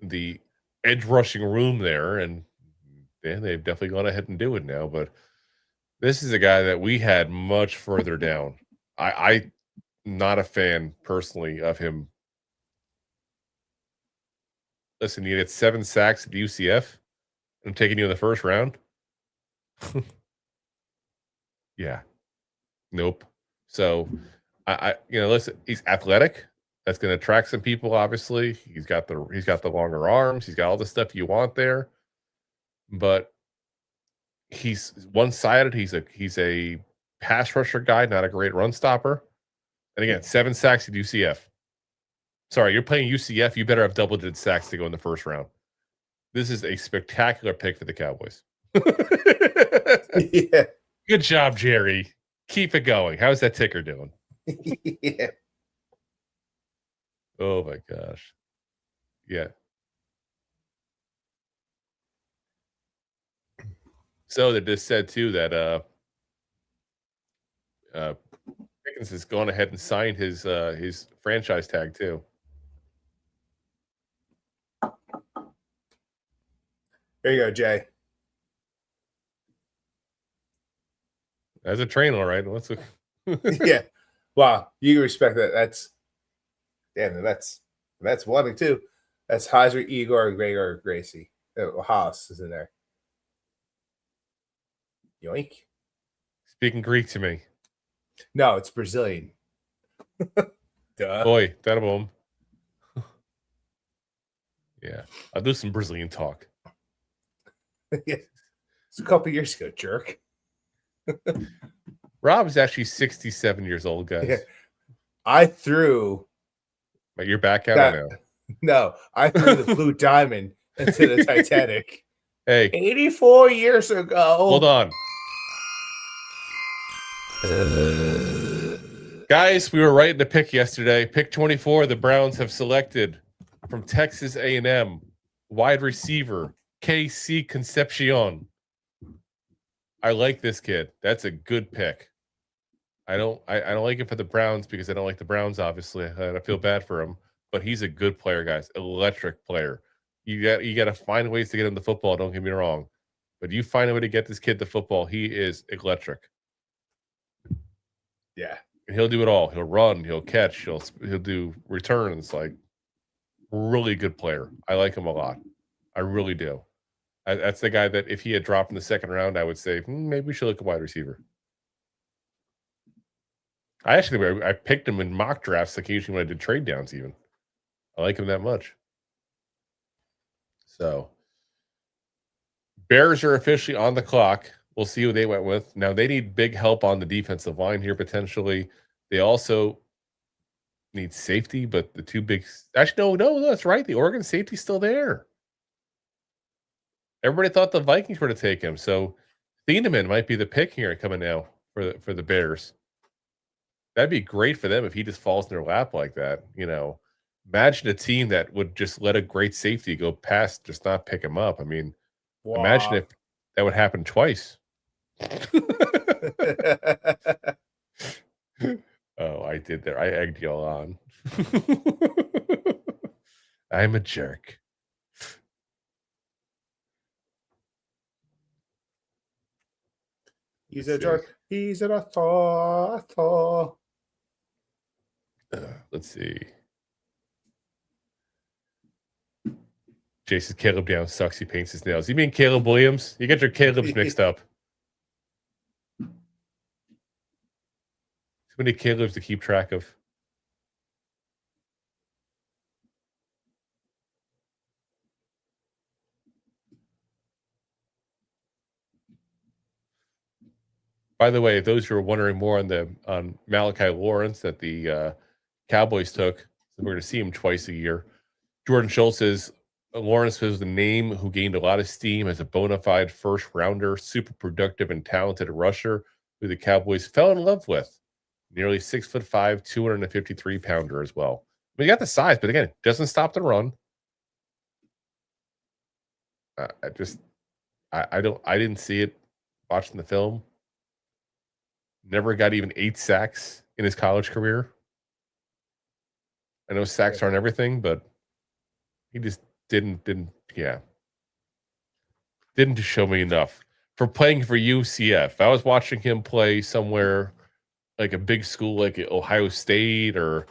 the edge rushing room there, and they've definitely gone ahead and do it now. But this is a guy that we had much further down. I'm not a fan personally of him. Listen, you get 7 sacks at UCF. I'm taking you in the first round. Yeah. Nope. So I listen, he's athletic. That's going to attract some people, obviously. He's got the longer arms, he's got all the stuff you want there. But he's one-sided. He's a pass rusher guy, not a great run stopper. And again, 7 sacks at UCF. Sorry, you're playing UCF, you better have double-digit sacks to go in the first round. This is a spectacular pick for the Cowboys. Yeah. Good job, Jerry. Keep it going. How's that ticker doing? Yeah. Oh my gosh. Yeah. So they just said too that Pickens has gone ahead and signed his franchise tag too. There you go, Jay. As a train, all right. Let's Yeah. Wow. You respect that. That's one and two. That's Heiser, Igor, Gregor, Gracie. Haas is in there. Yoink. Speaking Greek to me. No, it's Brazilian. Duh. Boy, that boom. Yeah. I'll do some Brazilian talk. Yeah. It's a couple years ago, jerk. Rob is actually 67 years old, guys. Yeah. I threw. But you're back out now. No, I threw the blue diamond into the Titanic. Hey. 84 years ago. Hold on. Guys, we were right in the pick yesterday. Pick 24, the Browns have selected from Texas A&M wide receiver KC Concepcion. I like this kid. That's a good pick. I don't like it for the Browns because I don't like the Browns, obviously. I feel bad for him, but he's a good player, guys. Electric player. You got to find ways to get him the football, don't get me wrong. But you find a way to get this kid the football, he is electric. Yeah. And he'll do it all. He'll run, he'll catch, he'll do returns. Like, really good player. I like him a lot. I really do. That's the guy that if he had dropped in the second round, I would say maybe we should look at wide receiver. I picked him in mock drafts occasionally when I did trade downs even. I like him that much. So, Bears are officially on the clock. We'll see who they went with. Now, they need big help on the defensive line here, potentially. They also needs safety, but the two big actually no, that's right. The Oregon safety's still there. Everybody thought the Vikings were to take him, so Theamman might be the pick here coming now for the Bears. That'd be great for them if he just falls in their lap like that. Imagine a team that would just let a great safety go past, just not pick him up. I mean, imagine if that would happen twice. Oh, I did there. I egged y'all on. I'm a jerk. He's a jerk. He's an author. Let's see. Jason's Caleb down sucks. He paints his nails. You mean Caleb Williams? You get your Caleb's mixed up. Too many Caleb's to keep track of. By the way, those who are wondering more on Malachi Lawrence that the Cowboys took, we're going to see him twice a year. Jordan Schultz says Lawrence was the name who gained a lot of steam as a bona fide first rounder, super productive and talented rusher who the Cowboys fell in love with. Nearly 6'5", 253-pounder as well. But he got the size, but again, doesn't stop the run. I didn't see it watching the film. Never got even 8 sacks in his college career. I know sacks aren't everything, but he just didn't show me enough. For playing for UCF, I was watching him play somewhere like a big school like Ohio State or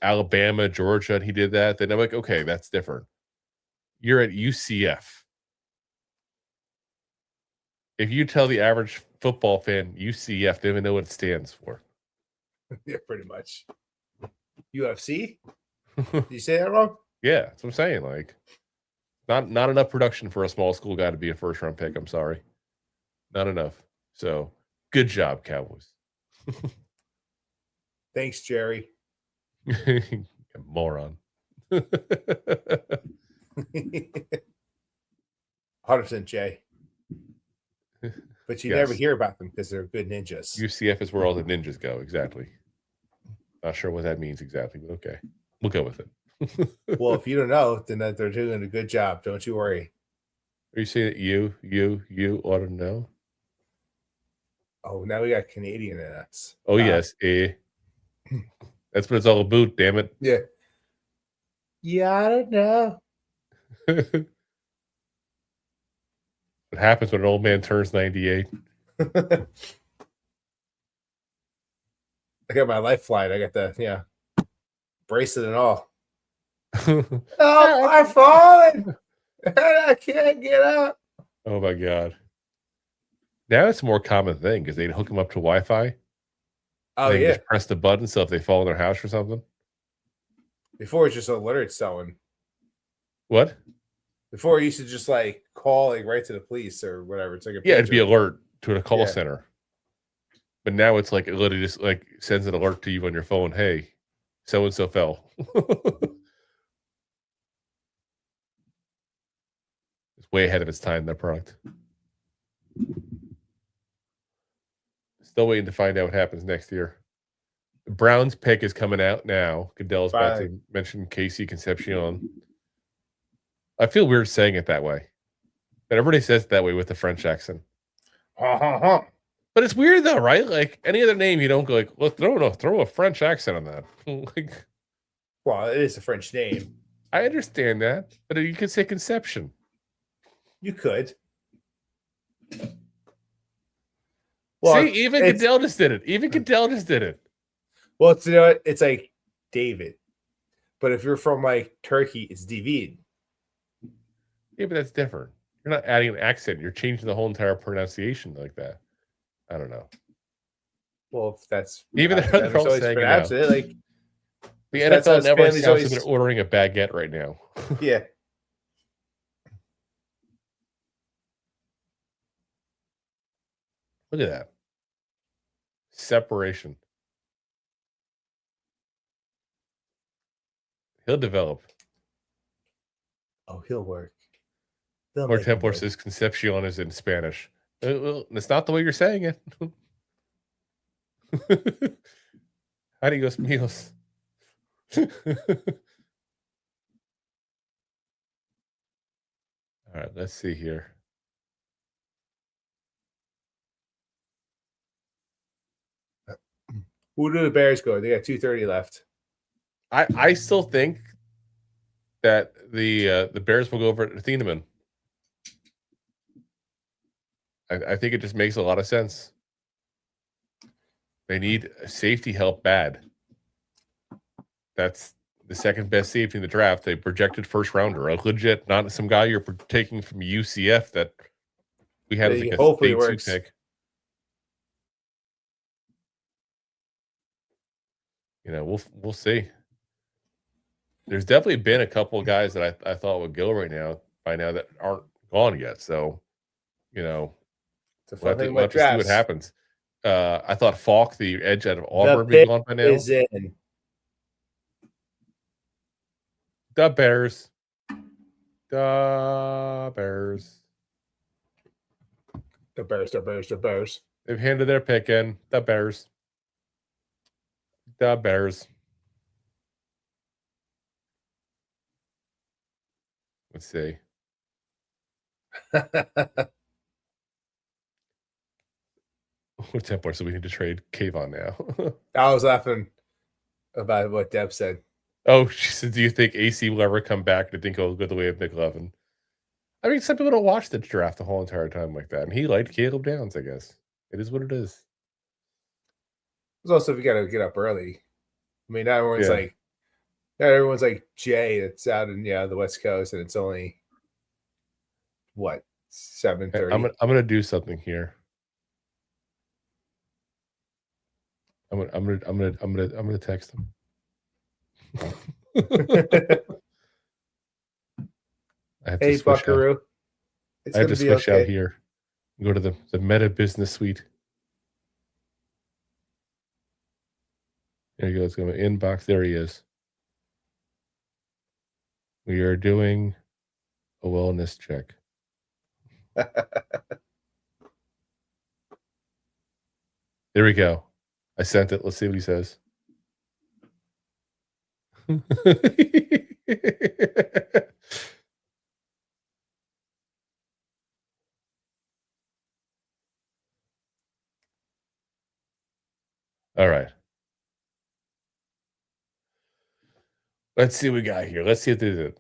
Alabama, Georgia, and he did that. Then I'm like, okay, that's different. You're at UCF. If you tell the average football fan UCF, they don't even know what it stands for. Yeah, pretty much. UFC? Did you say that wrong? Yeah, that's what I'm saying. Like, not enough production for a small school guy to be a first round pick. I'm sorry, not enough. So, good job, Cowboys. Thanks, Jerry. Moron. 100% Jay. But you never hear about them because they're good ninjas. UCF is where all the ninjas go. Exactly. Not sure what that means exactly, but okay. We'll go with it. Well, if you don't know, then that they're doing a good job. Don't you worry. Are you saying that you ought to know? Oh, now we got Canadian in us. Oh, yes. That's what it's all about, damn it. Yeah. Yeah, I don't know. What happens when an old man turns 98? I got my lifeline. I got the bracelet and all. Oh, I'm falling. I can't get up. Oh my god. Now it's a more common thing because they'd hook them up to Wi-Fi. Oh, they yeah. just press the button so if they fall in their house or something. Before it's just alerts someone. What? Before it used to just like call like right to the police or whatever. It's like a it'd be alert to a call Yeah. center. But now it's like it literally just like sends an alert to you on your phone. Hey, so and so fell. It's way ahead of its time, that product. Still waiting to find out what happens next year. The Browns pick is coming out now. Goodell's about to mention Casey Concepcion. I feel weird saying it that way. But everybody says it that way with the French accent. But it's weird though, right? Like any other name, you don't go like, well, throw a French accent on that. Like, well, it is a French name. I understand that, but you could say Conception. You could. Well, see, even Cardell just did it. Well, it's like David. But if you're from like Turkey, it's David. Yeah, but that's different. You're not adding an accent. You're changing the whole entire pronunciation like that. I don't know. Well, if that's even they're all saying it, like the NFL never sounds like they're ordering a baguette right now. Yeah. Look at that. Separation. He'll develop. Oh, he'll work. Or Templar says Concepcion is in Spanish. Well, it's not the way you're saying it. Adios míos. All right, let's see here. Who do the Bears go? They got 2:30 left. I still think that the Bears will go over to Theamman. I think it just makes a lot of sense. They need safety help bad. That's the second best safety in the draft. They projected first rounder, a legit, not some guy you're taking from UCF that we had as like a hopefully state works. pick. You know, we'll see. There's definitely been a couple of guys that I thought would go by now that aren't gone yet. So, you know, we'll have to see what happens. I thought Falk, the edge out of Auburn, would be gone by now. Is in. The Bears. The Bears. The Bears, the Bears, the Bears. They've handed their pick in. The Bears. The Bears. Let's see. Templar, so we need to trade Kayvon now. I was laughing about what Deb said. Oh, she said, do you think AC will ever come back to think it'll go the way of Nick Levin? I mean, some people don't watch the draft the whole entire time like that. And he liked Caleb Downs, I guess. It is what it is. There's also, if you got to get up early. I mean, not everyone's like Jay that's out in the West Coast, and it's only, what, 7:30? I'm gonna do something here. I'm gonna text him. Hey, Buckaroo. I have to switch out here. Go to the Meta Business Suite. There you go. It's going to inbox. There he is. We are doing a wellness check. There we go. I sent it. Let's see what he says. All right. Let's see what we got here. Let's see what they did.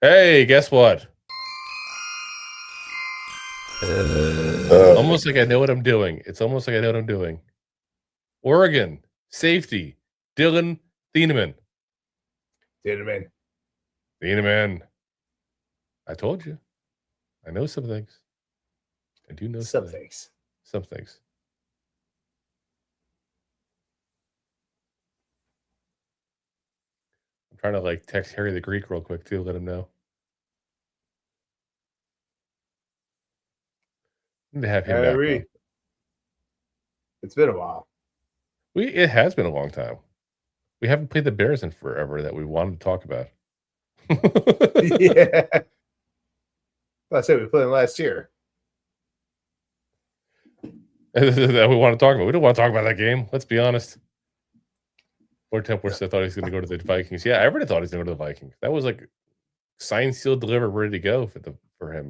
Hey, guess what? Almost like I know what I'm doing. It's almost like I know what I'm doing. Oregon, safety, Dylan Theamman. Theamman. I told you. I know some things. I do know some things. Some things. I'm trying to text Harry the Greek real quick too, let him know. I need to have him back. It's been a while. It has been a long time. We haven't played the Bears in forever that we wanted to talk about. Yeah. I said we played them last year. That we want to talk about. We don't want to talk about that game. Let's be honest. Or Templar thought he was going to go to the Vikings. Yeah, everybody thought he was going to go to the Vikings. That was signed, sealed, delivered, ready to go for him.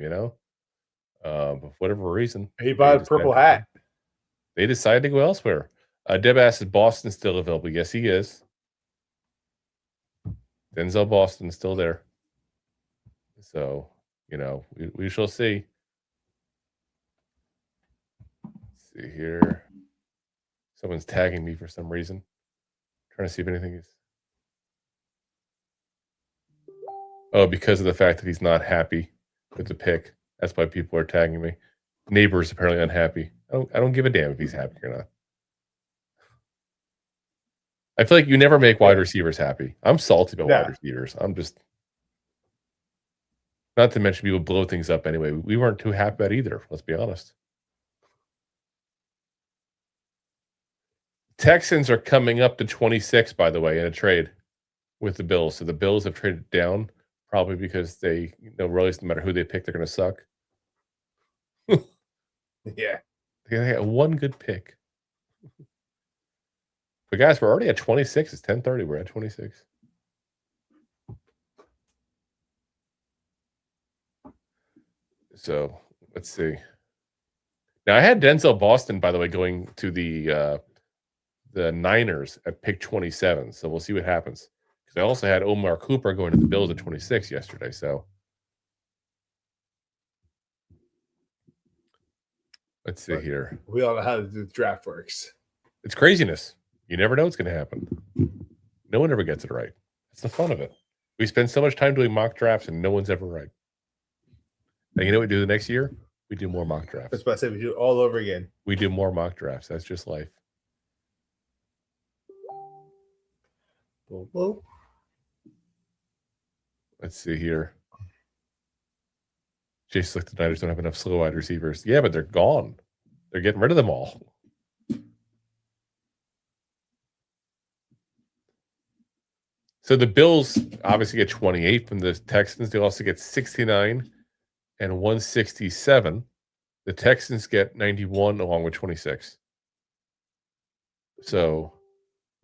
But for whatever reason, he bought a purple hat. They decided to go elsewhere. Deb asks, is Boston still available? Yes, he is. Denzel Boston's still there. So, we shall see. Let's see here. Someone's tagging me for some reason. Trying to see if anything is. Oh, because of the fact that he's not happy with the pick. That's why people are tagging me. Neighbor's apparently unhappy. I don't give a damn if he's happy or not. I feel like you never make wide receivers happy. I'm salty about wide receivers. I'm just. Not to mention people blow things up anyway. We weren't too happy about either. Let's be honest. Texans are coming up to 26, by the way, in a trade with the Bills. So the Bills have traded down probably because they realize no matter who they pick, they're going to suck. Yeah. They got one good pick. But guys, we're already at 26. It's 10:30. We're at 26. So let's see. Now I had Denzel Boston, by the way, going to the Niners at pick 27. So we'll see what happens. Because I also had Omar Cooper going to the Bills at 26 yesterday. So let's see here. We all know how the draft works. It's craziness. You never know what's going to happen. No one ever gets it right. That's the fun of it. We spend so much time doing mock drafts and no one's ever right. And you know what we do the next year? We do more mock drafts. That's what I said. We do it all over again. We do more mock drafts. That's just life. Whoa. Let's see here. Chase, like the Niners don't have enough slow wide receivers. Yeah, but they're gone. They're getting rid of them all. So the Bills obviously get 28 from the Texans. They also get 69 and 167. The Texans get 91 along with 26. So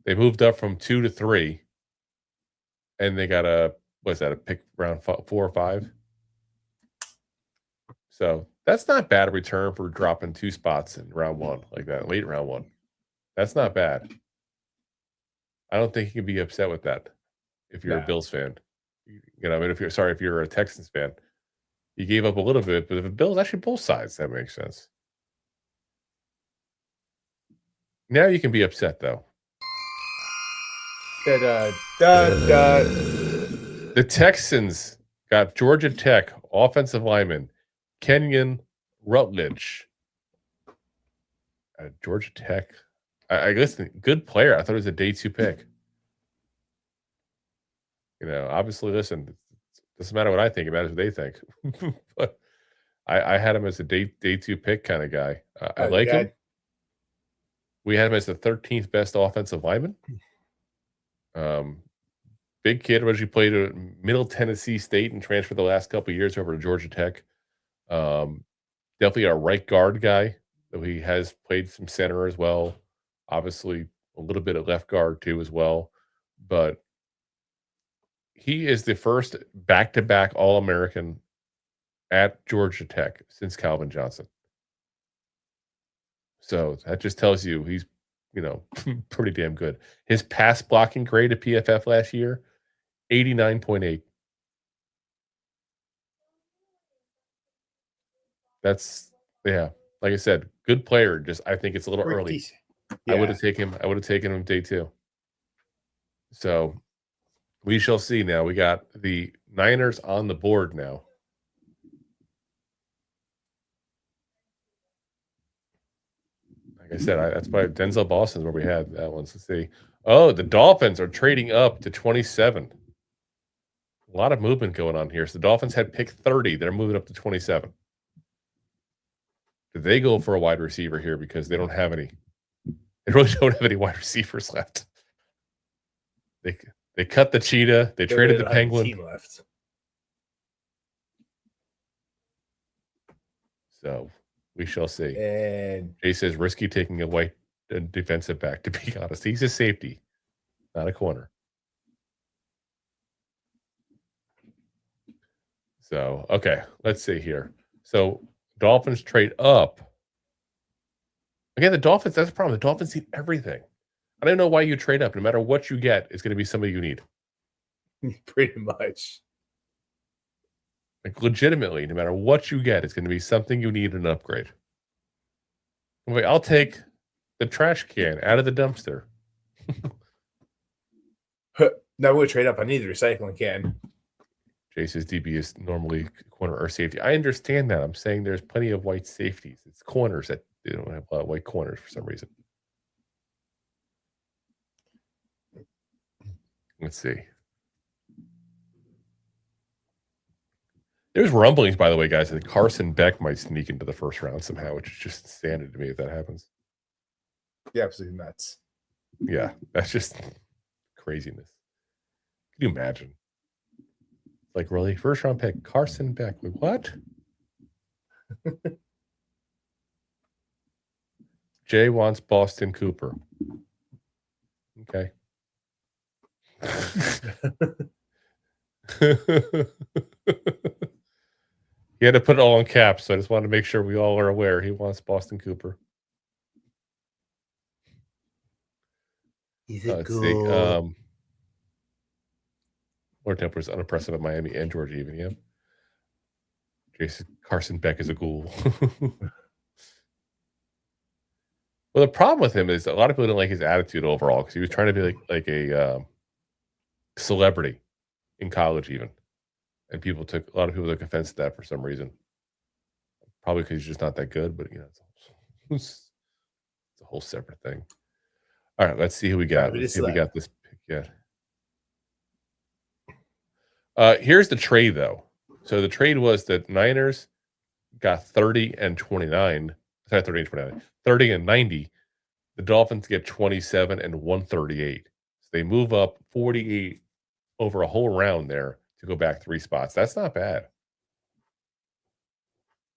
they moved up from 2 to 3. And they got a pick round 4 or 5? So that's not bad a return for dropping 2 spots in round 1 like that, late round 1. That's not bad. I don't think you can be upset with that if you're a Bills fan. If you're a Texans fan, you gave up a little bit, but if a Bills, actually both sides, that makes sense. Now you can be upset though. The Texans got Georgia Tech offensive lineman Kenyon Rutnich. Georgia Tech. I listen, good player. I thought it was a day 2 pick. Obviously, listen, it doesn't matter what I think, it matters what they think. But I had him as a day 2 pick kind of guy. I like him. We had him as the 13th best offensive lineman. Big kid, originally played at Middle Tennessee State and transferred the last couple of years over to Georgia Tech. Definitely a right guard guy, though he has played some center as well. Obviously, a little bit of left guard too as well. But he is the first back-to-back All-American at Georgia Tech since Calvin Johnson. So that just tells you he's, pretty damn good. His pass blocking grade at PFF last year, 89.8. That's, like I said, good player. Just I think it's a little early. Yeah. I would have taken him day 2. So we shall see now. We got the Niners on the board now. Like I said, that's by Denzel Boston where we had that one. So let's see. Oh, the Dolphins are trading up to 27. A lot of movement going on here. So the Dolphins had pick 30. They're moving up to 27. Did they go for a wide receiver here because they don't have any? They really don't have any wide receivers left. They cut the cheetah. They traded the penguin. Team left. So we shall see. And Jay says risky taking a white defensive back. To be honest, he's a safety, not a corner. So okay, let's see here. So Dolphins trade up. Again, the Dolphins. That's the problem. The Dolphins need everything. I don't know why you trade up. No matter what you get, it's going to be somebody you need. Pretty much. Like legitimately, no matter what you get, it's going to be something you need an upgrade. Wait, I'll take the trash can out of the dumpster. Now we'll trade up. I need the recycling can. Jace's DB is normally corner or safety. I understand that. I'm saying there's plenty of white safeties. It's corners that they don't have a lot of white corners for some reason. Let's see. There's rumblings, by the way, guys, that Carson Beck might sneak into the first round somehow, which is just insanity to me if that happens. Yeah, absolutely nuts. Yeah, that's just craziness. Can you imagine? Like, really? First round pick, Carson Beck. What? Jay wants Boston Cooper. Okay. He had to put it all in caps, so I just wanted to make sure we all are aware. He wants Boston Cooper. He's a Let's see. Lord Temper's unimpressive at Miami and Georgia even, yeah. Jason Carson Beck is a ghoul. Well, the problem with him is a lot of people didn't like his attitude overall because he was trying to be like a celebrity in college even. And a lot of people took offense to that for some reason. Probably because he's just not that good, but it's a whole separate thing. All right, let's see who we got. Let's see if we got this pick yet. Here's the trade, though. So the trade was that Niners got 30 and 29. Sorry, 30 and 29. 30 and 90. The Dolphins get 27 and 138. So they move up 48 over a whole round there to go back 3 spots. That's not bad.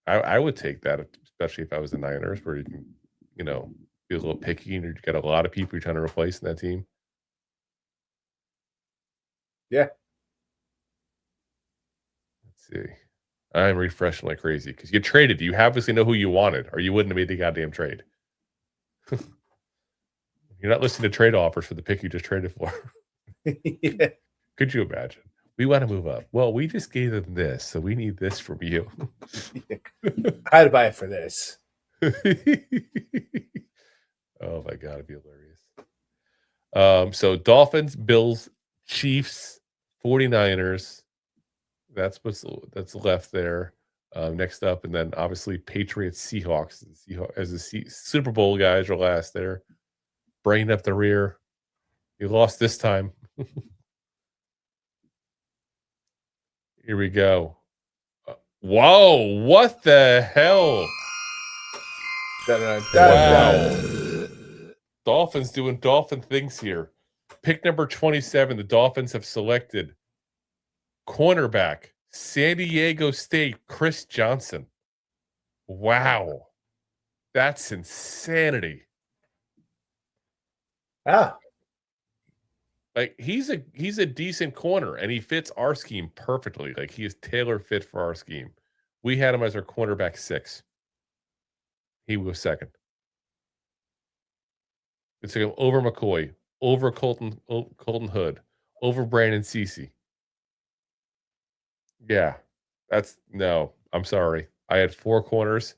I would take that, especially if I was the Niners, where you can, be a little picky and you got a lot of people you're trying to replace in that team. Yeah. Let's see. I'm refreshing like crazy because you traded. You obviously know who you wanted, or you wouldn't have made the goddamn trade. You're not listening to trade offers for the pick you just traded for. Yeah. Could you imagine? We want to move up. Well, we just gave them this, so we need this from you. I had to buy it for this. Oh my God, it'd be hilarious. So Dolphins, Bills, Chiefs, 49ers. That's left there. Next up, and then obviously Patriots, Seahawks. As the Super Bowl guys are last there. Brain up the rear. You lost this time. Here we go. Whoa, what the hell? Wow. Dolphins doing dolphin things here. Pick number 27, the Dolphins have selected cornerback, San Diego State, Chris Johnson. Wow. That's insanity. Like he's a decent corner and he fits our scheme perfectly. Like he is tailor fit for our scheme. We had him as our cornerback 6. He was second. It's like over McCoy, over Colton Hood, over Brandon Cece. Yeah, I'm sorry. I had 4 corners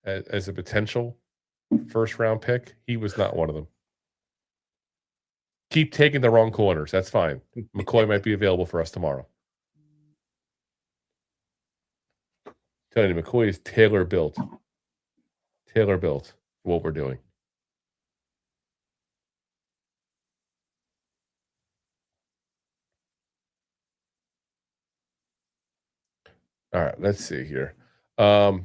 as a potential first round pick. He was not one of them. Keep taking the wrong corners. That's fine. McCoy might be available for us tomorrow. Telling you, McCoy is tailor built. Tailor built for what we're doing. All right, let's see here. Or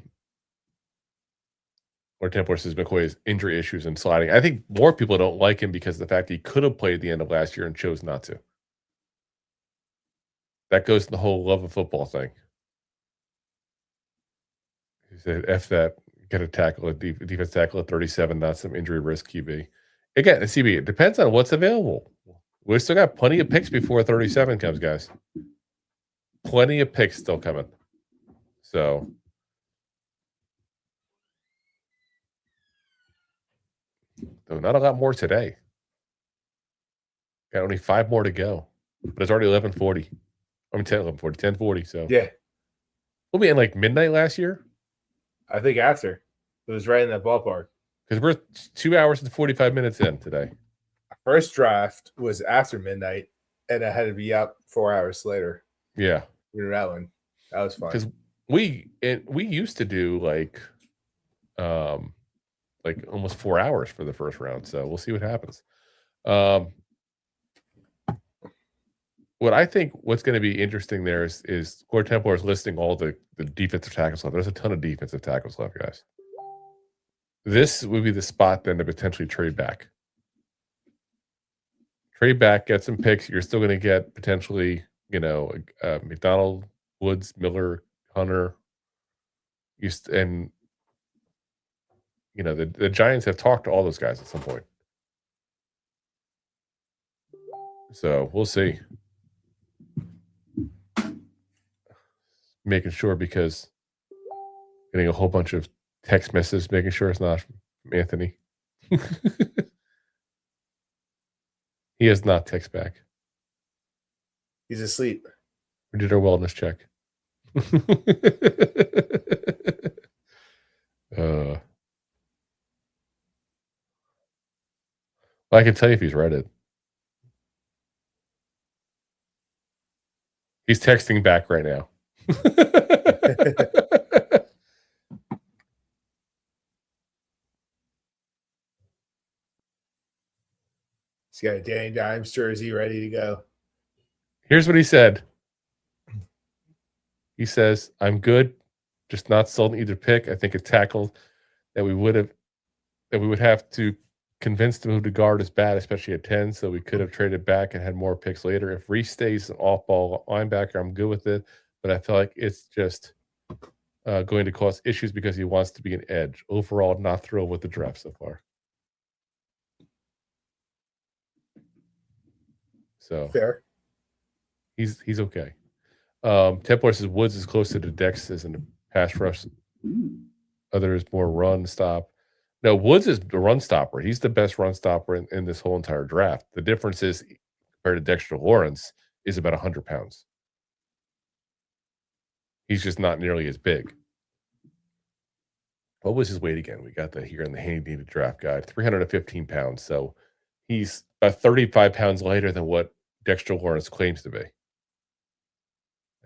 Templar says McCoy's injury issues and sliding. I think more people don't like him because of the fact he could have played at the end of last year and chose not to. That goes to the whole love of football thing. He said, F that, get a tackle, a defense tackle at 37, not some injury risk QB. Again, CB, it depends on what's available. We still got plenty of picks before 37 comes, guys. Plenty of picks still coming. So... though not a lot more today. Got only 5 more to go. But it's already 11:40. I mean 10:40, so. Yeah. We'll be in like midnight last year? I think after. It was right in that ballpark. Because we're 2 hours and 45 minutes in today. Our first draft was after midnight, and I had to be up 4 hours later. Yeah. That one. That was fun. Because we used to do like almost 4 hours for the first round. So we'll see what happens. What I think what's going to be interesting there is Core Templar is listing all the defensive tackles left. There's a ton of defensive tackles left, guys. This would be the spot then to potentially trade back. Trade back, get some picks. You're still going to get potentially, McDonald, Woods, Miller, Hunter. The Giants have talked to all those guys at some point. So we'll see. Making sure, because getting a whole bunch of text messages, making sure it's not from Anthony. He has not text back. He's asleep. We did our wellness check. Well, I can tell you if he's read it. He's texting back right now. He's got a Danny Dimes jersey ready to go. Here's what he said. He says, "I'm good, just not sold either pick. I think a tackle that we would have to convince to move to guard is bad, especially at 10. So we could have traded back and had more picks later. If Reese stays an off-ball linebacker, I'm good with it. But I feel like it's just going to cause issues because he wants to be an edge. Overall, not thrilled with the draft so far." So fair. He's okay. Templar says Woods is closer to Dex as in the pass rush. Others more run stop. No, Woods is the run stopper. He's the best run stopper in this whole entire draft. The difference is, compared to Dexter Lawrence, is about 100 pounds. He's just not nearly as big. What was his weight again? We got that here in the handy draft guide. 315 pounds. So he's about 35 pounds lighter than what Dexter Lawrence claims to be.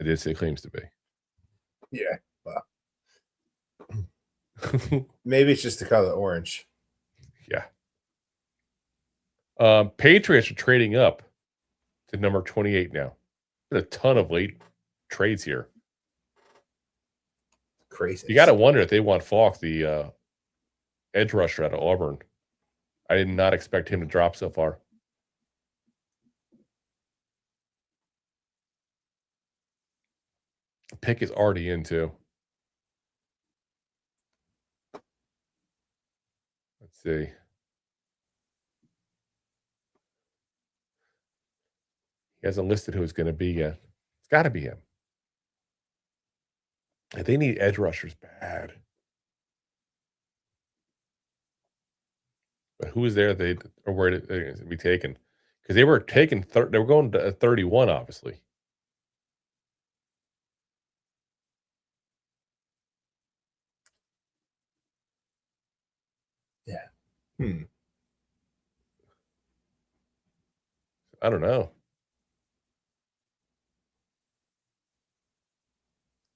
I did say claims to be. Yeah. Well. Maybe it's just the color orange. Yeah. Patriots are trading up to number 28 now. There's a ton of late trades here. Crazy. You got to wonder if they want Falk, the edge rusher out of Auburn. I did not expect him to drop so far. The pick is already in, too. Let's see. He hasn't listed who it's going to be yet. It's got to be him. They need edge rushers bad. But who is there? Or where did they be taken? Because they were taken. They were going to 31, obviously. Yeah. I don't know.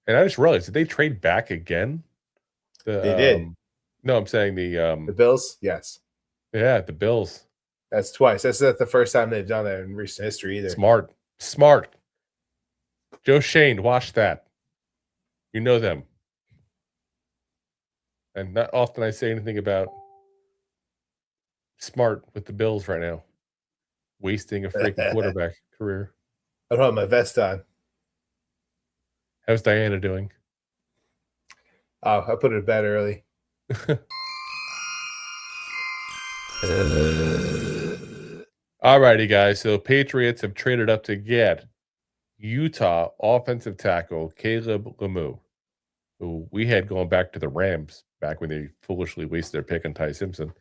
And I just realized, did they trade back again? They did. No, I'm saying the Bills. Yes. Yeah, the Bills. That's twice. That's not the first time they've done that in recent history either. Smart. Joe Shane, watch that. You know them. And not often I say anything about smart with the Bills right now. Wasting a freaking quarterback career. I don't have my vest on. How's Diana doing? Oh, I put it to bed early. All righty, guys. So Patriots have traded up to get Utah offensive tackle Caleb Lemu, who we had going back to the Rams back when they foolishly wasted their pick on Ty Simpson.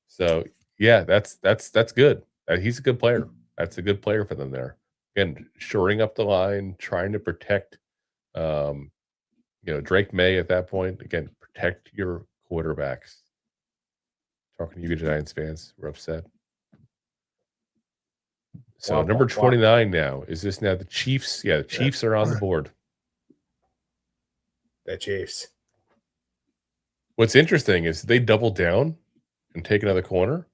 So yeah, that's good. He's a good player. That's a good player for them there. Again, shoring up the line, trying to protect, Drake May at that point. Again, protect your quarterbacks. Talking to you Giants fans, we're upset. So number 29 now. Is this now the Chiefs? Yeah, the Chiefs are on the board. The Chiefs. What's interesting is they double down and take another corner.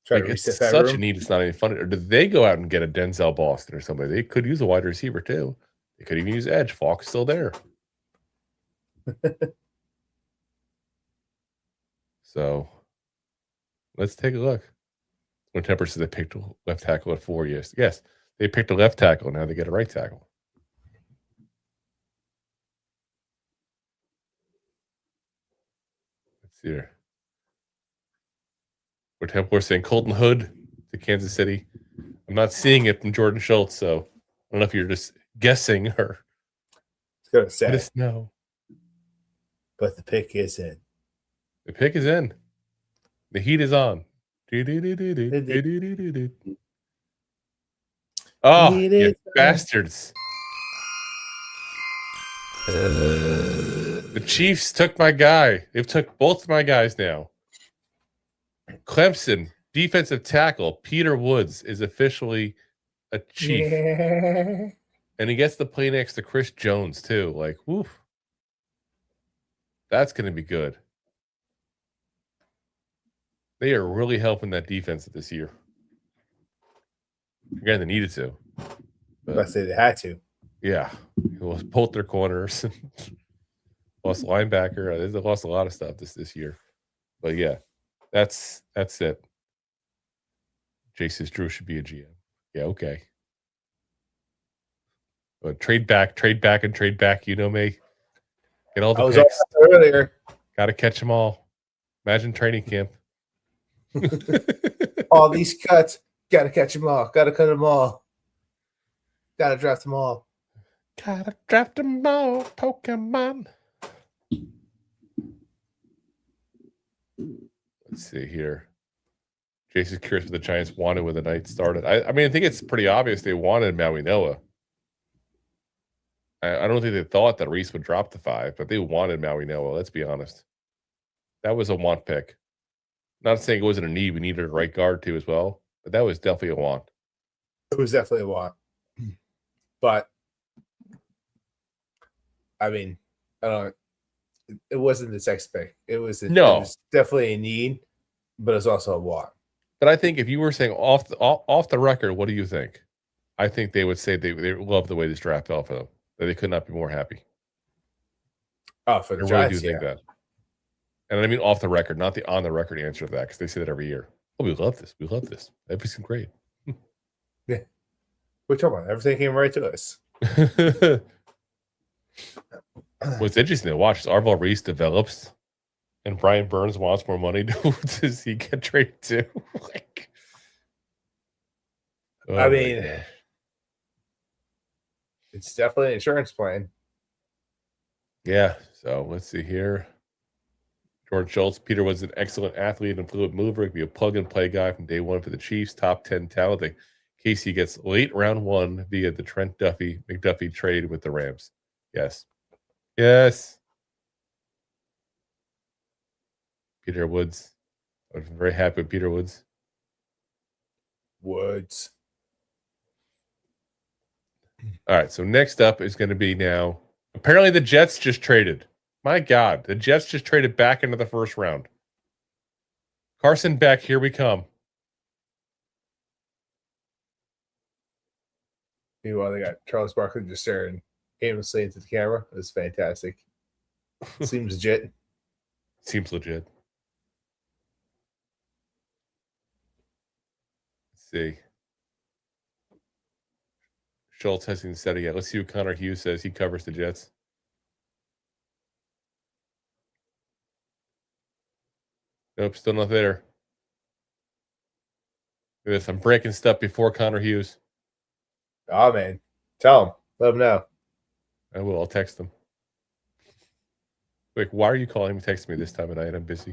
It's such a need. It's not any fun. Or did they go out and get a Denzel Boston or somebody? They could use a wide receiver too. They could even use edge. Falk's still there. So let's take a look. When Temper says they picked a left tackle at 4 years. Yes, they picked a left tackle. Now they get a right tackle. Let's see here. Where Temple saying Colton Hood to Kansas City. I'm not seeing it from Jordan Schultz, so I don't know if you're just guessing or going to say. Let us know. But the pick is in. The pick is in. The heat is on. Oh, you bastards. The Chiefs took my guy. They've took both my guys now. Clemson, defensive tackle, Peter Woods is officially a Chief. Yeah. And he gets to play next to Chris Jones, too. Like, woof. That's going to be good. They are really helping that defense this year. Again, they needed to. But I say they had to. Yeah. They lost both their corners. Lost linebacker. They lost a lot of stuff this year. But yeah, that's it. Jay says Drew should be a GM. Yeah, okay. But trade back, and trade back. You know me. Get all the picks. Earlier. Got to catch them all. Imagine training camp. All these cuts. Got to catch them all. Got to cut them all. Got to draft them all. Got to draft them all, Pokemon. Let's see here. Jason's curious what the Giants wanted when the night started. I mean, I think it's pretty obvious they wanted Maui Noah. I don't think they thought that Reese would drop to 5, but they wanted Maui Noah. Let's be honest. That was a want pick. Not saying it wasn't a need. We needed a right guard too as well, but that was definitely a want. It was definitely a want. But, I mean, I don't. It wasn't the sex pick. It was definitely a need, but it's also a want. But I think if you were saying off the record, what do you think? I think they would say they love the way this draft fell for them. That they could not be more happy. Oh, for the I Giants, really do think that. And I mean off the record, not the on the record answer to that, because they say that every year. Oh, we love this. We love this. Everything's great. Yeah. We're talking about everything came right to us. What's interesting to watch is Arville Reese develops and Brian Burns wants more money. Who does he get traded to? Like, I mean, it's definitely an insurance plan. Yeah. So let's see here. George Schultz. Peter was an excellent athlete and fluid mover. He could be a plug-and-play guy from day one for the Chiefs. Top 10 talent. In case he gets late round 1 via the Trent McDuffie trade with the Rams. Yes. Yes. Peter Woods. I was very happy with Peter Woods. Woods. All right, so next up is going to be now. Apparently the Jets just traded. My God, the Jets just traded back into the first round. Carson Beck, here we come. Meanwhile, they got Charles Barkley just staring aimlessly into the camera. It was fantastic. Seems legit. Seems legit. Let's see. Schultz hasn't said it yet. Let's see what Connor Hughes says. He covers the Jets. Nope, still not there. Look at this. I'm breaking stuff before Connor Hughes. Oh, man. Tell him. Let him know. I will. I'll text him. Like, why are you calling me, texting me this time of night? I'm busy.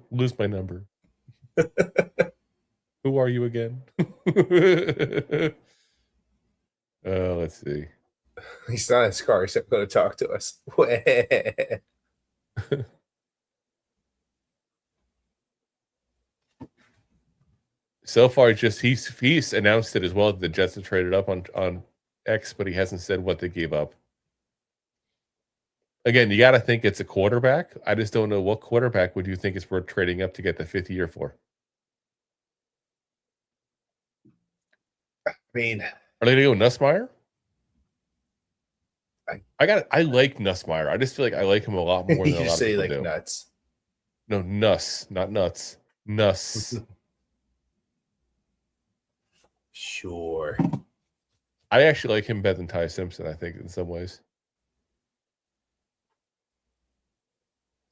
Lose my number. Who are you again? Let's see. He's not in his car. He's going to talk to us. So far, he's announced it as well that the Jets have traded up on X, but he hasn't said what they gave up. Again, you got to think it's a quarterback. I just don't know what quarterback would you think is worth trading up to get the 5th year for. I mean, are they going to go Nussmeier? I like Nussmeier. I just feel like I like him a lot more than You a lot just of say people like do. nuts. No, Nuss, not nuts. Nuss. Sure. I actually like him better than Ty Simpson, I think, in some ways.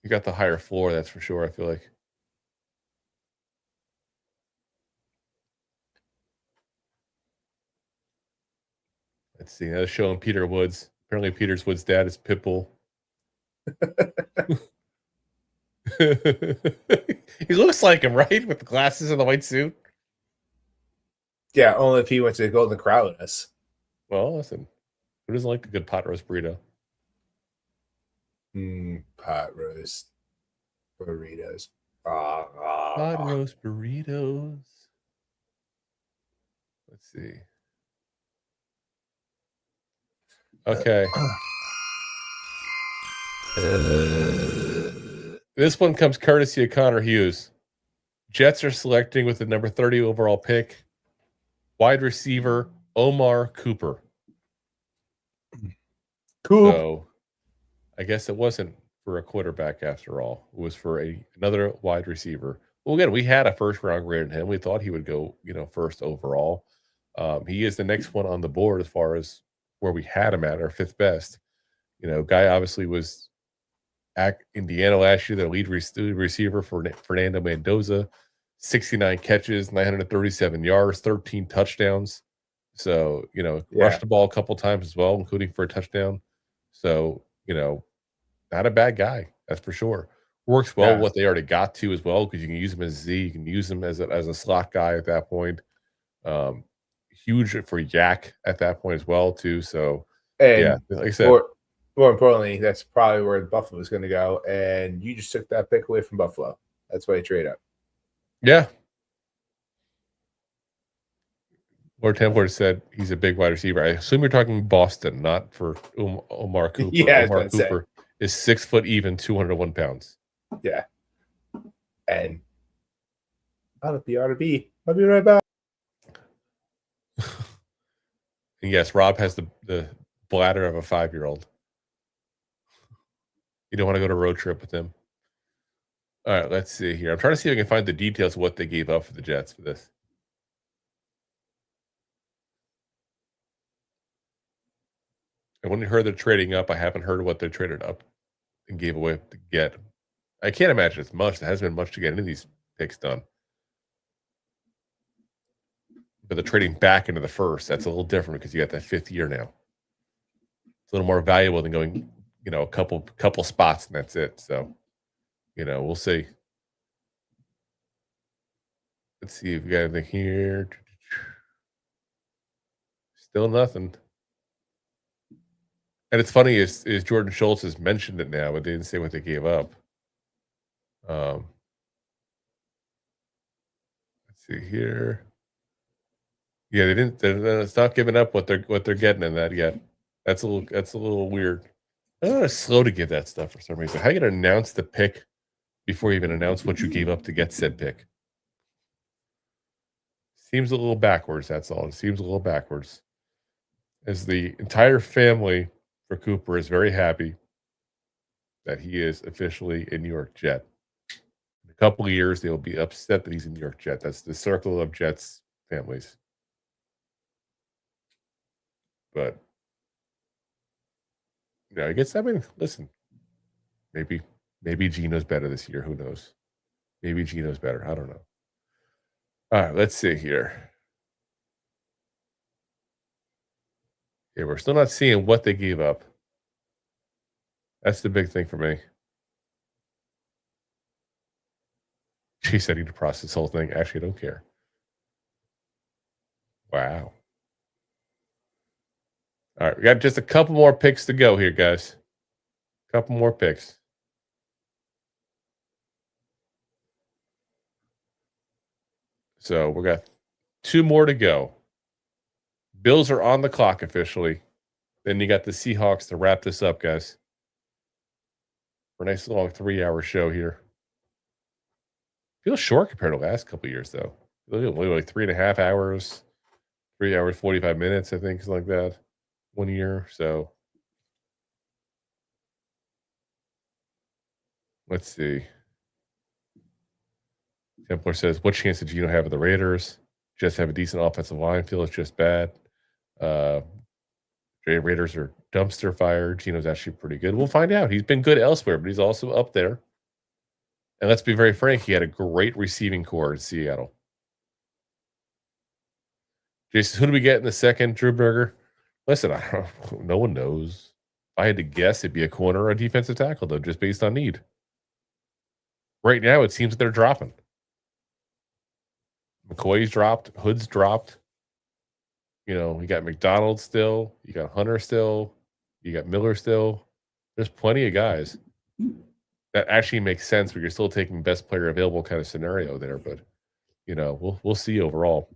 You got the higher floor, that's for sure, I feel like. Let's see. That's showing Peter Woods. Apparently, Peter Woods' dad is Pitbull. He looks like him, right? With the glasses and the white suit. Yeah, only if he went to the Golden Corral with us. Well, listen. Who doesn't like a good pot roast burrito? Pot roast burritos. Pot roast burritos. Let's see. Okay. This one comes courtesy of Connor Hughes. Jets are selecting with the number 30 overall pick, wide receiver Omar Cooper. Cool. So I guess it wasn't for a quarterback after all. It was for another wide receiver. Well, again, we had a first round grade in him. We thought he would go, first overall. He is the next one on the board as far as where we had him at, our fifth best. Guy obviously was at Indiana last year, the lead receiver for Fernando Mendoza, 69 catches, 937 yards, 13 touchdowns. So, rushed the ball a couple times as well, including for a touchdown. So, not a bad guy, that's for sure. Works well what they already got to as well, because you can use him as Z, you can use him as a slot guy at that point. Huge for Yak at that point as well, too. So, like I said, more importantly, that's probably where Buffalo is going to go, and you just took that pick away from Buffalo. That's why you trade up. Yeah. Lord Templar said he's a big wide receiver. I assume you're talking Boston, not for Omar Cooper. Yeah, Omar Cooper is 6 foot even, 201 pounds. Yeah. And out of the RB. I'll be right back. And yes, Rob has the bladder of a 5-year-old. You don't want to go to a road trip with him. All right, let's see here. I'm trying to see if I can find the details of what they gave up for the Jets for this. And when you heard they're trading up, I haven't heard what they're traded up and gave away to get. I can't imagine it's much. There hasn't been much to get any of these picks done. But they're trading back into the first. That's a little different because you got that 5th year now. It's a little more valuable than going, a couple spots and that's it. So, we'll see. Let's see if we got anything here. Still nothing. And it's funny is Jordan Schultz has mentioned it now, but they didn't say what they gave up. Let's see here. Yeah, they didn't. It's not giving up what they're getting in that yet. That's a little weird. I'm slow to give that stuff for some reason. How are you going to announce the pick before you even announce what you gave up to get said pick? Seems a little backwards. That's all. It seems a little backwards. As the entire family for Cooper is very happy that he is officially a New York Jet. In a couple of years, they'll be upset that he's a New York Jet. That's the circle of Jets families. But, I guess, listen, maybe Gino's better this year. Who knows? Maybe Gino's better. I don't know. All right, let's see here. Yeah, we're still not seeing what they gave up. That's the big thing for me. She said I need to process this whole thing. Actually, I don't care. Wow. All right, we got just a couple more picks to go here, guys. Couple more picks. So we got 2 more to go. Bills are on the clock officially. Then you got the Seahawks to wrap this up, guys. For a nice long 3-hour show here. Feels short compared to the last couple of years, though. Only like 3.5 hours, 3 hours, 45 minutes, I think, something like that. 1 year. So Let's see. Templar says, what chance did Gino have with the Raiders? Just have a decent offensive line. Feel it's just bad. Raiders are dumpster fire. Gino's actually pretty good. We'll find out. He's been good elsewhere, but he's also up there. And let's be very frank, he had a great receiving core in Seattle. Jason, who do we get in the second, Drew Berger? Listen, no one knows. If I had to guess, it'd be a corner or a defensive tackle, though, just based on need. Right now, it seems that they're dropping. McCoy's dropped. Hood's dropped. You got McDonald still. You got Hunter still. You got Miller still. There's plenty of guys. That actually makes sense, but you're still taking best player available kind of scenario there. But, we'll see overall.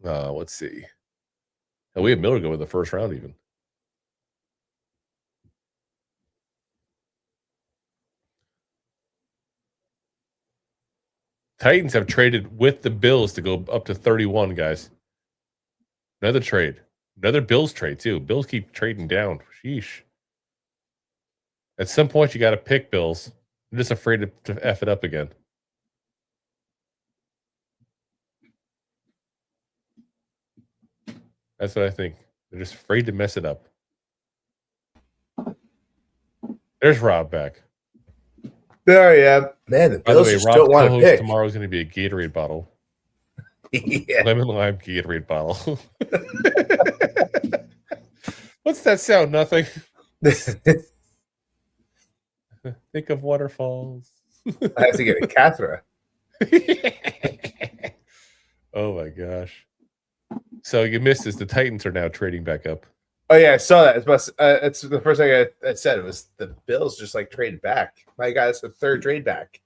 Let's see. And we have Miller go in the first round even. Titans have traded with the Bills to go up to 31, guys. Another trade. Another Bills trade, too. Bills keep trading down. Sheesh. At some point, you got to pick Bills. I'm just afraid to F it up again. That's what I think. They're just afraid to mess it up. There's Rob back. There I am. Man, the Bills just don't want to pick. Tomorrow's going to be a Gatorade bottle. Yeah. Lemon lime Gatorade bottle. What's that sound? Nothing. Think of waterfalls. I have to get a catheter. Oh my gosh. So you missed this. The Titans are now trading back up. Oh yeah, I saw that. It's the first thing I said. It was the Bills just traded back. My God, it's the third trade back.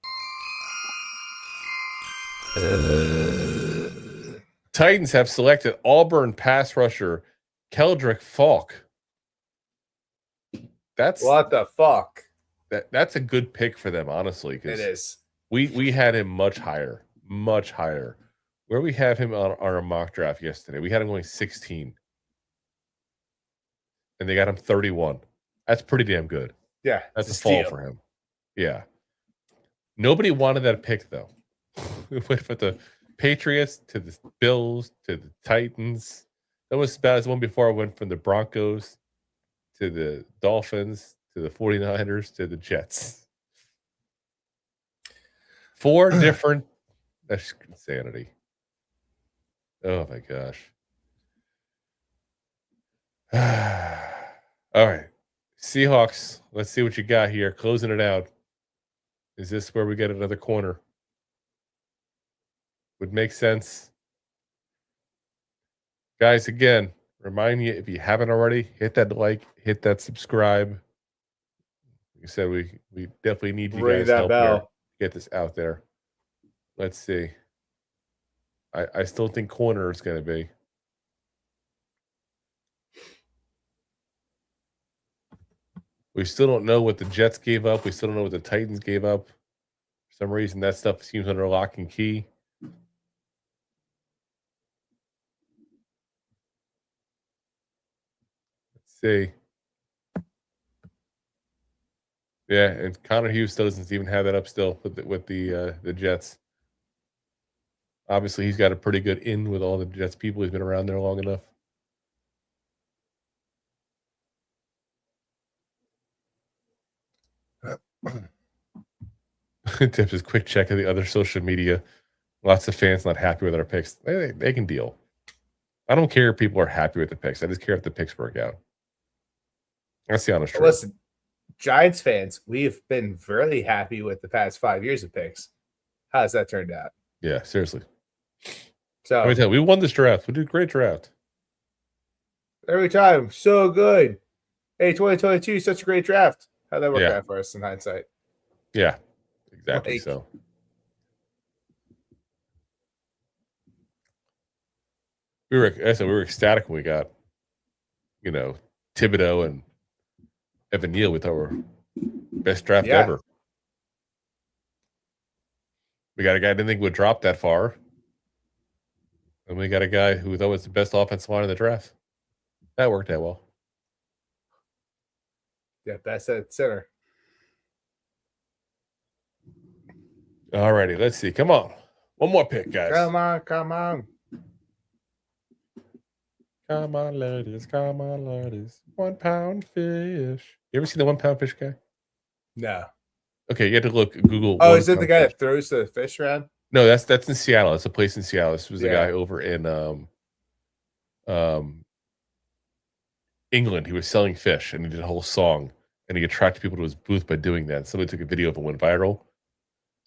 Titans have selected Auburn pass rusher Keldrick Falk. That's what the fuck. That's a good pick for them, honestly. It is. We had him much higher. Where we have him on our mock draft yesterday, we had him going 16. And they got him 31. That's pretty damn good. Yeah. That's a fall for him. Yeah. Nobody wanted that pick, though. It went from the Patriots to the Bills to the Titans. That was about as one before. I went from the Broncos to the Dolphins to the 49ers to the Jets. 4 different. That's insanity. Oh, my gosh. All right. Seahawks, let's see what you got here. Closing it out. Is this where we get another corner? Would make sense. Guys, again, remind you, if you haven't already, hit that like, hit that subscribe. Like I said, we definitely need you guys' help here to get this out there. Let's see. I still think corner is going to be. We still don't know what the Jets gave up. We still don't know what the Titans gave up. For some reason, that stuff seems under lock and key. Let's see. Yeah, and Connor Hughes still doesn't even have that up still with the Jets. Obviously, he's got a pretty good in with all the Jets people. He's been around there long enough. Tips is quick check of the other social media. Lots of fans not happy with our picks. They can deal. I don't care if people are happy with the picks. I just care if the picks work out. That's the honest truth. Listen, Giants fans, we've been very happy with the past 5 years of picks. How's that turned out? Yeah, seriously. So let me tell you, we won this draft. We did a great draft. Every time, so good. Hey, 2022, such a great draft. How'd that work out for us in hindsight? Yeah, exactly. So we were ecstatic when we got, Thibodeau and Evan Neal. We thought were best draft ever. We got a guy I didn't think would drop that far. And we got a guy who we thought was the best offensive line in the draft. That worked out well. Yeah, best at center. All righty, let's see. Come on. One more pick, guys. Come on, come on. Come on, ladies. Come on, ladies. 1 pound fish. You ever seen the 1 pound fish guy? No. Okay, you have to look Google. Oh, is it the guy that throws the fish around? No, that's in Seattle. It's a place in Seattle. This was a guy over in England. He was selling fish and he did a whole song and he attracted people to his booth by doing that. Somebody took a video of it, went viral.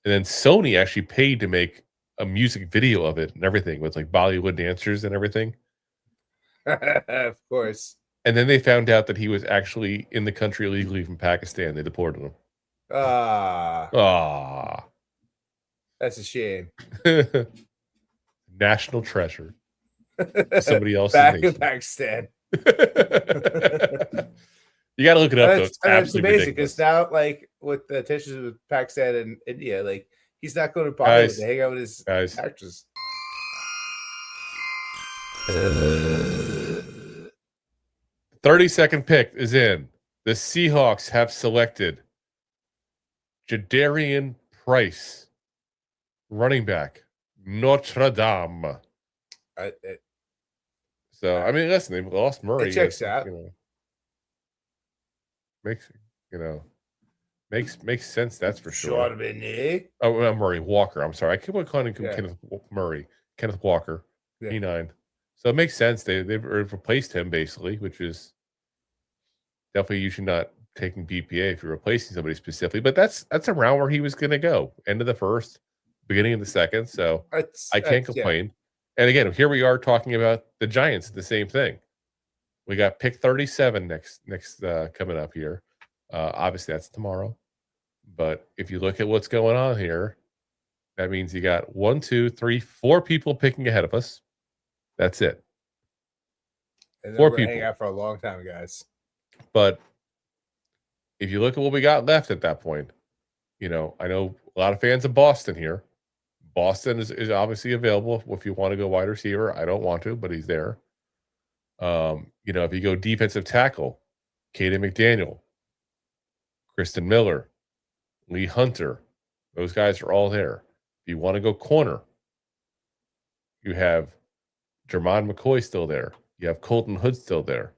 And then Sony actually paid to make a music video of it and everything with like Bollywood dancers and everything. Of course. And then they found out that he was actually in the country illegally from Pakistan. They deported him. Ah. That's a shame. National treasure. Somebody else back in Pakistan. You got to look it up. Though. It's absolutely amazing because now, like with the tensions with Pakistan and India, like he's not going to Bollywood to hang out with his actors. 30-second pick is in. The Seahawks have selected Jadarian Price, running back, Notre Dame. So I mean, listen, they lost Murray. It checks out. Makes sense. That's for sure. Oh, Murray Walker. I'm sorry, I keep on calling him Kenneth Murray. Kenneth Walker, E9. So it makes sense. They've replaced him basically, which is definitely usually not taking BPA if you're replacing somebody specifically. But that's around where he was going to go. End of the first, beginning of the second. So I can't complain. Yeah. And again, here we are talking about the Giants. The same thing. We got pick 37 next coming up here. Obviously, that's tomorrow. But if you look at what's going on here, that means you got 1, 2, 3, 4 people picking ahead of us. That's it. And 4 people. Hang out for a long time, guys. But if you look at what we got left at that point, I know a lot of fans of Boston here. Boston is obviously available if you want to go wide receiver. I don't want to, but he's there. If you go defensive tackle, Kaden McDaniel, Kristen Miller, Lee Hunter, those guys are all there. If you want to go corner, you have Jermon McCoy still there. You have Colton Hood still there.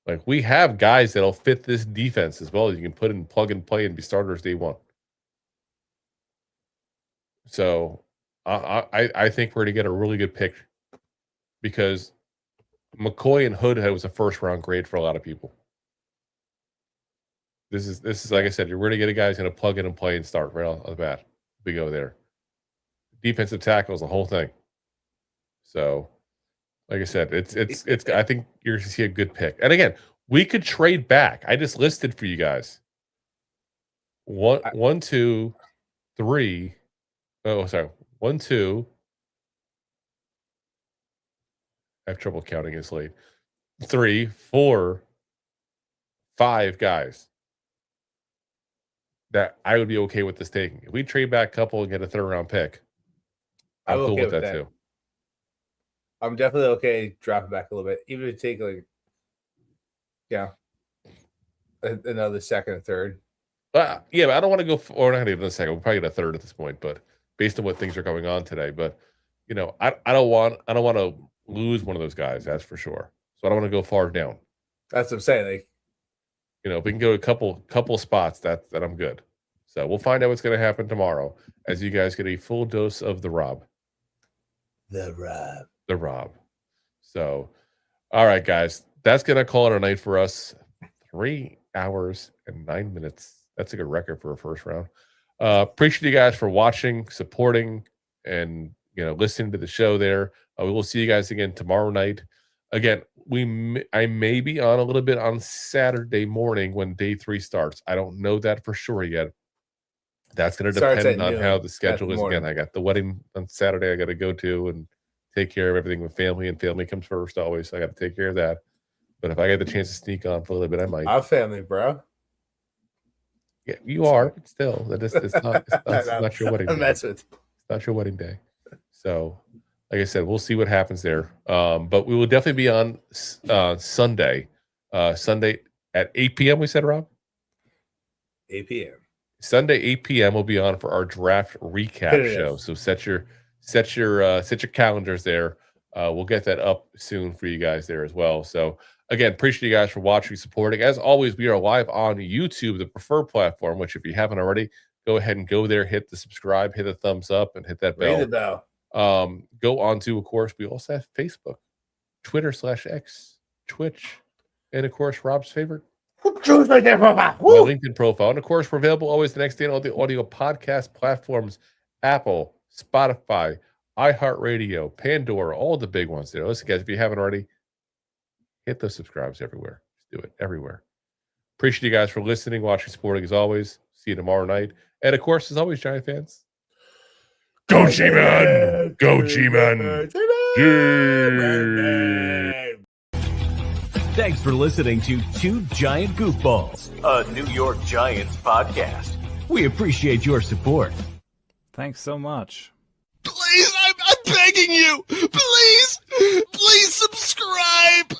Like, we have guys that'll fit this defense as well. You can put in plug and play and be starters day one. So I think we're going to get a really good pick because McCoy and Hood was a first round grade for a lot of people. This is like I said, you're going to get a guy who's going to plug in and play and start right off the bat. We go there. Defensive tackle is the whole thing. So, like I said, it's. I think you're going to see a good pick. And again, we could trade back. I just listed for you guys. 1, 2, 3. Oh, sorry. 1, 2. I have trouble counting this late. 3, 4, 5 guys that I would be okay with this taking. If we trade back a couple and get a 3rd round pick, I'm cool with that too. I'm definitely okay dropping back a little bit, even if you take another 2nd or 3rd. But I don't want to go. Or not even a 2nd. We'll probably get a 3rd at this point, but based on what things are going on today. But I don't want to lose one of those guys. That's for sure. So I don't want to go far down. That's what I'm saying. Like, if we can go a couple spots, that I'm good. So we'll find out what's going to happen tomorrow as you guys get a full dose of the Rob. The Rob. So, all right, guys, that's going to call it a night for us. 3 hours and 9 minutes. That's a good record for a first round. Appreciate you guys for watching, supporting, and listening to the show there. We will see you guys again tomorrow night. Again, I may be on a little bit on Saturday morning when day 3 starts. I don't know that for sure yet. That's going to depend on how the schedule is. Again, I got the wedding on Saturday I got to go to and take care of everything with family, and family comes first always. So I got to take care of that. But if I get the chance to sneak on for a little bit, I might. I'm family, bro. Yeah, you are. But still, it's not your wedding day. It's not your wedding day. So, like I said, we'll see what happens there. But we will definitely be on Sunday. Sunday at 8 p.m. We said, Rob? 8 p.m. Sunday 8 p.m. will be on for our draft recap show. So set your calendars there. We'll get that up soon for you guys there as well. So again, appreciate you guys for watching, supporting. As always, we are live on YouTube, the preferred platform, which if you haven't already, go ahead and go there, hit the subscribe, hit the thumbs up, and hit that bell. Ring the bell. Go on to, of course, we also have Facebook, Twitter/X, Twitch, and of course, Rob's favorite, my LinkedIn profile. And of course, we're available always the next day on all the audio podcast platforms, Apple, Spotify, iHeartRadio, Pandora, all the big ones there. Listen, guys, if you haven't already, hit those subscribes everywhere. Just do it everywhere. Appreciate you guys for listening, watching, supporting as always. See you tomorrow night. And of course, as always, Giant fans, Go G-Man! Go G-Man! Thanks for listening to Two Giant Goofballs, A New York Giants podcast. we appreciate your support. Thanks so much. Please, I'm begging you. Please subscribe.